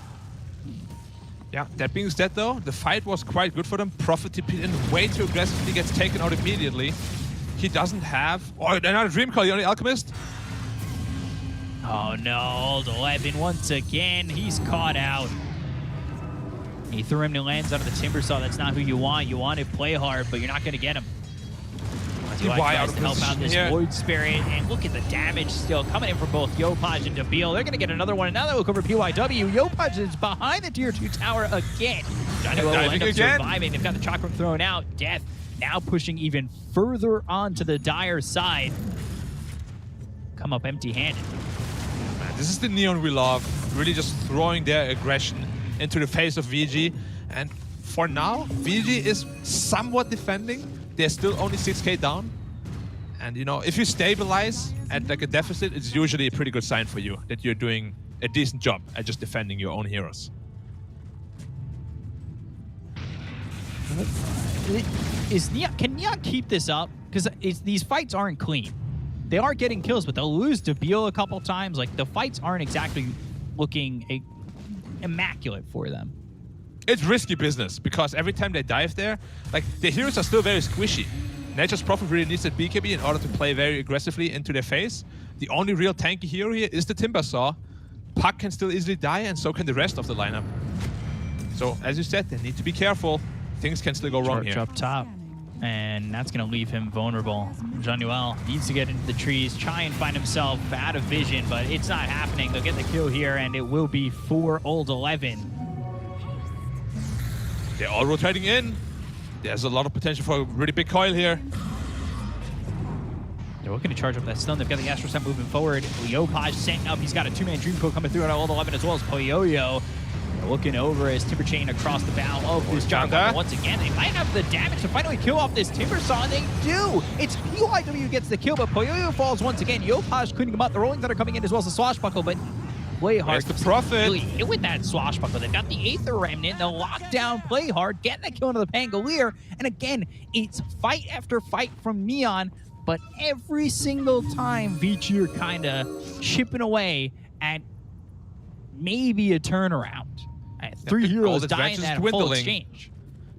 Yeah, that being said though, the fight was quite good for them. Prophet TP'd in way too aggressively, gets taken out immediately. He doesn't have... Oh, another Dream Call, the only Alchemist. Oh no, old 11 once again. He's caught out. He threw him to lands out of the Timber Saw. That's not who you want. You want to play hard, but you're not going to get him. DY tries to help out this Void Spirit, and look at the damage still coming in from both Yopaj and Debil. They're going to get another one. Now they look over PYW. Yopaj is behind the tier 2 tower again. Januel will end up surviving. They've got the Chakram thrown out. Death now pushing even further onto the Dire side. Come up empty-handed. This is the Neon we love. Really just throwing their aggression into the face of VG. And for now, VG is somewhat defending. They're still only 6k down. And, you know, if you stabilize at like a deficit, it's usually a pretty good sign for you that you're doing a decent job at just defending your own heroes. Can Neon keep this up? Because these fights aren't clean. They are getting kills, but they'll lose to Beal a couple times. Like, the fights aren't exactly looking immaculate for them. It's risky business, because every time they dive there, like, the heroes are still very squishy. Nature's Prophet really needs that BKB in order to play very aggressively into their face. The only real tanky hero here is the Timber Saw. Puck can still easily die, and so can the rest of the lineup. So, as you said, they need to be careful. Things can still go wrong here. Up top, and that's going to leave him vulnerable. Januel needs to get into the trees, try and find himself out of vision, but it's not happening. They'll get the kill here, and it will be for old 11. They're all rotating in. There's a lot of potential for a really big coil here. They're looking to charge up that stun. They've got the Astro Set moving forward. Yopaj setting up. He's got a 2-man Dream Coil coming through on old 11 as well as Poyoyo. They're looking over as Timber Chain across the bow of this Jungle. Once again, they might have the damage to finally kill off this Timber Saw, and they do! It's PYW who gets the kill, but Poyoyo falls once again. Yopaj cleaning him up. The Rolling Thunder coming in as well as the Swashbuckle, but play hard. There's the Prophet. Really hit with that Swashbuckle. They've got the Aether Remnant. They'll lock down, play hard, getting the kill into the Pangolier. And again, it's fight after fight from Neon, but every single time, Vici are kind of chipping away at maybe a turnaround. Three heroes dying at a full exchange.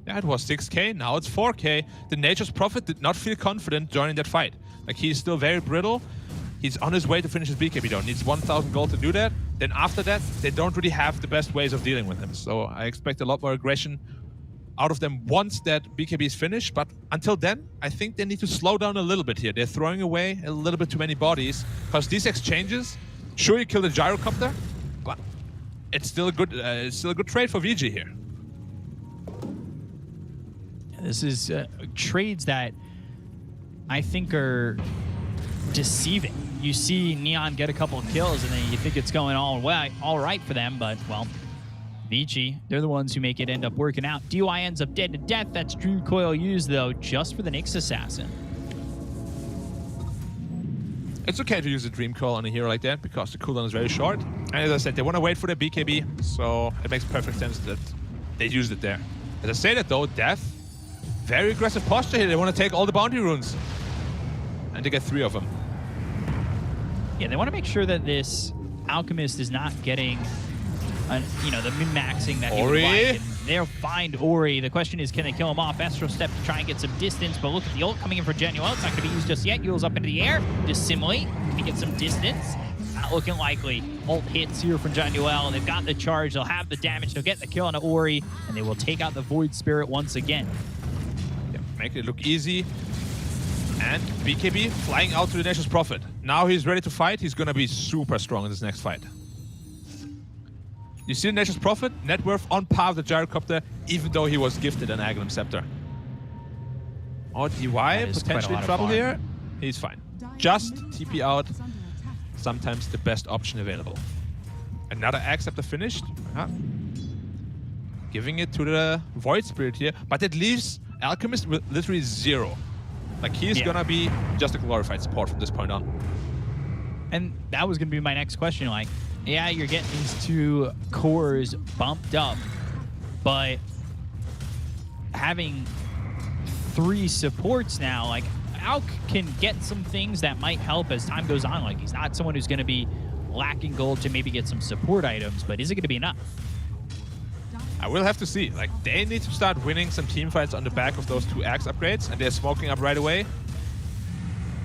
Yeah, it was 6k, now it's 4k. The Nature's Prophet did not feel confident joining that fight. Like, he's still very brittle. He's on his way to finish his BKB though. Needs 1,000 gold to do that. Then after that, they don't really have the best ways of dealing with him. So I expect a lot more aggression out of them once that BKB is finished. But until then, I think they need to slow down a little bit here. They're throwing away a little bit too many bodies because these exchanges, sure, you kill the gyrocopter, but it's still a good trade for VG here. This is trades that I think are deceiving. You see Neon get a couple of kills, and then you think it's going all right for them, but, well, Vici, they're the ones who make it end up working out. DY ends up dead to death. That's Dream Coil used, though, just for the Nyx Assassin. It's okay to use a Dream Coil on a hero like that because the cooldown is very short. And as I said, they want to wait for their BKB, so it makes perfect sense that they used it there. As I say that, though, Death, very aggressive posture here. They want to take all the bounty runes. And they get 3 of them. Yeah, they want to make sure that this Alchemist is not getting, the min-maxing that he would like. And they'll find Ori. The question is, can they kill him off? Astro Step to try and get some distance, but look at the ult coming in for Genuel. It's not going to be used just yet. Yule's up into the air. Dissimulate. Can he get some distance? Not looking likely. Ult hits here from Genuel. They've got the charge. They'll have the damage. They'll get the kill on Ori, and they will take out the Void Spirit once again. Yeah, make it look easy. And BKB flying out to the Nature's Prophet. Now he's ready to fight. He's going to be super strong in this next fight. You see the Nature's Prophet, net worth on par with the Gyrocopter, even though he was gifted an Aghanim Scepter. Oh, DY potentially in trouble here. He's fine. Just TP out. Sometimes the best option available. Another Ag Scepter finished. Giving it to the Void Spirit here, but it leaves Alchemist with literally 0. Like, he's gonna be just a glorified support from this point on. And that was gonna be my next question. Like, yeah, you're getting these 2 cores bumped up, but having 3 supports now, like, Alk can get some things that might help as time goes on. Like, he's not someone who's gonna be lacking gold to maybe get some support items, but is it gonna be enough? I will have to see. Like, they need to start winning some team fights on the back of those 2 axe upgrades, and they're smoking up right away.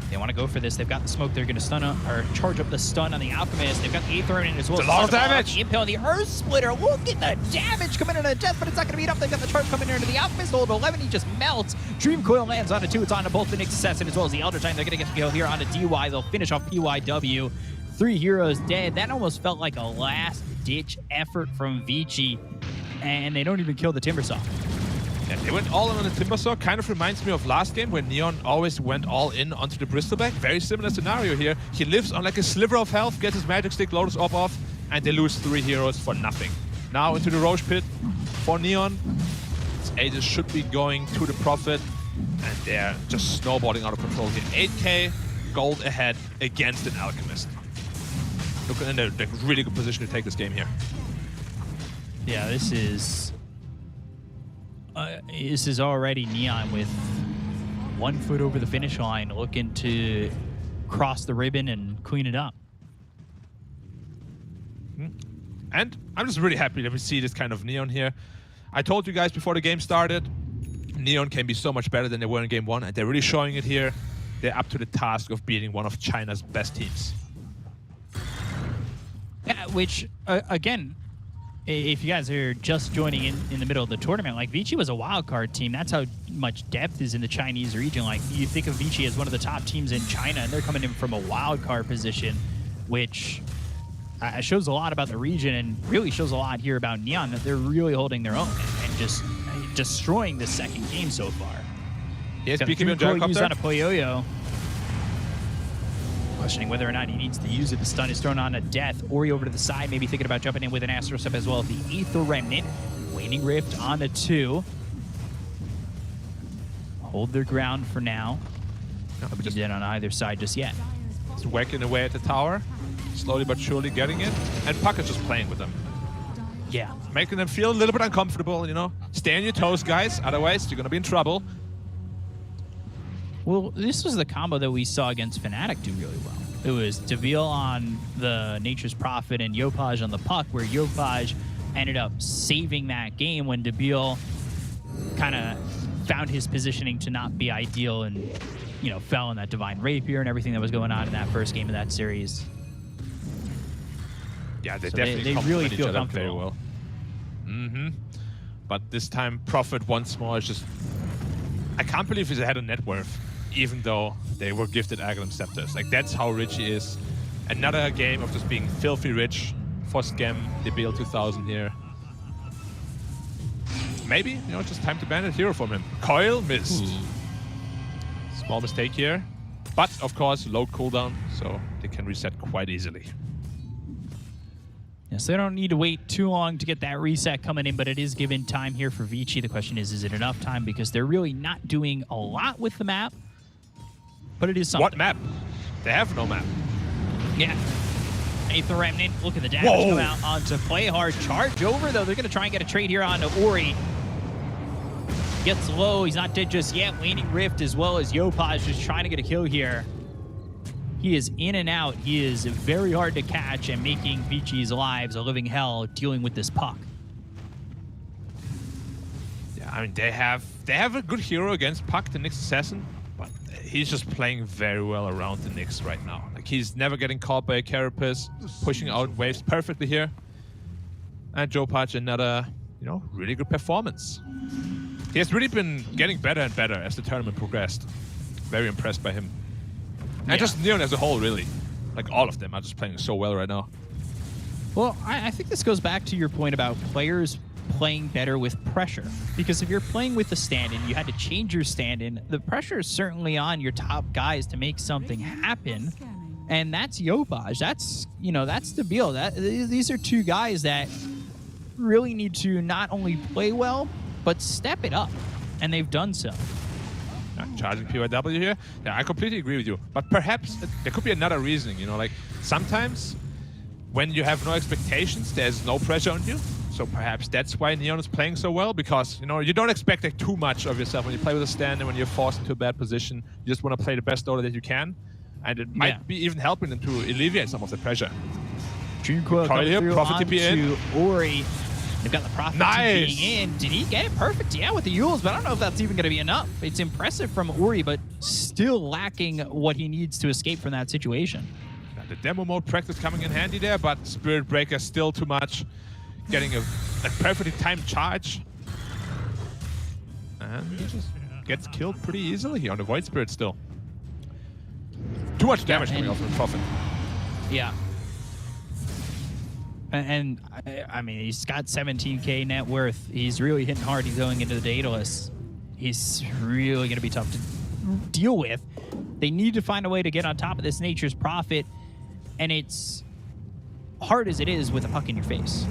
They want to go for this. They've got the smoke. They're going to stun or charge up the stun on the Alchemist. They've got the Aether in as well. It's a lot of damage. The Impale, the Earth Splitter. Look at the damage coming in on Death, but it's not going to be enough. They've got the charge coming into the Alchemist. Hold 11. He just melts. Dream Coil lands onto 2. It's onto both the Nyx Assassin as well as the Elder Titan. They're going to get the kill here onto DY. They'll finish off PYW. 3 heroes dead. That almost felt like a last-ditch effort from Vici. And they don't even kill the Timbersaw. Yeah, they went all in on the Timbersaw. Kind of reminds me of last game when Neon always went all in onto the Bristleback. Very similar scenario here. He lives on like a sliver of health, gets his Magic Stick, Lotus Orb off, and they lose 3 heroes for nothing. Now into the Roche Pit for Neon. His Aegis should be going to the Prophet, and they're just snowballing out of control here. 8k gold ahead against an Alchemist. Looking in a really good position to take this game here. Yeah, this is already Neon with 1 foot over the finish line, looking to cross the ribbon and clean it up. And I'm just really happy that we see this kind of Neon here. I told you guys before the game started, Neon can be so much better than they were in Game 1, and they're really showing it here. They're up to the task of beating one of China's best teams. Yeah, which, again, if you guys are just joining in the middle of the tournament, like, Vici was a wildcard team. That's how much depth is in the Chinese region. Like, you think of Vici as one of the top teams in China, and they're coming in from a wildcard position, which shows a lot about the region and really shows a lot here about Neon, that they're really holding their own and just destroying the second game so far. Yes, speaking of Gyrocopter. On a Poyoyo. Questioning whether or not he needs to use it. The stun is thrown on a Death. Ori over to the side, maybe thinking about jumping in with an Astro Step as well. The Aether Remnant. Waning Rift on a 2. Hold their ground for now. Nobody's just dead on either side just yet. Just whacking away at the tower. Slowly but surely getting it. And Puck is just playing with them. Yeah. Making them feel a little bit uncomfortable, you know. Stay on your toes, guys. Otherwise, you're going to be in trouble. Well, this was the combo that we saw against Fnatic do really well. It was Deville on the Nature's Prophet and Yopaj on the Puck, where Yopaj ended up saving that game when Deville kind of found his positioning to not be ideal and, you know, fell in that Divine Rapier and everything that was going on in that first game of that series. Yeah, they So definitely they really complement each feel other comfortable. very well. but this time Prophet once more is just... I can't believe he's ahead of net worth, even though they were gifted Aghanim Scepters. Like, that's how rich he is. Another game of just being filthy rich for Scam, the BL2000 here. Maybe, you know, just time to ban a hero from him. Coil missed. Small mistake here. But, of course, low cooldown, so they can reset quite easily. Yes, they don't need to wait too long to get that reset coming in, but it is given time here for Vici. The question is it enough time? Because they're really not doing a lot with the map, but it is something. What map? They have no map. Yeah. Aether Remnant, look at the damage come out onto Play Hard. Charge over, though. They're going to try and get a trade here onto Ori. Gets low. He's not dead just yet. Waning Rift as well as Yopaj just trying to get a kill here. He is in and out. He is very hard to catch and making Vici's lives a living hell dealing with this puck. Yeah, I mean, they have a good hero against Puck, the Nyx Assassin, but he's just playing very well around the Nyx right now. Like, he's never getting caught by a Carapace, pushing out waves perfectly here. And Yopaj, another, you know, really good performance. He has really been getting better and better as the tournament progressed. Very impressed by him. And just Neon as a whole, really. Like, all of them are just playing so well right now. Well, I think this goes back to your point about players playing better with pressure. Because if you're playing with the stand-in, you had to change your stand-in, the pressure is certainly on your top guys to make something happen. And that's Yopaj. That's, you know, that's the deal. These are two guys that really need to not only play well, but step it up, and they've done so. Charging PYW here. Yeah, I completely agree with you. But perhaps there could be another reasoning, you know, like sometimes when you have no expectations, there's no pressure on you. So perhaps that's why Neon is playing so well, because, you know, you don't expect like, too much of yourself when you play with a stand and when you're forced into a bad position. You just want to play the best Dota that you can. And it might be even helping them to alleviate some of the pressure. Dream Coil coming here, through Prophet TP in. Ori. They've got the Prophet being in. Did he get it perfect? Yeah, with the Yules, but I don't know if that's even going to be enough. It's impressive from Ori, but still lacking what he needs to escape from that situation. The demo mode practice coming in handy there, but Spirit Breaker still too much. Getting a perfectly timed charge. And he just gets killed pretty easily here on the Void Spirit still. Too much damage coming off from the Prophet. Yeah. And I mean, he's got 17k net worth. He's really hitting hard. He's going into the Daedalus. He's really going to be tough to deal with. They need to find a way to get on top of this Nature's Prophet, and it's hard as it is with a puck in your face.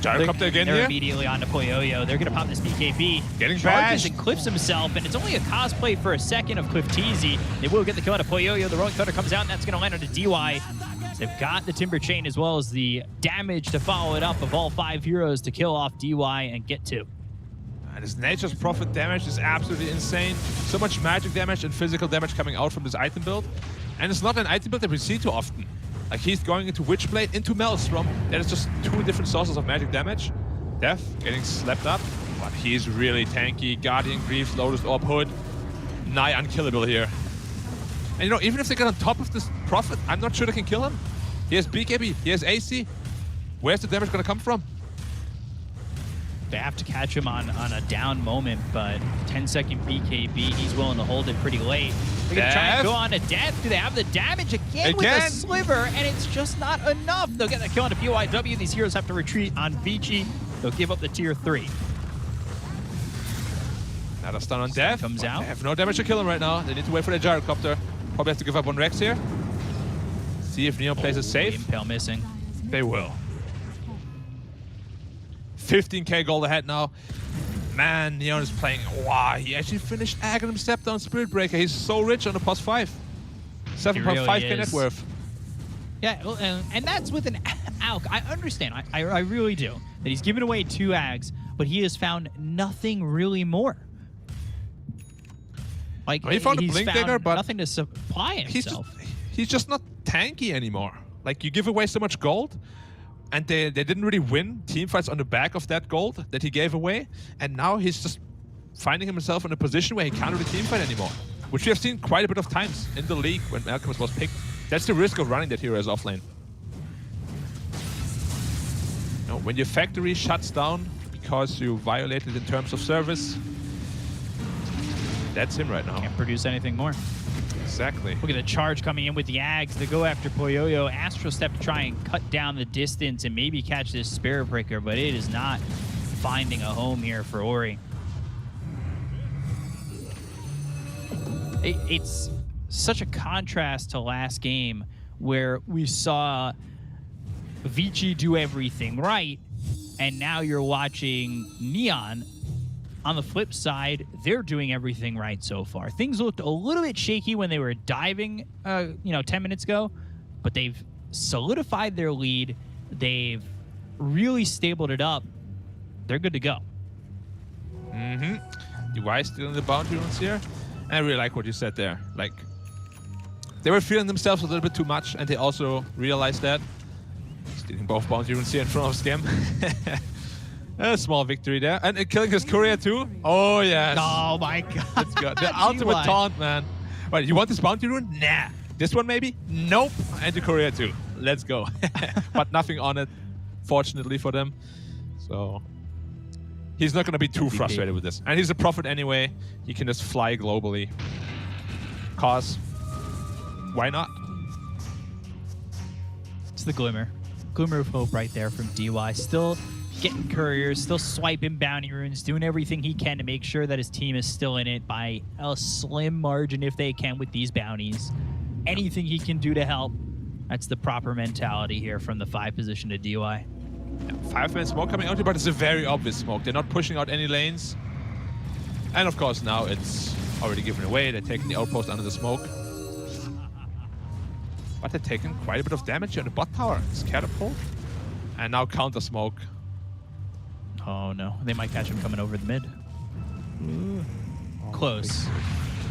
Gyrocopter again they're here. Immediately onto Poyoyo. They're going to pop this BKB. Getting charges bashed. and clips himself, and it's only a cosplay for a second of Cliff Teasy. They will get the kill out of Poyoyo. The Rolling Thunder comes out, and that's going to land on the DY. They've got the Timber Chain as well as the damage to follow it up of all 5 heroes to kill off DY and get 2. And his Nature's Prophet damage is absolutely insane. So much magic damage and physical damage coming out from this item build. And it's not an item build that we see too often. Like, he's going into Witchblade, into Maelstrom. That is just 2 different sources of magic damage. Death getting slapped up, but he's really tanky. Guardian Greaves, Lotus Orb, Hood. Nigh unkillable here. And you know, even if they get on top of this Prophet, I'm not sure they can kill him. He has BKB, he has AC. Where's the damage gonna come from? They have to catch him on a down moment, but 10-second BKB, he's willing to hold it pretty late. They're gonna try and go on to death. Do they have the damage again with a sliver? And it's just not enough. They'll get the kill onto PYW. These heroes have to retreat on Vici. They'll give up the tier 3. Another stun on Death. Comes out. They have no damage to kill him right now. They need to wait for the Gyrocopter. Probably have to give up on Rex here. See if Neon plays it safe. Impale missing. They will. 15k gold ahead now. Man, Neon is playing. Wow, he actually finished Aghanim Scepter on Spirit Breaker. He's so rich on the +5. 7.5k net worth. Yeah, well, and that's with an ALK. I understand. I really do. That he's given away 2 Ags, but he has found nothing really more. Like, he found a Blink Dagger, but nothing to supply himself. He's just not tanky anymore. Like, you give away so much gold, and they didn't really win teamfights on the back of that gold that he gave away, and now he's just finding himself in a position where he can't really teamfight anymore, which we have seen quite a bit of times in the league when Alchemist was picked. That's the risk of running that hero as offlane. You know, when your factory shuts down because you violated in terms of service. That's him right now. Can't produce anything more. Exactly. Look at the charge coming in with the Ags. They go after Poyoyo. Astral Step to try and cut down the distance and maybe catch this Spirit Breaker, but it is not finding a home here for Ori. It's such a contrast to last game where we saw Vici do everything right, and now you're watching Neon. On the flip side, they're doing everything right so far. Things looked a little bit shaky when they were diving, 10 minutes ago, but they've solidified their lead. They've really stabled it up. They're good to go. DY still in the boundary runes here. And I really like what you said there. Like, they were feeling themselves a little bit too much, and they also realized that. Stealing both boundary runes here in front of Scam. A small victory there. And killing his courier too. Oh, yes. Oh, my God. Let's go. The ultimate taunt, man. Wait, you want this bounty rune? Nah. This one maybe? Nope. And the courier too. Let's go. But nothing on it, fortunately for them. So he's not going to be too frustrated with this. And he's a prophet anyway. He can just fly globally. Cause why not? It's the glimmer. Glimmer of hope right there from DY. Still getting couriers, still swiping bounty runes, doing everything he can to make sure that his team is still in it by a slim margin if they can with these bounties. Anything he can do to help, that's the proper mentality here from the 5 position to DY. 5-man smoke coming out here, but it's a very obvious smoke. They're not pushing out any lanes. And of course now it's already given away. They're taking the outpost under the smoke. But they're taking quite a bit of damage here on the bot tower. It's catapult. And now counter smoke. Oh no, they might catch him coming over the mid. Close.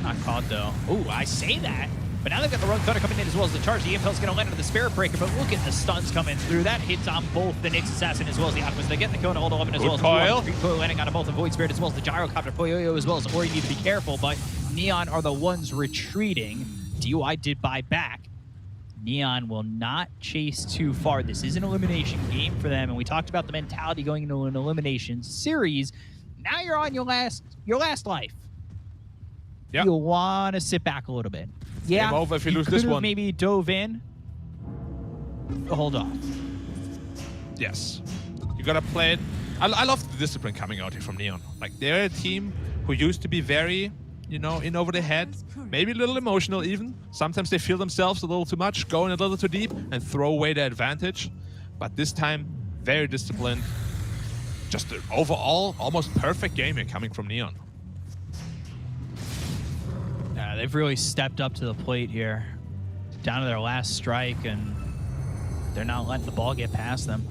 Not caught though. Oh, I say that. But now they've got the Rogue Thunder coming in as well as the charge. The Impel's going to land on the Spirit Breaker, but look at the stuns coming through. That hits on both the Nyx Assassin as well as the Alchemist. They get the Kona Hold 11 as well as the Coil landing on both the Void Spirit as well as the Gyrocopter Poyoyo as well as Ori. Need to be careful, but Neon are the ones retreating. DUI did buy back. Neon will not chase too far. This is an elimination game for them, and we talked about the mentality going into an elimination series. Now you're on your last life. Yep. You'll want to sit back a little bit. Yeah, game over if you lose this one. Maybe dove in. Hold off. Yes. You gotta play it. I love the discipline coming out here from Neon. Like, they're a team who used to be very, in over the head, maybe a little emotional even. Sometimes they feel themselves a little too much, going a little too deep, and throw away their advantage. But this time, very disciplined. Just an overall, almost perfect game here coming from Neon. Yeah, they've really stepped up to the plate here. Down to their last strike, and they're not letting the ball get past them.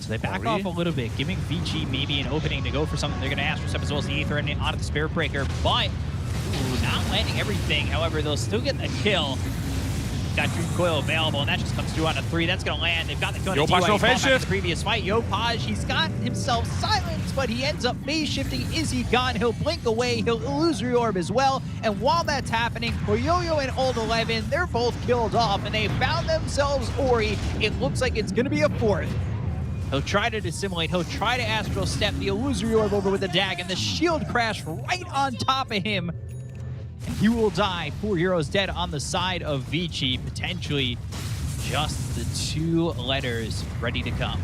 So they back off a little bit, giving Vici maybe an opening to go for something. They're going to Astral Step as well as the Aether and onto the Spirit Breaker, but not landing everything. However, they'll still get the kill. Got Dream Coil available, and that just comes through on a 3. That's going to land. They've got the Kona DY in the previous fight. Yopaj, he's got himself silenced, but he ends up phase shifting. Is he gone? He'll blink away. He'll Illusory Orb as well. And while that's happening, Poyoyo and Old 11, they're both killed off, and they found themselves Ori. It looks like it's going to be a 4th. He'll try to dissimulate. He'll try to Astral Step the Illusory Orb over with the Dag, and the shield crash right on top of him. And he will die. 4 heroes dead on the side of Vici. Potentially just the 2 letters ready to come.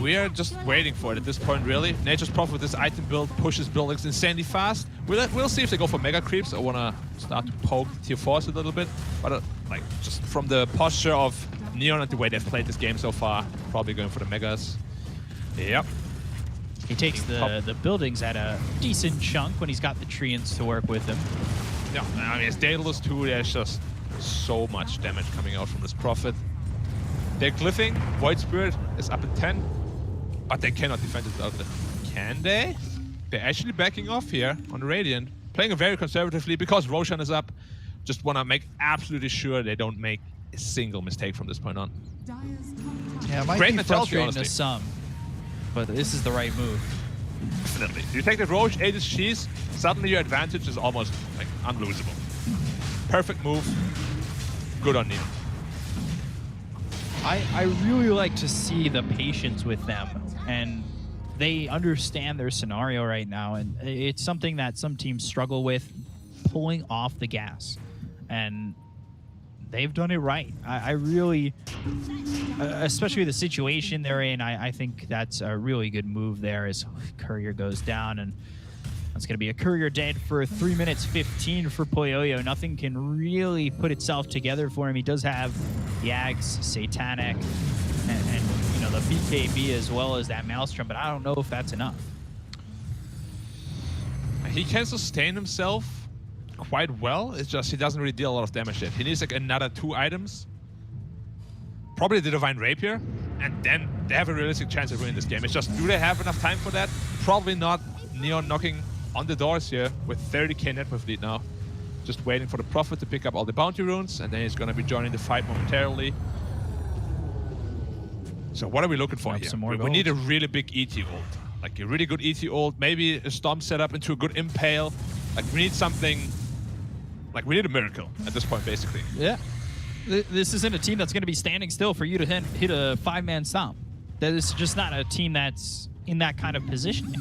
We are just waiting for it at this point, really. Nature's Prophet with this item build pushes buildings insanely fast. We'll see if they go for mega creeps. I want to start to poke tier 4s a little bit. But like, just from the posture of Neon and the way they've played this game so far, probably going for the megas. Yep. He takes the buildings at a decent chunk when he's got the treants to work with him. Yeah, I mean, it's Daedalus too. There's just so much damage coming out from this Prophet. They're glyphing. Void Spirit is up at 10, but they cannot defend it out there. Can they? They're actually backing off here on the Radiant, playing it very conservatively because Roshan is up. Just want to make absolutely sure they don't make a single mistake from this point on. Yeah, it might be frustrating to some, but this is the right move. Definitely. You take the Roche, Aegis Cheese, suddenly your advantage is almost like unlosable. Perfect move. Good on Neon. I really like to see the patience with them, and they understand their scenario right now, and it's something that some teams struggle with, pulling off the gas, and they've done it right. I really, especially the situation they're in, I think that's a really good move there as Courier goes down, and that's going to be a Courier dead for 3 minutes 15 for Poyoyo. Nothing can really put itself together for him. He does have Yags, Satanic, and you know, the BKB as well as that Maelstrom, but I don't know if that's enough. He can sustain himself quite well. It's just he doesn't really deal a lot of damage yet. He needs like another 2 items. Probably the Divine Rapier, and then they have a realistic chance of winning this game. It's just, do they have enough time for that? Probably not. Neon knocking on the doors here with 30k net worth lead now. Just waiting for the Prophet to pick up all the bounty runes, and then he's going to be joining the fight momentarily. So what are we looking for here? We need a really big ET ult. Like a really good ET ult, maybe a Storm setup into a good Impale. Like we need something, like we need a miracle at this point basically. Yeah. This isn't a team that's going to be standing still for you to hit a 5-man stomp. That is just not a team that's in that kind of positioning.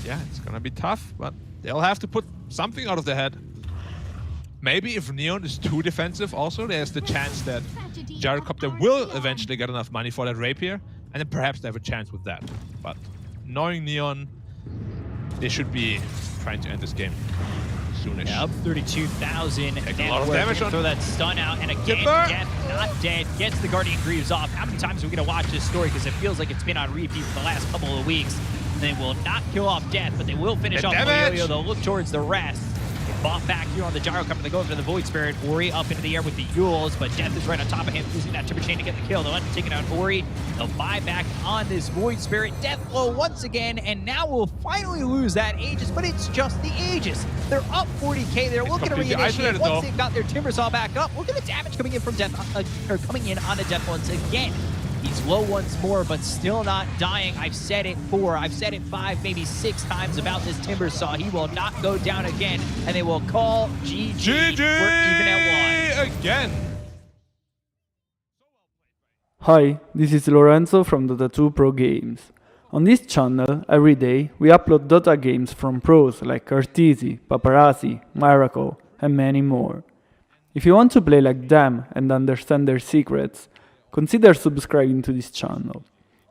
Yeah, it's gonna be tough, but they'll have to put something out of their head. Maybe if Neon is too defensive also, there's the chance that Gyrocopter will eventually get enough money for that Rapier, and then perhaps they have a chance with that. But knowing Neon, they should be trying to end this game soonish. Yeah, up 32,000. Take a lot of damage on. Throw that stun out, and again, Death not dead. Gets the Guardian Greaves off. How many times are we going to watch this story? Because it feels like it's been on repeat for the last couple of weeks. They will not kill off Death, but they will finish off Poyoyo. They'll look towards the rest. They bought back here on the Gyrocopter. They go for the Void Spirit. Ori up into the air with the Yules, but Death is right on top of him, using that Timber Chain to get the kill. They'll end up taking out Ori. They'll buy back on this Void Spirit. Death low once again, and now we'll finally lose that Aegis, but it's just the Aegis. They're up 40k. They're looking to reinitiate once they've got their Timbersaw back up. Look at the damage coming in from Death, or coming in on the Death once again. He's low once more, but still not dying. I've said it 4, I've said it 5, maybe 6 times about this Timbersaw. He will not go down again, and they will call GG. We're even at 1. Again. Hi, this is Lorenzo from Dota 2 Pro Games. On this channel, every day, we upload Dota games from pros like Arteezy, Paparazzi, Miracle, and many more. If you want to play like them and understand their secrets, consider subscribing to this channel.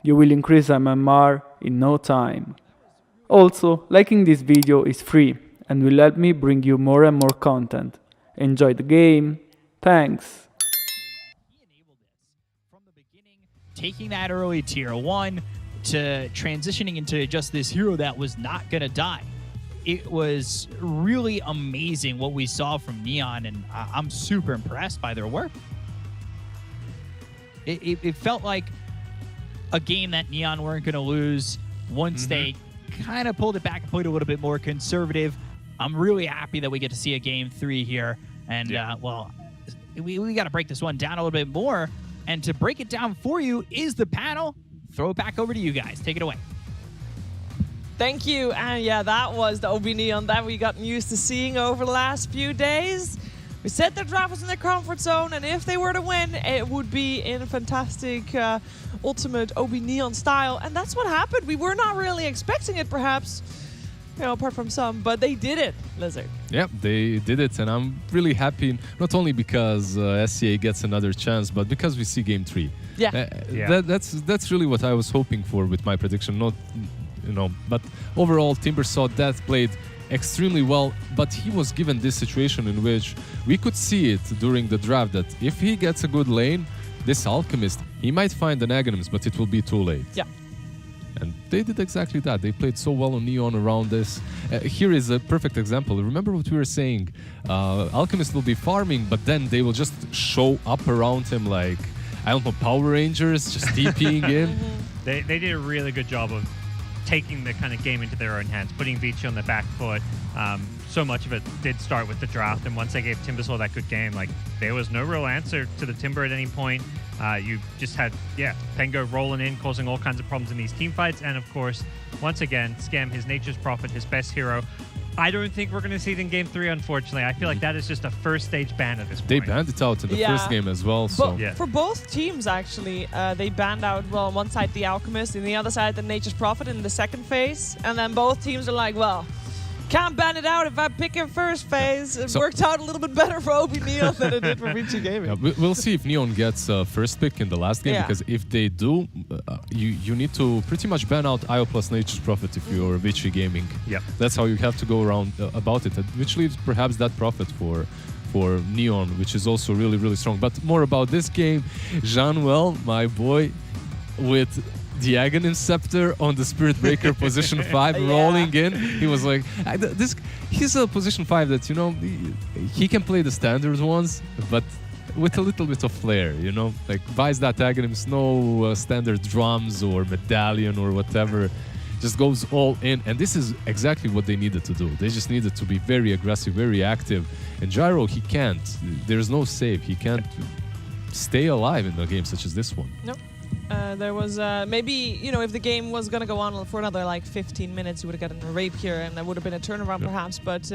You will increase MMR in no time. Also, liking this video is free and will help me bring you more and more content. Enjoy the game. Thanks. From the beginning, taking that early tier 1 to transitioning into just this hero that was not going to die. It was really amazing what we saw from Neon, and I'm super impressed by their work. It felt like a game that Neon weren't going to lose once they kind of pulled it back and played a little bit more conservative. I'm really happy that we get to see a game 3 here. And, well, we got to break this one down a little bit more. And to break it down for you is the panel. Throw it back over to you guys. Take it away. Thank you. And yeah, that was the Ob.Neon that we got used to seeing over the last few days. We said the draft was in their comfort zone, and if they were to win, it would be in a fantastic, ultimate Ob.Neon style. And that's what happened. We were not really expecting it, perhaps, you know, apart from some, but they did it, Lizard. Yeah, they did it, and I'm really happy, not only because SCA gets another chance, but because we see Game 3. Yeah. That's really what I was hoping for with my prediction. Not, you know, but overall, Timbersaw Death played extremely well, but he was given this situation in which we could see it during the draft that if he gets a good lane, this Alchemist, he might find an Aghanim's, but it will be too late. Yeah. And they did exactly that. They played so well on Neon around this. Here is a perfect example. Remember what we were saying? Alchemist will be farming, but then they will just show up around him like, I don't know, Power Rangers, just TPing in. They did a really good job of taking the kind of game into their own hands, putting Vici on the back foot. So much of it did start with the draft, and once they gave Timbersaw that good game, like, there was no real answer to the Timber at any point. You just had, Pengo rolling in, causing all kinds of problems in these team fights, and of course, once again, Scam, his Nature's Prophet, his best hero, I don't think we're going to see it in Game 3, unfortunately. I feel like that is just a first stage ban at this point. They banned it out in the first game as well. So For both teams, actually, they banned out, well, on one side the Alchemist, and the other side the Nature's Prophet in the second phase. And then both teams are like, well, can't ban it out if I pick in first phase. It worked out a little bit better for Ob.Neon than it did for Vici Gaming. Yeah, we'll see if Neon gets first pick in the last game, because if they do, you need to pretty much ban out IO plus Nature's Prophet if you're Vici Gaming. Yeah, that's how you have to go around about it, which leaves perhaps that Prophet for Neon, which is also really, really strong. But more about this game, Jean-Well, my boy, with the Aghanim Scepter on the Spirit Breaker position 5 rolling in. He was like, he's a position 5 that, you know, he can play the standard ones, but with a little bit of flair, you know, like buys that Aghanims, no standard drums or medallion or whatever, just goes all in. And this is exactly what they needed to do. They just needed to be very aggressive, very active. And Gyro, he can't. There's no save. He can't stay alive in a game such as this one. Nope. There was maybe, you know, if the game was going to go on for another like 15 minutes, you would have gotten a rape here and there would have been a turnaround perhaps. But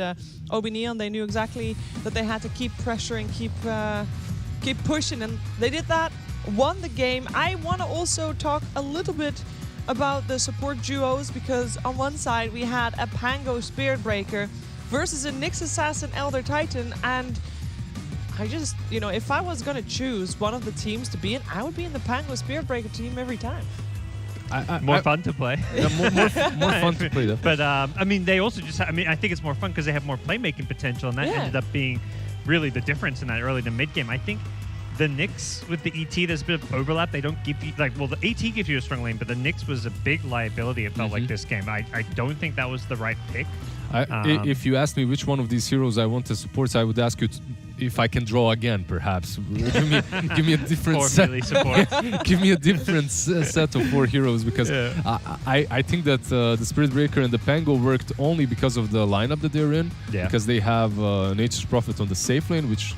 Ob.Neon, they knew exactly that they had to keep pressuring, keep pushing, and they did that, won the game. I want to also talk a little bit about the support duos, because on one side we had a Pango Spirit Breaker versus a Nyx Assassin Elder Titan, and I just, you know, if I was going to choose one of the teams to be in, I would be in the Pango Spirit Breaker team every time. More fun to play. more fun to play, though. But, I mean, they also just, I mean, I think it's more fun because they have more playmaking potential, and that ended up being really the difference in that early to mid game. I think the Nyx with the ET, there's a bit of overlap. They don't give you, like, well, the AT gives you a strong lane, but the Nyx was a big liability, it felt like, this game. I don't think that was the right pick. If you asked me which one of these heroes I want to support, I would ask you if I can draw again, perhaps. give me a different set. Give me a different set of 4 heroes, because I think that the Spirit Breaker and the Pango worked only because of the lineup that they're in. Because they have Nature's Prophet on the safe lane, which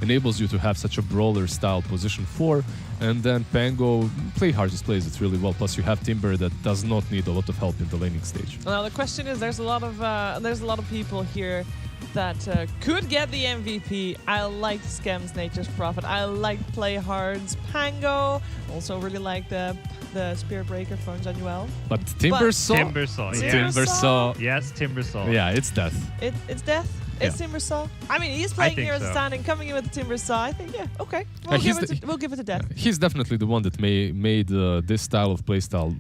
enables you to have such a brawler style position 4, and then Pango just plays it really well. Plus you have Timber that does not need a lot of help in the laning stage. Now the question is, there's a lot of people here that could get the MVP. I like Scem's Nature's Prophet. I like Playhard's Pango. Also really like the Spirit Breaker from Januel. But Timbersaw. Timbersaw. Yes, Timbersaw. Yeah, it's death. It's death. It's Timbersaw. I mean, he's playing here as a standing, coming in with the Timbersaw. I think, okay, we'll give it to death. He's definitely the one that made this style of playstyle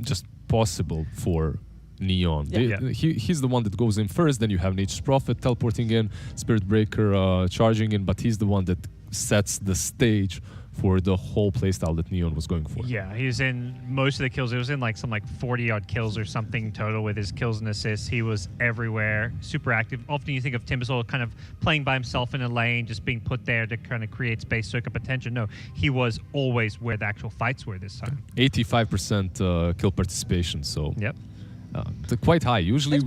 just possible for Neon. He's the one that goes in first, then you have Nature's Prophet teleporting in, Spirit Breaker charging in, but he's the one that sets the stage for the whole playstyle that Neon was going for. Yeah, he was in most of the kills. It was in like some 40-odd kills or something total with his kills and assists. He was everywhere, super active. Often you think of Timbersaw kind of playing by himself in a lane, just being put there to kind of create space, soak up attention. No, he was always where the actual fights were this time. 85% kill participation, so quite high. Usually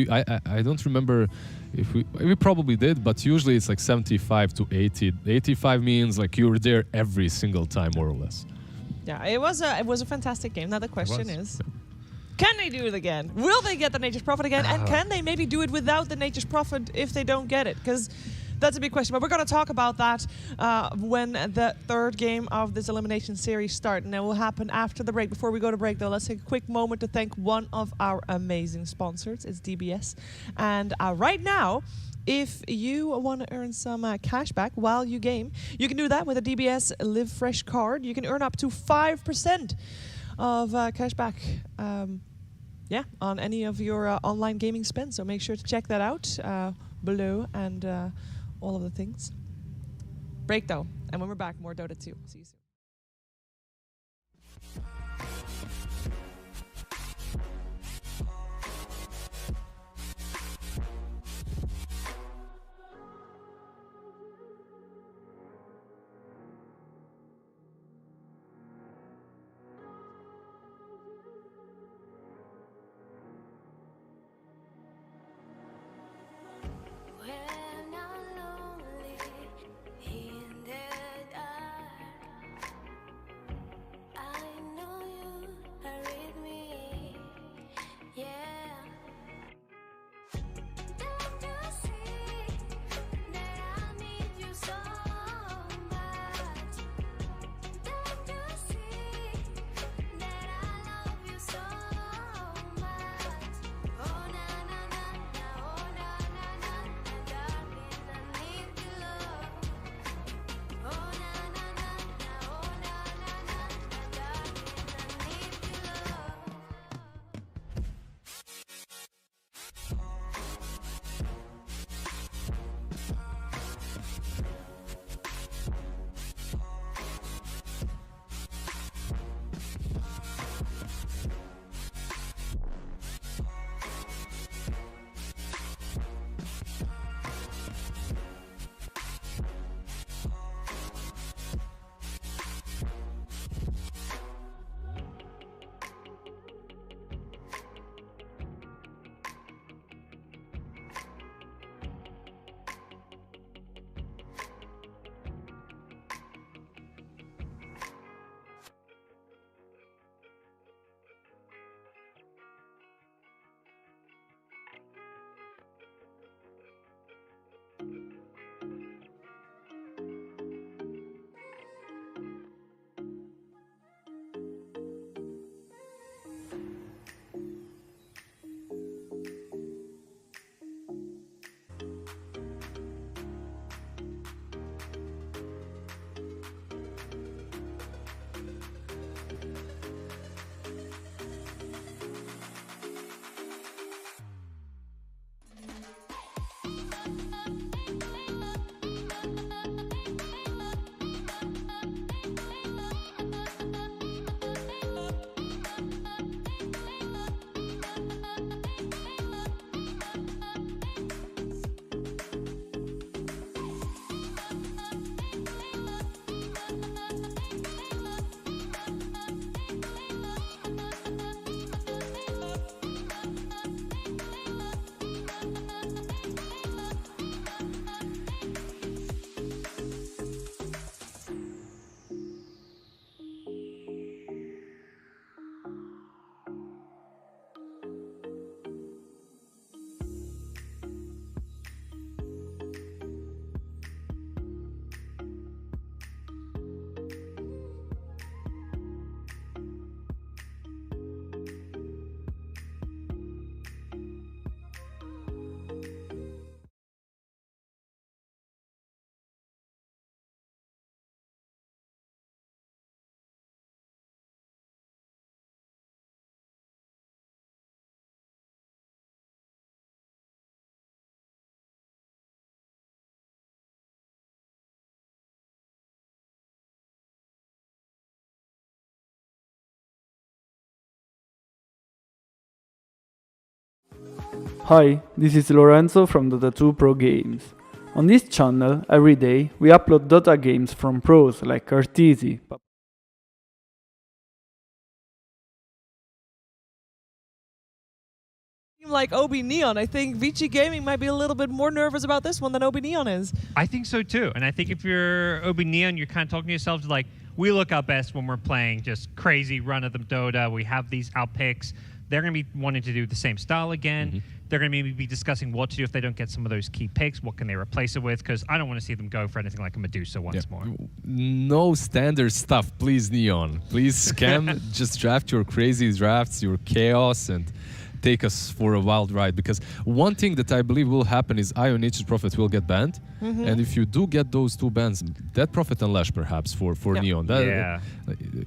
I don't remember if we probably did, but usually it's like 75 to 80. 85 means like you were there every single time, more or less. Yeah, it was a fantastic game. Now the question is, can they do it again? Will they get the Nature's Prophet again? And can they maybe do it without the Nature's Prophet if they don't get it? Because that's a big question. But we're going to talk about that when the third game of this elimination series starts. And it will happen after the break. Before we go to break, though, let's take a quick moment to thank one of our amazing sponsors. It's DBS. And right now, if you want to earn some cash back while you game, you can do that with a DBS Live Fresh card. You can earn up to 5% of cash back on any of your online gaming spend. So make sure to check that out below and all of the things. Break though, and when we're back, more Dota 2. See you soon. Hi, this is Lorenzo from Dota 2 Pro Games. On this channel, every day, we upload Dota games from pros like Arteezy, Like Ob.Neon, I think Vici Gaming might be a little bit more nervous about this one than Ob.Neon is. I think so too. And I think if you're Ob.Neon, you're kind of talking to yourselves like, we look our best when we're playing just crazy run of the Dota. We have these outpicks. They're going to be wanting to do the same style again. They're going to maybe be discussing what to do if they don't get some of those key picks. What can they replace it with? Because I don't want to see them go for anything like a Medusa once more. No standard stuff, please, Neon. Please scam. Just draft your crazy drafts, your chaos, and take us for a wild ride. Because one thing that I believe will happen is IO Nature's Prophet will get banned. And if you do get those two bans, Death Prophet and Lash perhaps for Neon, that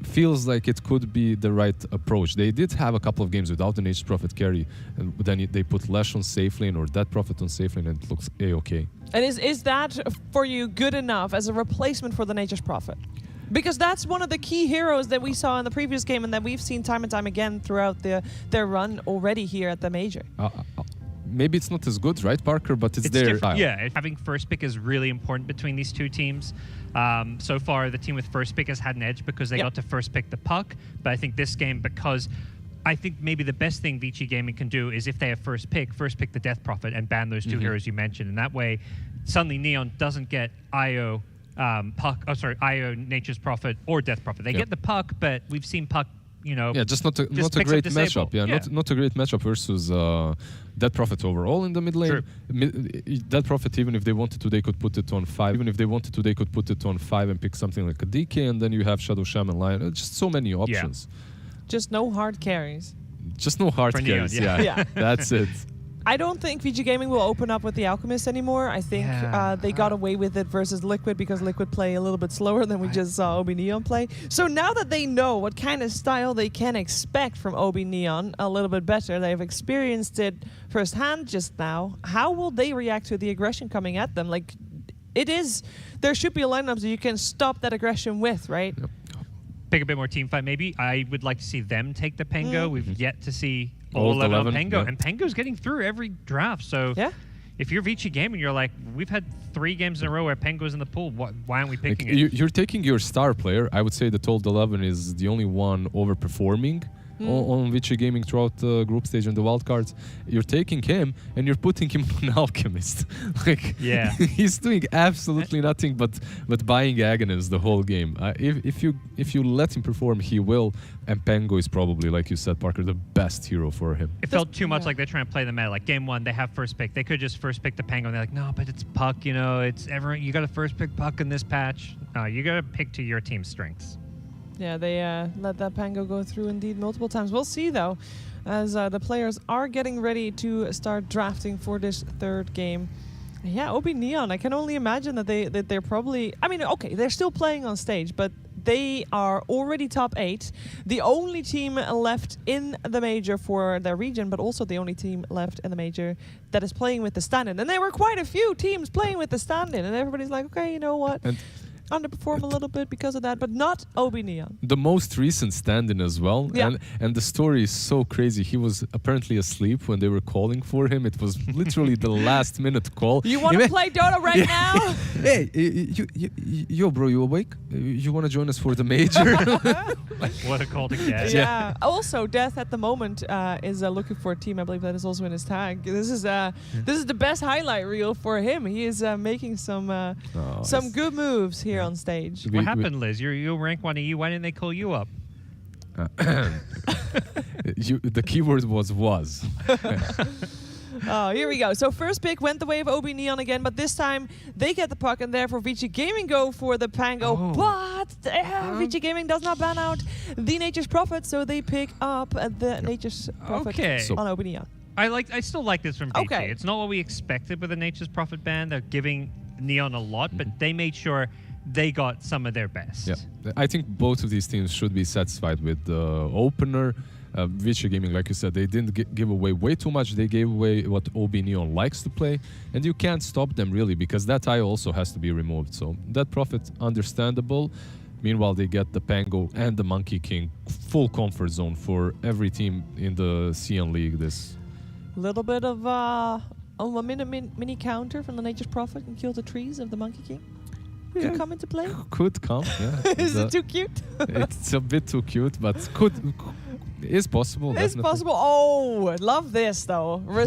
feels like it could be the right approach. They did have a couple of games without the Nature's Prophet carry, and then they put Lash on safe lane or Death Prophet on safe lane, and it looks a-okay. And is that for you good enough as a replacement for the Nature's Prophet? Because that's one of the key heroes that we saw in the previous game and that we've seen time and time again throughout their run already here at the Major. Maybe it's not as good, right, Parker? But it's their style. Yeah, having first pick is really important between these two teams. So far, the team with first pick has had an edge because they got to first pick the puck. But I think this game, because I think maybe the best thing Vici Gaming can do is if they have first pick the Death Prophet and ban those two heroes you mentioned. And that way, suddenly Neon doesn't get IO IO Nature's Prophet or Death Prophet. They get the puck, but we've seen puck, just not a great matchup. Not a great matchup versus Death Prophet overall in the mid lane. Death Prophet, even if they wanted to, they could put it on 5. Even if they wanted to, they could put it on 5 and pick something like a DK, and then you have Shadow Shaman Lion. Just so many options. Just no hard carries. Just no hard carries. Yeah. That's it. I don't think Vici Gaming will open up with the Alchemist anymore. I think they got away with it versus Liquid because Liquid play a little bit slower than we just saw Ob.Neon play. So now that they know what kind of style they can expect from Ob.Neon a little bit better, they've experienced it firsthand just now, how will they react to the aggression coming at them? Like, there should be a lineup that you can stop that aggression with, right? Pick a bit more team fight, maybe. I would like to see them take the Pengo. We've yet to see all 11 on Pengo. And Pengo's getting through every draft. So if you're Vici Gaming, you're like, we've had 3 games in a row where Pengo's in the pool. Why aren't we picking it? You're taking your star player. I would say that Old 11 is the only one overperforming on Vici Gaming throughout the group stage and the wildcards. You're taking him and you're putting him on Alchemist. He's doing absolutely nothing but buying Aghanim's the whole game. If you let him perform, he will. And Pengo is probably, like you said, Parker, the best hero for him. It felt too much like they're trying to play the meta. Like game 1, they have first pick. They could just first pick the Pengo. And they're like, no, but it's puck. It's everyone. You got to first pick puck in this patch. No, you got to pick to your team's strengths. Yeah, they let that Pango go through indeed multiple times. We'll see, though, as the players are getting ready to start drafting for this third game. Yeah, Ob.Neon, I can only imagine that they're probably... I mean, okay, they're still playing on stage, but they are already top 8. The only team left in the Major for their region, but also the only team left in the Major that is playing with the stand-in. And there were quite a few teams playing with the stand-in, and everybody's like, okay, you know what? Underperform a little bit because of that, but not Ob.Neon. The most recent stand-in as well, and the story is so crazy. He was apparently asleep when they were calling for him. It was literally the last-minute call. You want to play Dota right now? Hey, yo, bro, you awake? You want to join us for the Major? What a call to get. Yeah. Also, Death at the moment is looking for a team. I believe that is also in his tag. This is the best highlight reel for him. He is making some good moves here on stage. What happened, Liz? You rank 1 EU. Why didn't they call you up? The keyword was. Oh, here we go. So first pick went the way of Ob.Neon again, but this time they get the puck, and therefore Vici Gaming go for the Pango. But Vici Gaming does not ban out the Nature's Prophet, so they pick up the Nature's Prophet on Ob.Neon. I still like this from Vici. It's not what we expected with the Nature's Prophet ban. They're giving Neon a lot, but they made sure they got some of their best. Yeah, I think both of these teams should be satisfied with the opener. Vici Gaming, like you said, they didn't give away way too much. They gave away what Ob.Neon likes to play, and you can't stop them really because that eye also has to be removed. So that Prophet, understandable. Meanwhile, they get the Pango and the Monkey King, full comfort zone for every team in the CN League Little bit of a mini counter from the Nature's Prophet and kill the trees of the Monkey King. Could come into play. Could come, yeah. Is it too cute? It's a bit too cute, but is possible. It's definitely. possible. Oh, love this though.